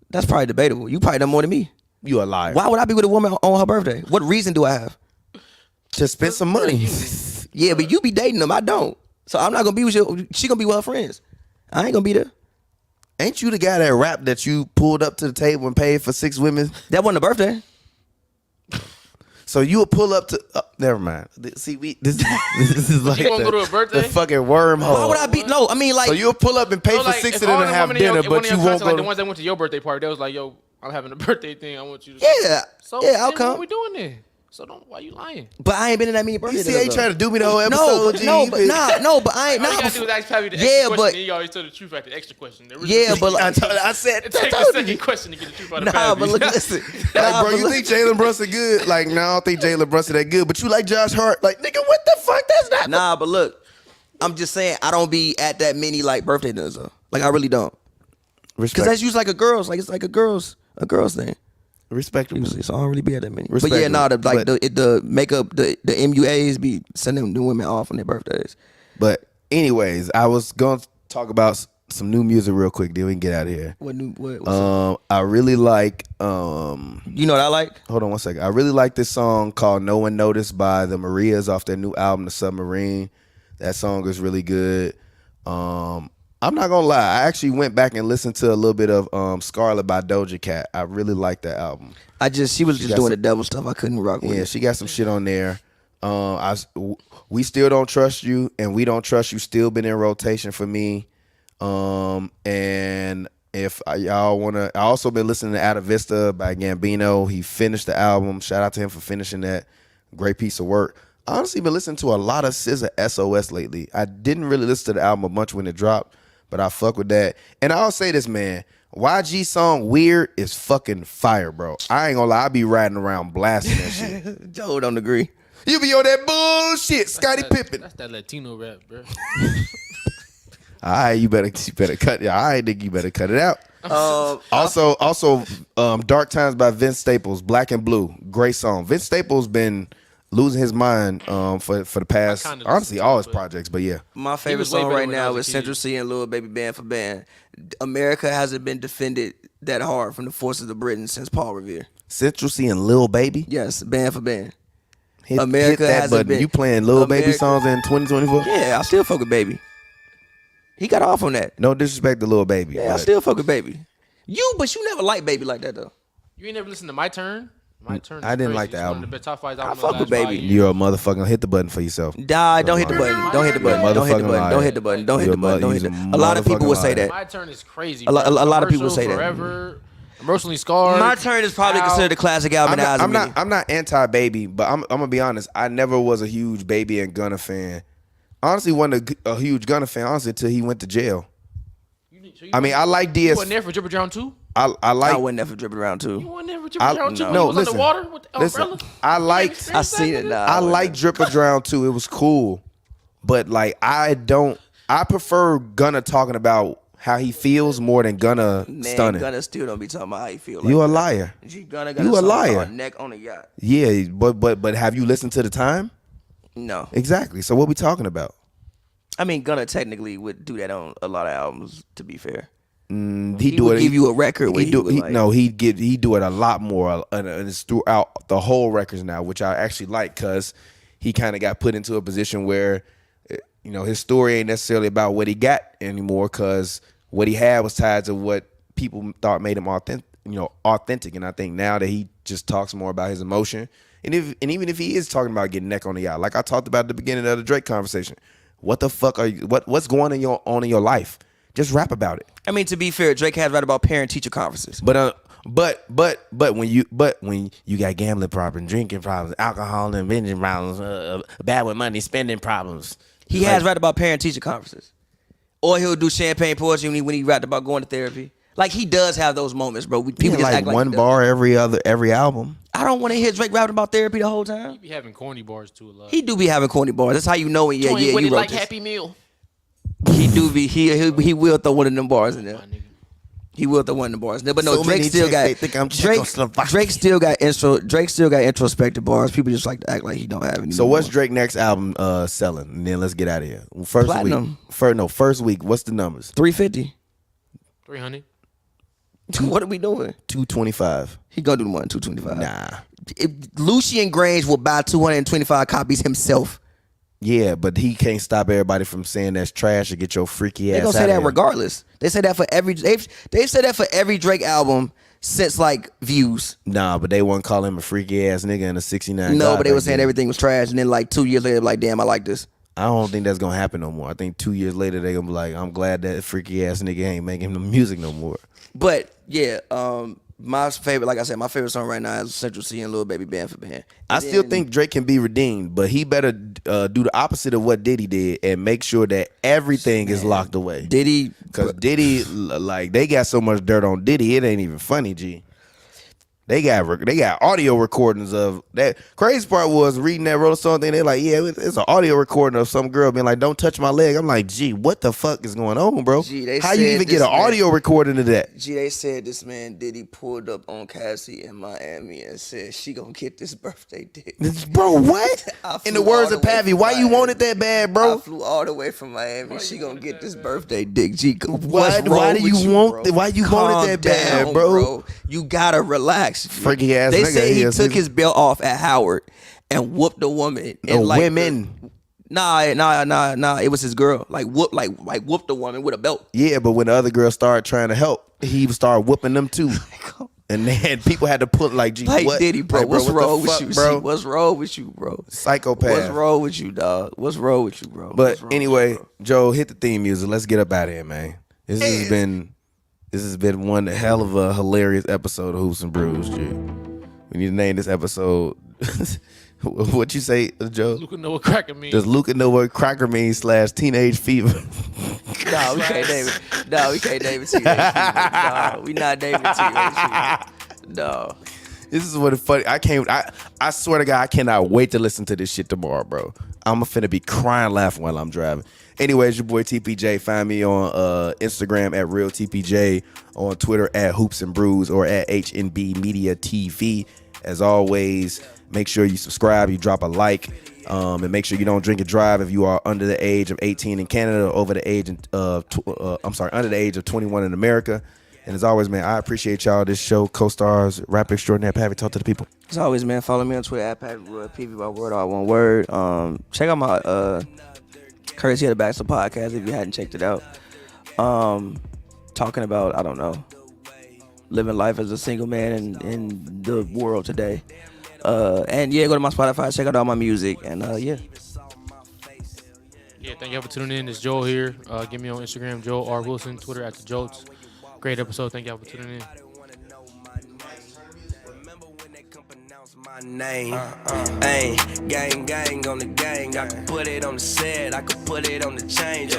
That's probably debatable. You probably done more than me. You a liar. Why would I be with a woman on her birthday? What reason do I have? To spend some money. Yeah, but you be dating them. I don't. So I'm not gonna be with you. She gonna be with her friends. I ain't gonna be there. Ain't you the guy that rap that you pulled up to the table and paid for 6 women? That wasn't a birthday. So you would pull up to. Never mind. See, this is like You won't go to a birthday? the fucking wormhole. Why would I be? No, I mean like. So you'll pull up and pay So, for like, 6 if of them all and the have women in your- dinner, one but of you your won't cousins, like the go. ones that went to your birthday party, they was like, yo, I'm having a birthday thing. I want you to. Yeah, So yeah, I'll then come. What we doing there? So don't. Why you lying? But I ain't been in that many You birthday see, ain't dinners, trying to do me the whole though. episode. No, but I ain't. All you Nah, gotta do is ask Pappy the Yeah, extra but- question. And he always tell the truth after the extra question. The yeah, original- but like, I said, it takes the second question to get the truth out of nah, Pappy. but look, listen. like, Nah, bro, but you look- think Jalen Brunson good? Like, no, I don't think Jalen Brunson that good. But you like Josh Hart? Like, nigga, what the fuck? That's not. Nah, but look, I'm just saying I don't be at that many like birthday dinners though. Like I really don't. Because that's usually like a girls, like it's like a girls thing. respectable. Usually, so I don't really be at that many. But Respectable. yeah, nah, But- the makeup, the MUAs be sending the women off on their birthdays. But anyways, I was going to talk about some new music real quick. Then we can get out of here. What's I really like. you know what I like? Hold on one second. I really like this song called "No One Noticed" by the Marias off their new album, The Submarine. That song is really good. I'm not gonna lie. I actually went back and listened to a little bit of Scarlet by Doja Cat. I really like that album. She was just got doing some- the devil stuff. I couldn't rock with Yeah, it. she got some shit on there. We still don't trust you, and we don't trust you. Still been in rotation for me. And if y'all wanna, I also been listening to Out of Vista by Gambino. He finished the album. Shout out to him for finishing that. Great piece of work. I honestly been listening to a lot of SZA SOS lately. I didn't really listen to the album a bunch when it dropped, but I fuck with that. And I'll say this, man. YG song Weird is fucking fire, bro. I ain't gonna lie, I be riding around blasting that shit. Joe don't agree. You be on that bullshit, Scottie Pippen. That's that Latino rap, bro. All right, you better cut it. All right, nigga, you better cut it out. Also, Dark Times by Vince Staples, Black and Blue, great song. Vince Staples been losing his mind for the past, honestly, all his projects, but yeah. My favorite song right now is Central C and Lil Baby Band for Band. America hasn't been defended that hard from the forces of Britain since Paul Revere. Central C and Lil Baby? Yes, Band for Band. America hit that hasn't been. You playing Lil Baby songs in 2024? Yeah, I still fuck with Baby. He got off on that. No disrespect to Lil Baby. Yeah, I still fuck with Baby. But you never liked Baby like that though. You ain't never listened to My Turn? My Turn. I didn't like the album. One of the top 5 I albums fuck with Baby. You're a motherfucker. Hit the button for yourself. Don't hit the button. Don't hit the button. Don't hit the button. Don't hit the button. Don't hit the button. Don't hit the button. A lot of people would say that. My Turn is crazy. A lot of people say that. Forever. Emotionally Scarred. My Turn is probably considered a classic album. I'm not anti-Baby, but I'm gonna be honest. I never was a huge Baby and Gunna fan. Honestly, wasn't a huge Gunna fan, honestly, until he went to jail. I mean, I like DS. You wasn't there for Drip Around 2? I wasn't there for Drip Around 2. You wasn't there for Drip Around 2? No, you was underwater with the umbrella? I seen it now. I like Drip Around 2. It was cool. But like I prefer Gunna talking about how he feels more than Gunna stunning. Gunna still don't be talking about how he feel. You a liar. You a liar. Neck on a yacht. Yeah, but have you listened to the time? No. Exactly. So what we talking about? I mean, Gunna technically would do that on a lot of albums. To be fair, he would give you a record. He'd do it a lot more, and it's throughout the whole records now, which I actually like because he kind of got put into a position where his story ain't necessarily about what he got anymore because what he had was tied to what people thought made him authentic. And I think now that he just talks more about his emotion, and even if he is talking about getting neck on the yacht, like I talked about at the beginning of the Drake conversation, what the fuck are you? What's going on in your life? Just rap about it. I mean, to be fair, Drake has right about parent-teacher conferences. But when you got gambling problems, drinking problems, alcohol and binging problems, bad with money spending problems. He has right about parent-teacher conferences. Or he'll do champagne poetry when he rapped about going to therapy. Like, he does have those moments, bro. People just act like one bar every album. I don't want to hear Drake rapping about therapy the whole time. He be having corny bars too a lot. He do be having corny bars. That's how you know when you wrote like this. Happy Meal. He do be he will throw one of them bars in there. He will throw one of them bars in there. But no, Drake still got introspective bars. People just like to act like he don't have any. So what's Drake's next album selling? And then let's get out of here. Platinum. First week. What's the numbers? 350. 300. What are we doing? 225. He gonna do more than 225. Nah. Lucian Grange will buy 225 copies himself. Yeah, but he can't stop everybody from saying that's trash or get your freaky ass. They gonna say that regardless. They say that for every. They've said that for every Drake album since like Views. Nah, but they wouldn't call him a freaky ass nigga in a 69. No, but they were saying everything was trash, and then like 2 years later, they're like, damn, I like this. I don't think that's gonna happen no more. I think 2 years later they gonna be like, I'm glad that freaky ass nigga ain't making the music no more. But yeah, my favorite, like I said, my favorite song right now is Central C and Lil Baby Band for Band. I still think Drake can be redeemed, but he better do the opposite of what Diddy did and make sure that everything is locked away. Because Diddy, like they got so much dirt on Diddy, it ain't even funny, G. They got audio recordings of that. Crazy part was reading that Rolling Stone thing. They're like, yeah, it's an audio recording of some girl being like, "Don't touch my leg." I'm like, gee, what the fuck is going on, bro? How you even get an audio recording of that? Gee, they said this man Diddy pulled up on Cassie in Miami and said she gonna get this birthday dick. Bro, what? In the words of Pavi, why you want it that bad, bro? I flew all the way from Miami. She gonna get this birthday dick. G, why do you want it that bad, bro? You gotta relax. Freaky ass they nigga. say he took his belt off at Howard and whooped a woman. And women. Nah. It was his girl. Like whooped a woman with a belt. Yeah, but when the other girl started trying to help, he started whooping them too. And then people had to put like, G, Like what? Diddy, bro. Like, What's what wrong the with fuck, you, bro? C? What's wrong with you, bro? Psychopath. What's wrong with you, dog? What's wrong with you, bro? But What's wrong anyway, with you, bro? Joe, hit the theme music. Let's get up out of here, man. This has been one hell of a hilarious episode of Hoops and Brews, G. We need to name this episode. What you say, Joe? Luka know what cracker means. Does Luka know what cracker means / teenage fever? No, we can't name it. No, we can't name it Teenage Fever. No, we not naming it Teenage Fever. No. This is what it's funny. I swear to God, I cannot wait to listen to this shit tomorrow, bro. I'm finna be crying laughing while I'm driving. Anyways, your boy TPJ. Find me on Instagram at RealTPJ, on Twitter at Hoops and Brews, or at HNB Media TV. As always, make sure you subscribe, you drop a like, and make sure you don't drink and drive if you are under the age of 18 in Canada, or over the age of under the age of 21 in America. And as always, man, I appreciate y'all. This show, co-stars, rapper extraordinaire, Pappy, talk to the people. As always, man, follow me on Twitter at PappyWood, PV by word, all one word. Check out my Courtesy of the Bachelor podcast if you hadn't checked it out. Talking about, I don't know, living life as a single man in the world today. And yeah, go to my Spotify, check out all my music, and yeah. Yeah, thank y'all for tuning in. It's Joel here. Get me on Instagram, Joel R. Wilson, Twitter at the Jolts. Great episode. Thank y'all for tuning in. My name, ayy, gang on the gang. I can put it on the set, I can put it on the change,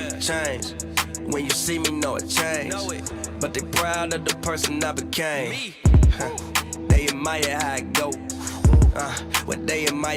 When you see me, know it changed. But they proud of the person I became. They admire how I go. What they admire.